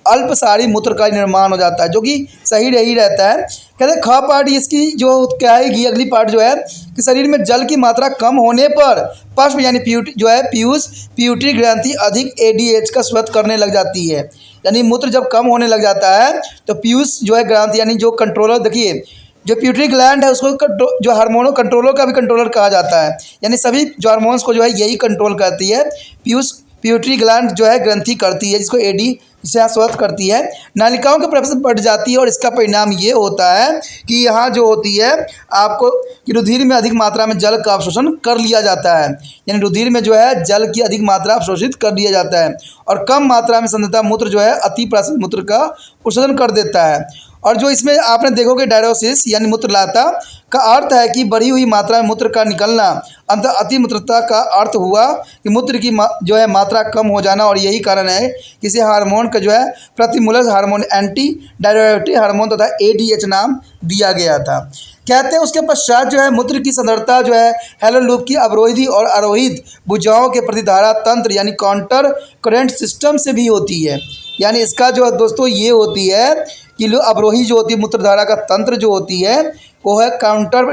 अल्पसारी मूत्र का निर्माण हो जाता है, जो कि सही नहीं रहता है। कहते हैं ख पार्ट इसकी जो क्या आएगी अगली पार्ट जो है कि शरीर में जल की मात्रा कम होने पर पश्च यानी पिट्यूटरी ग्रंथि अधिक एडीएच का स्राव करने लग जाती है। यानी मूत्र जब कम होने लग जाता है तो पीयूष जो है ग्रंथि यानी जो कंट्रोलर, देखिए जो पिट्यूटरी ग्लैंड है उसको जो हार्मोनों कंट्रोलर का भी कंट्रोलर कहा जाता है, यानी सभी जो हार्मोन्स को जो है यही कंट्रोल करती है। पिट्यूटरी ग्लैंड जो है ग्रंथि करती है, जिसको एडी से स्वस्थ करती है। नालिकाओं की प्रेशर बढ़ जाती है, और इसका परिणाम ये होता है कि यहाँ जो होती है आपको कि रुधिर में अधिक मात्रा में जल का अवशोषण कर लिया जाता है, यानी रुधिर में जो है जल की अधिक मात्रा अवशोषित कर लिया जाता है, और कम मात्रा में संतता मूत्र जो है अति प्राशित मूत्र का उत्सर्जन कर देता है। और जो इसमें आपने देखोगे डायरोसिस यानी मूत्रलाता का अर्थ है कि बढ़ी हुई मात्रा में मूत्र का निकलना, अंत अतिमूत्रता का अर्थ हुआ कि मूत्र की जो है मात्रा कम हो जाना, और यही कारण है कि इसे हार्मोन का जो है प्रतिमूलक हार्मोन एंटी डायरेटिक हार्मोन तथा एडीएच नाम दिया गया था। कहते हैं उसके पश्चात जो है मूत्र की सांद्रता जो है हेलन लूप की अवरोधी और आरोहित भुजाओं के प्रतिधारा तंत्र यानी काउंटर करेंट सिस्टम से भी होती है। यानी इसका जो है दोस्तों ये होती है कि अवरोही जो होती है मूत्रधारा का तंत्र जो होती है वो है काउंटर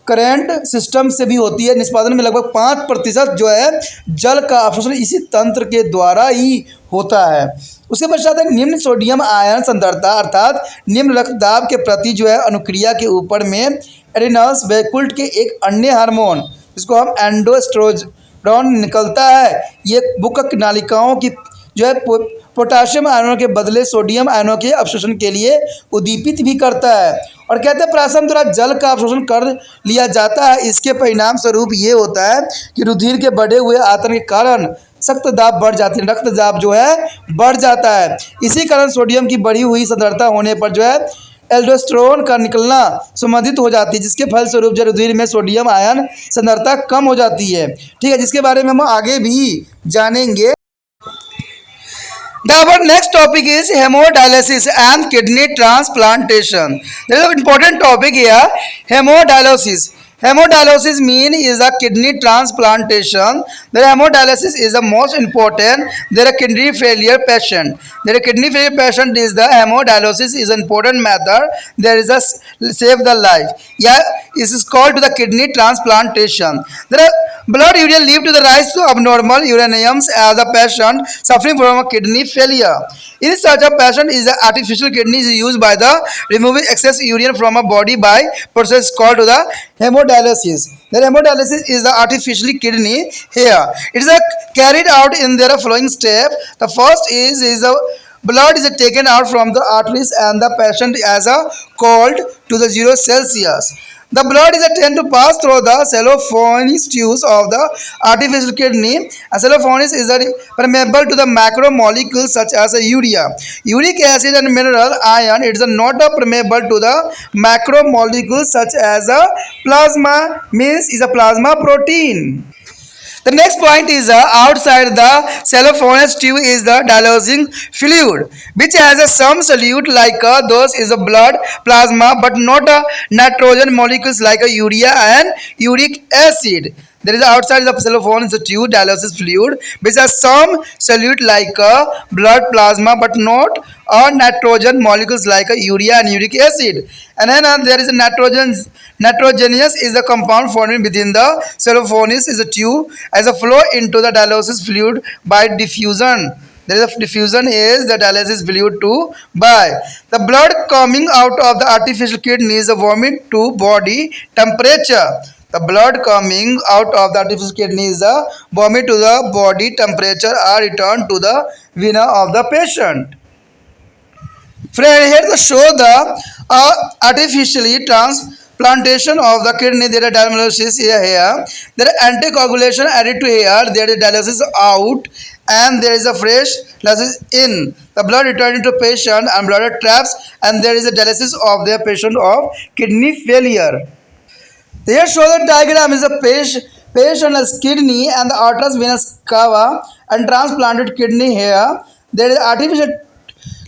करेंट सिस्टम से भी होती है। निष्पादन में लगभग 5% जो है जल का अवशोषण इसी तंत्र के द्वारा ही होता है। उसके पश्चात है निम्न सोडियम आयन सांद्रता अर्थात निम्न रक्तदाब के प्रति जो है अनुक्रिया के ऊपर में एड्रेनल्स वैकुल्ट के एक अन्य हार्मोन जिसको हम एंडोस्ट्रोजन निकलता है। ये बुक्क नालिकाओं की जो है पोटाशियम आयनों के बदले सोडियम आयनों के अवशोषण के लिए उद्दीपित भी करता है। और कहते हैं प्राशन द्वारा जल का अवशोषण कर लिया जाता है। इसके परिणाम स्वरूप ये होता है कि रुधिर के बढ़े हुए आयतन के कारण सख्त दाब बढ़ जाती है, रक्तदाब जो है बढ़ जाता है। इसी कारण सोडियम की बढ़ी हुई सांद्रता होने पर जो है एल्डोस्टेरोन का निकलना संबंधित हो जाती है, जिसके फलस्वरूप जो रुधिर में सोडियम आयन सांद्रता कम हो जाती है। ठीक है, जिसके बारे में हम आगे भी जानेंगे। Our next topic is hemodialysis and kidney transplantation. There is an important topic here, hemodialysis. Hemodialysis mean is a kidney transplantation. The hemodialysis is the most important. There are kidney failure patient. There are kidney failure patient is the hemodialysis is an important method. There is a save the life. Yeah, this is called to the kidney transplantation. There are blood urea lead to the rise to abnormal uraniums as a patient suffering from a kidney failure. In such a patient is the artificial kidney is used by the removing excess urine from a body by process called to the hemodialysis. The hemodialysis is the artificial kidney here. It is carried out in their following step. The first is the blood is taken out from the arteries and the patient as a cold to the 0 Celsius. The blood is tend to pass through the cellophonous tubes of the artificial kidney. A cellophonous is permeable to the macromolecules such as urea, uric acid and mineral iron. It is not permeable to the macromolecules such as a plasma, means is a plasma protein. The next point is outside the cellophonous tube is the dialysing fluid, which has some solute like those is a blood plasma, but not nitrogen molecules like urea and uric acid. There is outside the cellophonous tube dialysis fluid, which has some solute like blood plasma, but not nitrogen molecules like urea and uric acid. And then there is a nitrogenous is the compound formed within the cellophonous is a tube as a flow into the dialysis fluid by diffusion. There is a diffusion is the dialysis fluid to by the blood coming out of the artificial kidney is a vomit to body temperature. The blood coming out of the artificial kidney is a vomit to the body temperature are returned to the vena of the patient. Friend, here to show the artificially transplantation of the kidney. There is dialysis here. There is anticoagulation added to here. There is dialysis out and there is a fresh dialysis in. The blood returned to patient and blood traps and there is a dialysis of the patient of kidney failure. Here show the diagram is a patient's kidney and the arteries venous cava and transplanted kidney here. There is artificial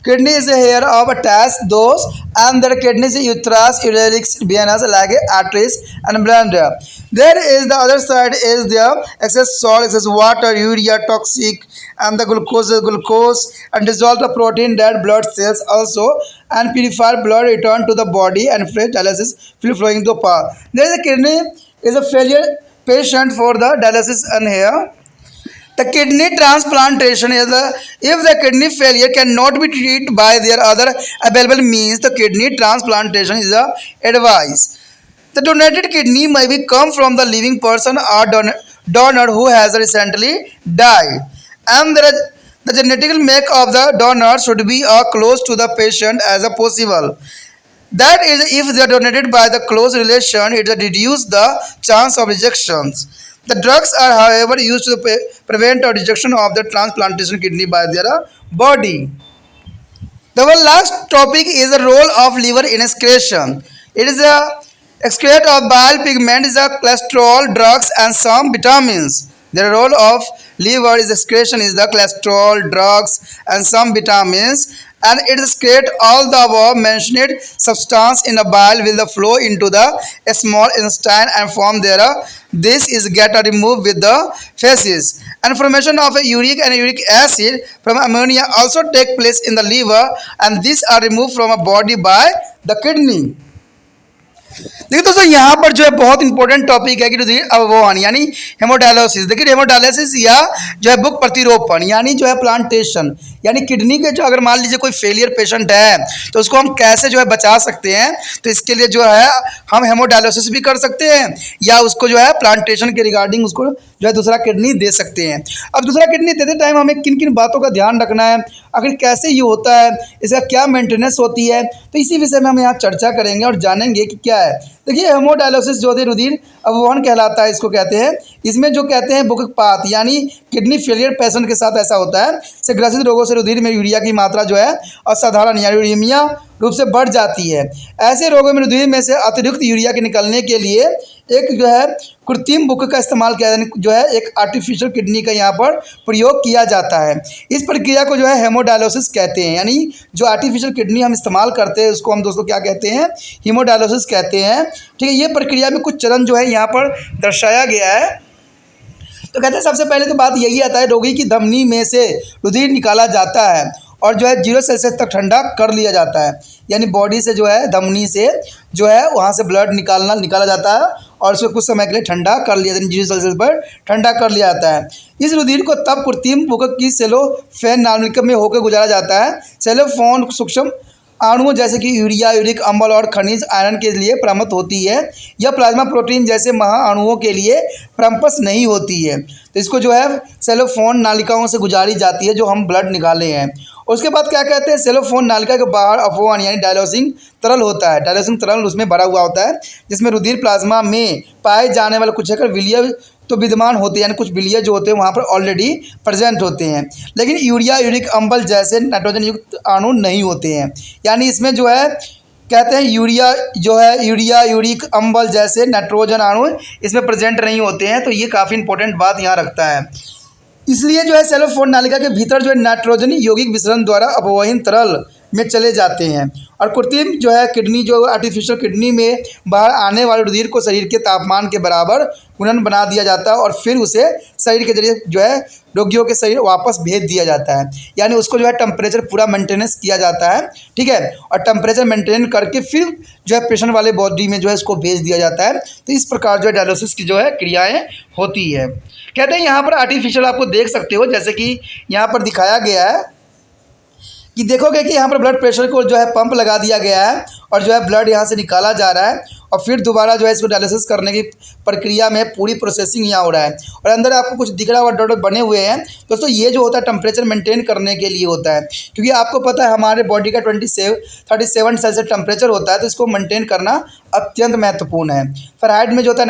kidney is here of attached those and their kidneys uterus ureteric venous like arteries and bladder. There is the other side is the excess salt, excess water, urea, toxic, and the glucose and dissolve the protein that blood cells also and purified blood return to the body and fresh dialysis flowing to power. There is a kidney is a failure patient for the dialysis and here. The kidney transplantation is if the kidney failure cannot be treated by their other available means, the kidney transplantation is a advice. The donated kidney may be come from the living person or donor who has recently died, and the genetic make of the donor should be close to the patient as a possible. That is, if they are donated by the close relation, it reduces the chance of rejections. The drugs are, however, used to prevent or rejection of the transplantation kidney by their body. The one last topic is the role of liver in excretion. It is a excrete of bile pigment, is a cholesterol, drugs, and some vitamins. The role of liver is excretion is the cholesterol, drugs, and some vitamins, and it excrete all the above mentioned substance in the bile will the flow into the small intestine and form there. This is get removed with the feces. And formation of a uric and uric acid from ammonia also take place in the liver, and these are removed from a body by the kidney. देखिए दोस्तों यहाँ पर जो है बहुत important topic है कि रुधिर अवरोहण यानी हेमोडायलिसिस। देखिए हेमोडायलिसिस या जो है बुक प्रतिरोपण यानी जो है प्लांटेशन यानी किडनी के जो अगर मान लीजिए कोई फेलियर पेशेंट है तो उसको हम कैसे जो है बचा सकते हैं, तो इसके लिए जो है हम हेमोडायलिसिस भी कर सकते हैं या उसको जो है प्लांटेशन के रिगार्डिंग उसको जो है दूसरा किडनी दे सकते हैं। अब दूसरा किडनी देते टाइम हमें किन किन बातों का ध्यान रखना है, आखिर कैसे ये होता है, इसका क्या मेंटेनेंस होती है, तो इसी विषय में हम यहाँ चर्चा करेंगे और जानेंगे कि क्या है। देखिए हेमोडायलिसिस जो है रुधिर अवरोहण कहलाता है, इसको कहते हैं। इसमें जो कहते हैं बुकपात यानी किडनी फेलियर पेशेंट के साथ ऐसा होता है, से ग्रसित रोगों से रुधिर में यूरिया की मात्रा जो है असाधारण यानी यूरेमिया रूप से बढ़ जाती है। ऐसे रोगों में रुधिर में से अतिरिक्त यूरिया के निकलने के लिए एक जो है कृत्रिम बुक का इस्तेमाल किया जो है एक आर्टिफिशियल किडनी का यहाँ पर प्रयोग किया जाता है। इस प्रक्रिया को जो है हेमोडायलिसिस कहते हैं, यानी जो आर्टिफिशियल किडनी हम इस्तेमाल करते हैं उसको हम दोस्तों क्या कहते हैं, हीमोडायलिसिस कहते हैं। ठीक है, ये प्रक्रिया में कुछ चरण जो है यहाँ पर दर्शाया गया है। तो कहते हैं सबसे पहले तो बात यही आता है रोगी की धमनी में से रुधिर निकाला जाता है और जो है 0 सेल्सियस तक ठंडा कर लिया जाता है, यानी बॉडी से जो है धमनी से जो है वहाँ से ब्लड निकाला जाता है और उसको कुछ समय के लिए ठंडा कर लिया जाता है, 0 सेल्सियस पर ठंडा कर लिया जाता है। इस रुधिर को तब कृत्रिम बुक की सेलोफेन नालिका में होकर गुजारा जाता है। सेलोफोन सूक्ष्म अणुओं जैसे कि यूरिया, यूरिक अम्ल और खनिज आयरन के लिए प्रमुख होती है। यह प्लाज्मा प्रोटीन जैसे महाअणुओं के लिए प्रम्पस नहीं होती है, तो इसको जो है सेलोफोन नालिकाओं से गुजारी जाती है जो हम ब्लड निकाले हैं। उसके बाद क्या कहते हैं, सेलोफोन नालिका के बाहर अफवान यानी डायलोसिंग तरल होता है। डायलोसिंग तरल उसमें भरा हुआ होता है जिसमें रुधिर प्लाज्मा में पाए जाने वाले कुछ विलीय तो विद्यमान होते हैं, यानी कुछ विलीय जो होते हैं वहाँ पर ऑलरेडी प्रेजेंट होते हैं, लेकिन यूरिया, यूरिक अम्ल जैसे नाइट्रोजन युक्त अणु नहीं होते हैं। यानी इसमें जो है कहते हैं यूरिया, यूरिक अम्ल जैसे नाइट्रोजन अणु इसमें प्रेजेंट नहीं होते हैं। तो ये काफ़ी इंपॉर्टेंट बात यहाँ रखता है। इसलिए जो है सेलोफोन नालिका के भीतर जो है नाइट्रोजन यौगिक विसरण द्वारा अपवहन तरल में चले जाते हैं और कृत्रिम जो है किडनी जो आर्टिफिशियल किडनी में बाहर आने वाले रुधिर को शरीर के तापमान के बराबर गुणन बना दिया जाता है और फिर उसे शरीर के जरिए जो है रोगियों के शरीर वापस भेज दिया जाता है। यानी उसको जो है टेम्परेचर पूरा मेंटेनेंस किया जाता है, ठीक है, और टेम्परेचर मेंटेन करके फिर जो है पेशेंट वाले बॉडी में जो है इसको भेज दिया जाता है। तो इस प्रकार जो है डायलिसिस की जो है क्रियाएँ होती है। कहते हैं यहाँ पर आर्टिफिशियल आपको देख सकते हो, जैसे कि यहाँ पर दिखाया गया है कि देखोगे कि यहाँ पर ब्लड प्रेशर को जो है पंप लगा दिया गया है और जो है ब्लड यहाँ से निकाला जा रहा है और फिर दोबारा जो है इसको डायलिसिस करने की प्रक्रिया में पूरी प्रोसेसिंग यहाँ हो रहा है और अंदर आपको कुछ दिख रहा हुआ डॉट बने हुए हैं। दोस्तों ये जो होता है टेम्परेचर मेंटेन करने के लिए होता है, क्योंकि आपको पता है हमारे बॉडी का 37 सेल्सियस टेम्परेचर होता है, तो इसको मेंटेन करना अत्यंत महत्वपूर्ण है। फ़ारेनहाइट में जो होता है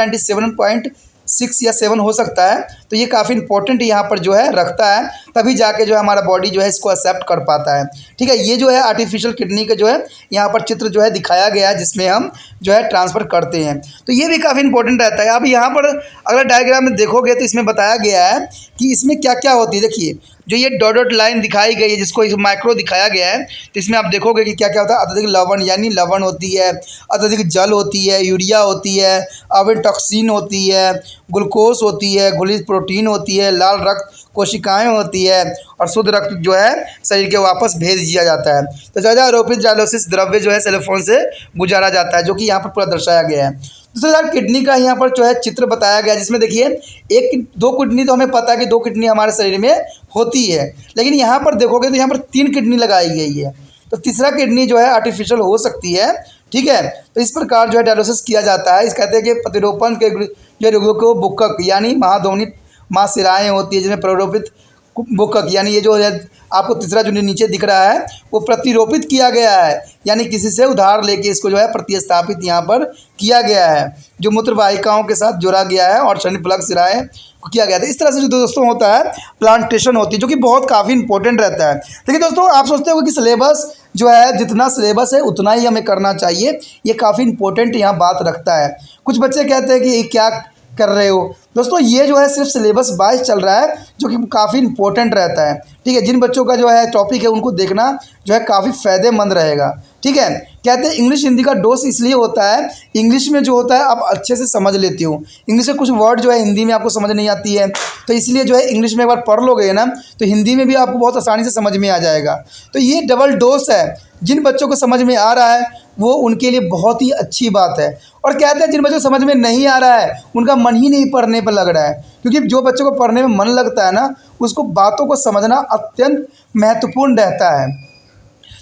6 या 7 हो सकता है। तो ये काफ़ी इंपॉर्टेंट यहाँ पर जो है रखता है, तभी जाके जो है हमारा बॉडी जो है इसको एक्सेप्ट कर पाता है। ठीक है, ये जो है आर्टिफिशियल किडनी का जो है यहाँ पर चित्र जो है दिखाया गया है, जिसमें हम जो है ट्रांसफ़र करते हैं। तो ये भी काफ़ी इंपॉर्टेंट रहता है। अब यहाँ पर अगर डायग्राम में देखोगे तो इसमें बताया गया है कि इसमें क्या क्या होती है। देखिए जो ये डॉट डॉट लाइन दिखाई गई है, जिसको इस माइक्रो दिखाया गया है, तो इसमें आप देखोगे कि क्या क्या होता है। अत्यधिक लवण यानी लवण होती है, अत्यधिक जल होती है, यूरिया होती है, अविटॉक्सिन होती है, ग्लूकोज होती है, घुलित प्रोटीन होती है, लाल रक्त कोशिकाएं होती है, और शुद्ध रक्त जो है शरीर के वापस भेज दिया जाता है। तो ज़्यादा आरोपित डायलिसिस द्रव्य जो है सेलोफोन से गुजारा जाता है, जो कि यहाँ पर पूरा दर्शाया गया है। दूसरा यार किडनी का यहाँ पर जो है चित्र बताया गया, जिसमें देखिए एक दो किडनी तो हमें पता है कि 2 किडनी हमारे शरीर में होती है, लेकिन यहाँ पर देखोगे तो यहाँ पर 3 किडनी लगाई गई है। तो तीसरा किडनी जो है आर्टिफिशियल हो सकती है। ठीक है, तो इस प्रकार जो है डायलिसिस किया जाता है। इस कहते हैं कि प्रतिरोपण के जो रोगियों को बुक्कक यानी महाध्वनि महाशिराएँ होती है, जिसमें प्ररोपित बुक्कक यानी ये जो है आपको तीसरा जो नीचे दिख रहा है वो प्रतिरोपित किया गया है, यानी किसी से उधार लेके इसको जो है प्रतिस्थापित यहाँ पर किया गया है, जो मूत्र वाहिकाओं के साथ जोड़ा गया है और शनिफलक शिराएँ को किया गया था। इस तरह से जो दोस्तों होता है प्लांटेशन होती है, जो कि बहुत काफ़ी इंपॉर्टेंट रहता है। देखिए दोस्तों, आप सोचते हो कि सिलेबस जो है जितना सिलेबस है उतना ही हमें करना चाहिए, ये काफ़ी इंपॉर्टेंट यहाँ बात रखता है। कुछ बच्चे कहते हैं कि ये क्या कर रहे हो। दोस्तों ये जो है सिर्फ सिलेबस वाइज चल रहा है, जो कि काफ़ी इंपॉर्टेंट रहता है। ठीक है, जिन बच्चों का जो है टॉपिक है उनको देखना जो है काफ़ी फ़ायदेमंद रहेगा। ठीक है, कहते हैं इंग्लिश हिंदी का डोज इसलिए होता है, इंग्लिश में जो होता है आप अच्छे से समझ लेते हो, इंग्लिश में कुछ वर्ड जो है हिंदी में आपको समझ नहीं आती है, तो इसलिए जो है इंग्लिश में एक बार पढ़ लोगे ना तो हिंदी में भी आपको बहुत आसानी से समझ में आ जाएगा। तो ये डबल डोज है, जिन बच्चों को समझ में आ रहा है वो उनके लिए बहुत ही अच्छी बात है। और कहते हैं जिन बच्चों को समझ में नहीं आ रहा है उनका मन ही नहीं पढ़ने पर लग रहा है, क्योंकि जो बच्चों को पढ़ने में मन लगता है ना उसको बातों को समझना अत्यंत महत्वपूर्ण रहता है।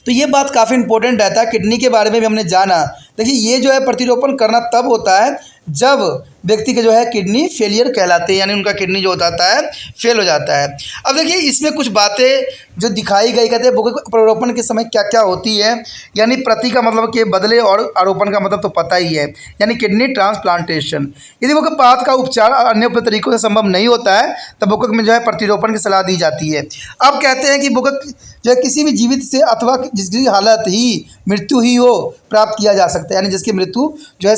तो ये बात काफ़ी इंपॉर्टेंट रहता है। किडनी के बारे में भी हमने जाना। देखिए ये जो है प्रतिरोपण करना तब होता है जब व्यक्ति के जो है किडनी फेलियर कहलाते हैं, यानी उनका किडनी जो होता है फेल हो जाता है। अब देखिए इसमें कुछ बातें जो दिखाई गई, कहते हैं प्ररोपण के समय क्या क्या होती है, यानी प्रति का मतलब के बदले और आरोपण का मतलब तो पता ही है, यानी किडनी ट्रांसप्लांटेशन। यदि बुकपात का उपचार अन्य तरीकों से संभव नहीं होता है तब बुकक में जो है प्रतिरोपण की सलाह दी जाती है। अब कहते हैं कि बुकक जो है किसी भी जीवित से अथवा जिसकी हालत ही मृत्यु ही हो प्राप्त किया जा सकता है, यानी जिसकी मृत्यु जो है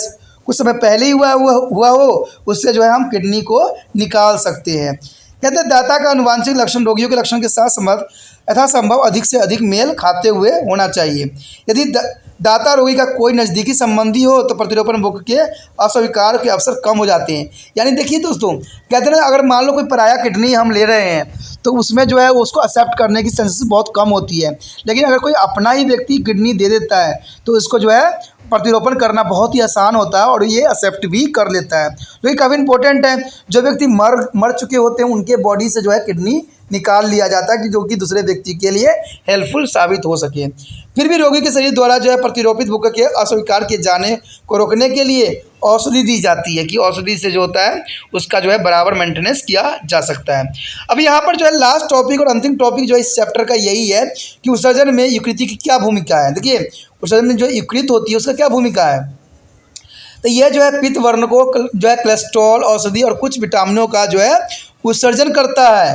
कुछ समय पहले ही हुआ हो उससे जो है हम किडनी को निकाल सकते हैं। कहते हैं दाता का अनुवांशिक लक्षण रोगियों के लक्षण के साथ यथासंभव अधिक से अधिक मेल खाते हुए होना चाहिए। यदि दाता रोगी का कोई नज़दीकी संबंधी हो तो प्रतिरोपण बुक के अस्वीकार के अवसर कम हो जाते हैं। यानी देखिए दोस्तों, कहते हैं अगर मान लो कोई पराया किडनी हम ले रहे हैं तो उसमें जो है उसको एक्सेप्ट करने की चांसेस बहुत कम होती है, लेकिन अगर कोई अपना ही व्यक्ति किडनी दे देता है तो इसको जो है प्रतिरोपण करना बहुत ही आसान होता है और ये एक्सेप्ट भी कर लेता है। तो ये काफ़ी इंपॉर्टेंट है। जो व्यक्ति मर चुके होते हैं उनके बॉडी से जो है किडनी निकाल लिया जाता है कि जो कि दूसरे व्यक्ति के लिए हेल्पफुल साबित हो सके। फिर भी रोगी के शरीर द्वारा जो है प्रतिरोपित बुक के अस्वीकार किए जाने को रोकने के लिए औषधि दी जाती है, कि औषधि से जो होता है उसका जो है बराबर मेंटेनेंस किया जा सकता है। अब यहाँ पर जो है लास्ट टॉपिक और अंतिम टॉपिक जो है इस चैप्टर का यही है कि उत्सर्जन में यकृत की क्या भूमिका है। देखिए उत्सर्जन में जो यकृत होती है उसका क्या भूमिका है, तो यह जो है पित्त वर्ण को जो है कोलेस्ट्रॉल, औषधि और कुछ विटामिनों का जो है उत्सर्जन करता है।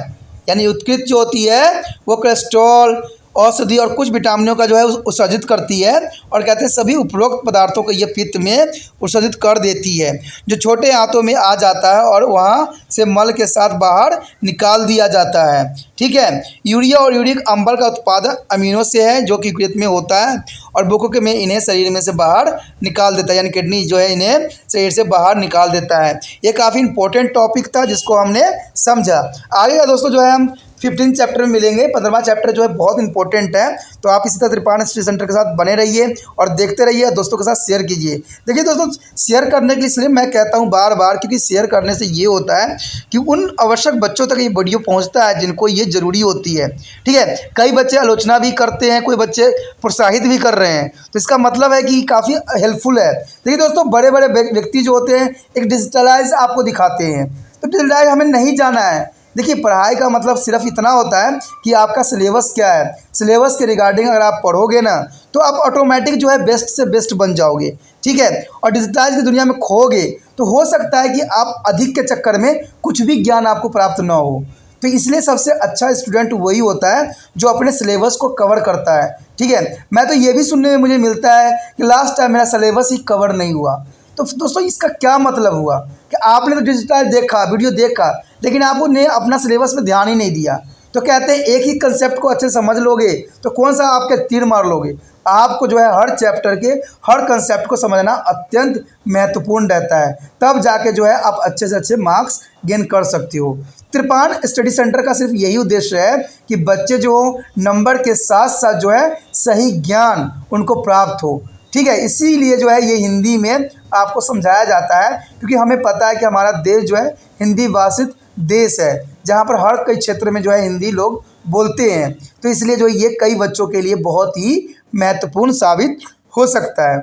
यानी यकृत जो होती है वो कोलेस्ट्रॉल, औषधि और कुछ विटामिनों का जो है उत्सर्जित करती है, और कहते हैं सभी उपरोक्त पदार्थों को ये पित्त में उत्सर्जित कर देती है, जो छोटे आंतों में आ जाता है और वहाँ से मल के साथ बाहर निकाल दिया जाता है। ठीक है, यूरिया और यूरिक अम्ल का उत्पादन अमीनों से है जो कि यकृत में होता है और बुक में इन्हें शरीर में से बाहर निकाल देता है, यानी किडनी जो है इन्हें शरीर से बाहर निकाल देता है। ये काफ़ी इंपॉर्टेंट टॉपिक था जिसको हमने समझा। आगे का दोस्तों जो है हम 15 चैप्टर में मिलेंगे। 15वां चैप्टर जो है बहुत इंपॉर्टेंट है, तो आप इसी तरह त्रिपाण स्टडी सेंटर के साथ बने रहिए और देखते रहिए, दोस्तों के साथ शेयर कीजिए। देखिए दोस्तों, शेयर करने के लिए इसलिए मैं कहता हूँ बार बार, क्योंकि शेयर करने से ये होता है कि उन आवश्यक बच्चों तक ये वीडियो पहुँचता है जिनको ये ज़रूरी होती है। ठीक है, कई बच्चे आलोचना भी करते हैं, कोई बच्चे प्रोत्साहित भी कर रहे हैं, तो इसका मतलब है कि काफ़ी हेल्पफुल है। देखिए दोस्तों, बड़े बड़े व्यक्ति जो होते हैं एक डिजिटलाइज आपको दिखाते हैं, तो डिजिटलाइज हमें नहीं जाना है, देखिए पढ़ाई का मतलब सिर्फ इतना होता है कि आपका सिलेबस क्या है, सिलेबस के रिगार्डिंग अगर आप पढ़ोगे ना तो आप ऑटोमेटिक जो है बेस्ट से बेस्ट बन जाओगे, ठीक है। और डिजिटाइज की दुनिया में खोगे तो हो सकता है कि आप अधिक के चक्कर में कुछ भी ज्ञान आपको प्राप्त ना हो। तो इसलिए सबसे अच्छा स्टूडेंट वही होता है जो अपने सिलेबस को कवर करता है, ठीक है। मैं तो ये भी सुनने में मुझे मिलता है कि लास्ट टाइम मेरा सिलेबस ही कवर नहीं हुआ। तो दोस्तों इसका क्या मतलब हुआ कि आपने तो डिजिटल देखा, वीडियो देखा, लेकिन आपने अपना सिलेबस में ध्यान ही नहीं दिया। तो कहते हैं एक ही कंसेप्ट को अच्छे समझ लोगे तो कौन सा आपके तीर मार लोगे। आपको जो है हर चैप्टर के हर कंसेप्ट को समझना अत्यंत महत्वपूर्ण रहता है, तब जाके जो है आप अच्छे से अच्छे मार्क्स गेन कर सकते हो। त्रिपान स्टडी सेंटर का सिर्फ यही उद्देश्य है कि बच्चे जो नंबर के साथ साथ जो है सही ज्ञान उनको प्राप्त हो, ठीक है। इसीलिए जो है ये हिंदी में आपको समझाया जाता है, क्योंकि हमें पता है कि हमारा देश जो है हिंदी भाषित देश है, जहाँ पर हर कई क्षेत्र में जो है हिंदी लोग बोलते हैं। तो इसलिए जो ये कई बच्चों के लिए बहुत ही महत्वपूर्ण साबित हो सकता है,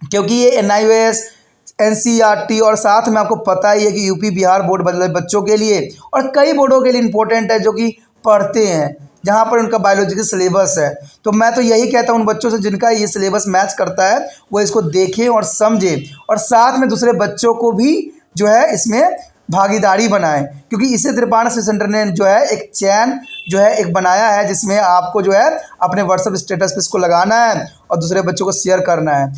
क्योंकि ये NIOS NCERT और साथ में आपको पता ही है कि यूपी बिहार बोर्ड बच्चों के लिए और कई बोर्डों के लिए इम्पोर्टेंट है, जो कि पढ़ते हैं जहाँ पर उनका बायोलॉजी का सिलेबस है। तो मैं तो यही कहता हूँ उन बच्चों से जिनका ये सिलेबस मैच करता है वो इसको देखें और समझें, और साथ में दूसरे बच्चों को भी जो है इसमें भागीदारी बनाएं, क्योंकि इसे त्रिपान स्टडी सेंटर ने जो है एक चैन जो है एक बनाया है, जिसमें आपको जो है अपने व्हाट्सएप स्टेटस पे इसको लगाना है और दूसरे बच्चों को शेयर करना है।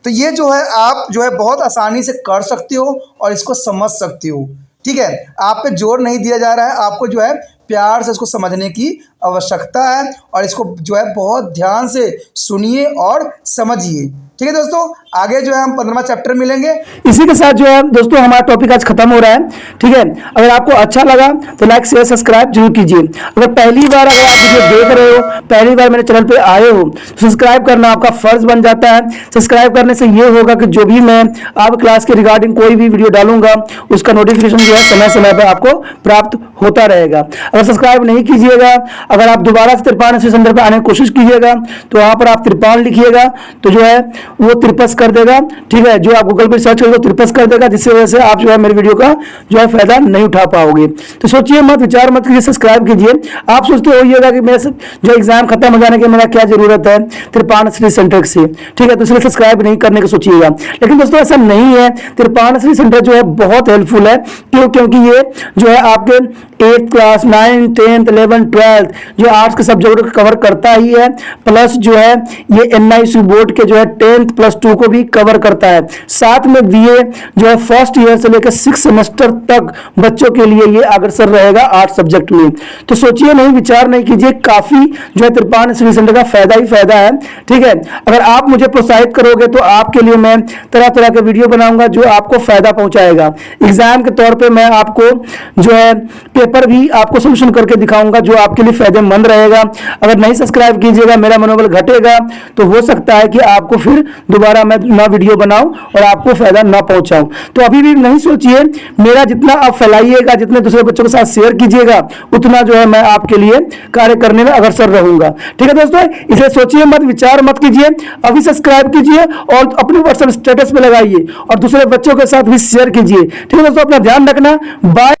तो ये जो है आप जो है बहुत आसानी से कर सकते हो और इसको समझ सकते हो, ठीक है। आप पे जोर नहीं दिया जा रहा है, आपको जो है प्यार से इसको समझने की आवश्यकता है और इसको जो है बहुत ध्यान से सुनिए और समझिए, ठीक है दोस्तों। आगे जो है हम 15वां चैप्टर मिलेंगे। इसी के साथ जो है दोस्तों हमारा टॉपिक आज खत्म हो रहा है, ठीक है। अगर आपको अच्छा लगा तो लाइक शेयर सब्सक्राइब जरूर कीजिए। अगर पहली बार अगर आप वीडियो देख रहे हो, पहली बार मेरे चैनल पे आए हो तो सब्सक्राइब करना आपका फर्ज बन जाता है। सब्सक्राइब करने से ये होगा कि जो भी मैं आप क्लास के रिगार्डिंग कोई भी वीडियो डालूंगा उसका नोटिफिकेशन जो है समय समय पर आपको प्राप्त होता रहेगा। अगर सब्सक्राइब नहीं कीजिएगा, अगर आप दोबारा से त्रिपान स्टडी सेंटर पर आने की कोशिश कीजिएगा तो वहां पर आप त्रिपान लिखिएगा तो जो है वो त्रिपस कर देगा, ठीक है। जो आप गूगल पर सर्च करोगे त्रिपस कर देगा, जिससे वजह से आप जो है मेरे वीडियो का जो है फायदा नहीं उठा पाओगे। तो सोचिए मत, विचार मत कीजिए, सब्सक्राइब कीजिए। आप सोचते होइएगा कि मेरे जो एग्जाम खत्म हो जाने के मेरा क्या जरूरत है त्रिपान स्टडी सेंटर से, ठीक है, तो इसलिए सब्सक्राइब नहीं करने की सोचिएगा। लेकिन दोस्तों ऐसा नहीं है, त्रिपान स्टडी सेंटर जो है बहुत हेल्पफुल है। क्यों? क्योंकि ये जो है आपके 8th class 9th 10th 11th 12th जो आर्ट्स के सब्जेक्ट को कवर करता ही है, प्लस जो है ये NIOS बोर्ड के जो है 10th + 2 को भी कवर करता है। साथ में BA जो है फर्स्ट ईयर से लेकर 6 सेमेस्टर तक बच्चों के लिए ये अग्रसर रहेगा आर्ट्स सब्जेक्ट में। तो सोचिए नहीं, विचार नहीं कीजिए, काफी जो है त्रिपान स्टडी सेंटर का फायदा ही फायदा है, ठीक है। अगर आप मुझे प्रोत्साहित करोगे तो आपके लिए मैं तरह तरह के वीडियो बनाऊंगा जो आपको फायदा पहुंचाएगा। एग्जाम के तौर पर मैं आपको जो है पेपर भी आपको सोल्यूशन करके दिखाऊंगा जो आपके लिए फायदेमंद रहेगा। अगर नहीं सब्सक्राइब कीजिएगा, मेरा मनोबल घटेगा, तो हो सकता है कि आपको फिर दोबारा मैं नया वीडियो बनाऊं और आपको फायदा ना पहुंचाऊं। तो अभी भी नहीं सोचिए, मेरा जितना आप फैलाइएगा, जितने दूसरे बच्चों के साथ शेयर कीजिएगा, उतना जो है मैं आपके लिए कार्य करने में अग्रसर रहूंगा, ठीक है दोस्तों। इसे सोचिए मत, विचार मत कीजिए, अभी सब्सक्राइब कीजिए और अपने व्हाट्सएप स्टेटस पे लगाइए और दूसरे बच्चों के साथ भी शेयर कीजिए, ठीक है दोस्तों। अपना ध्यान रखना, बाय।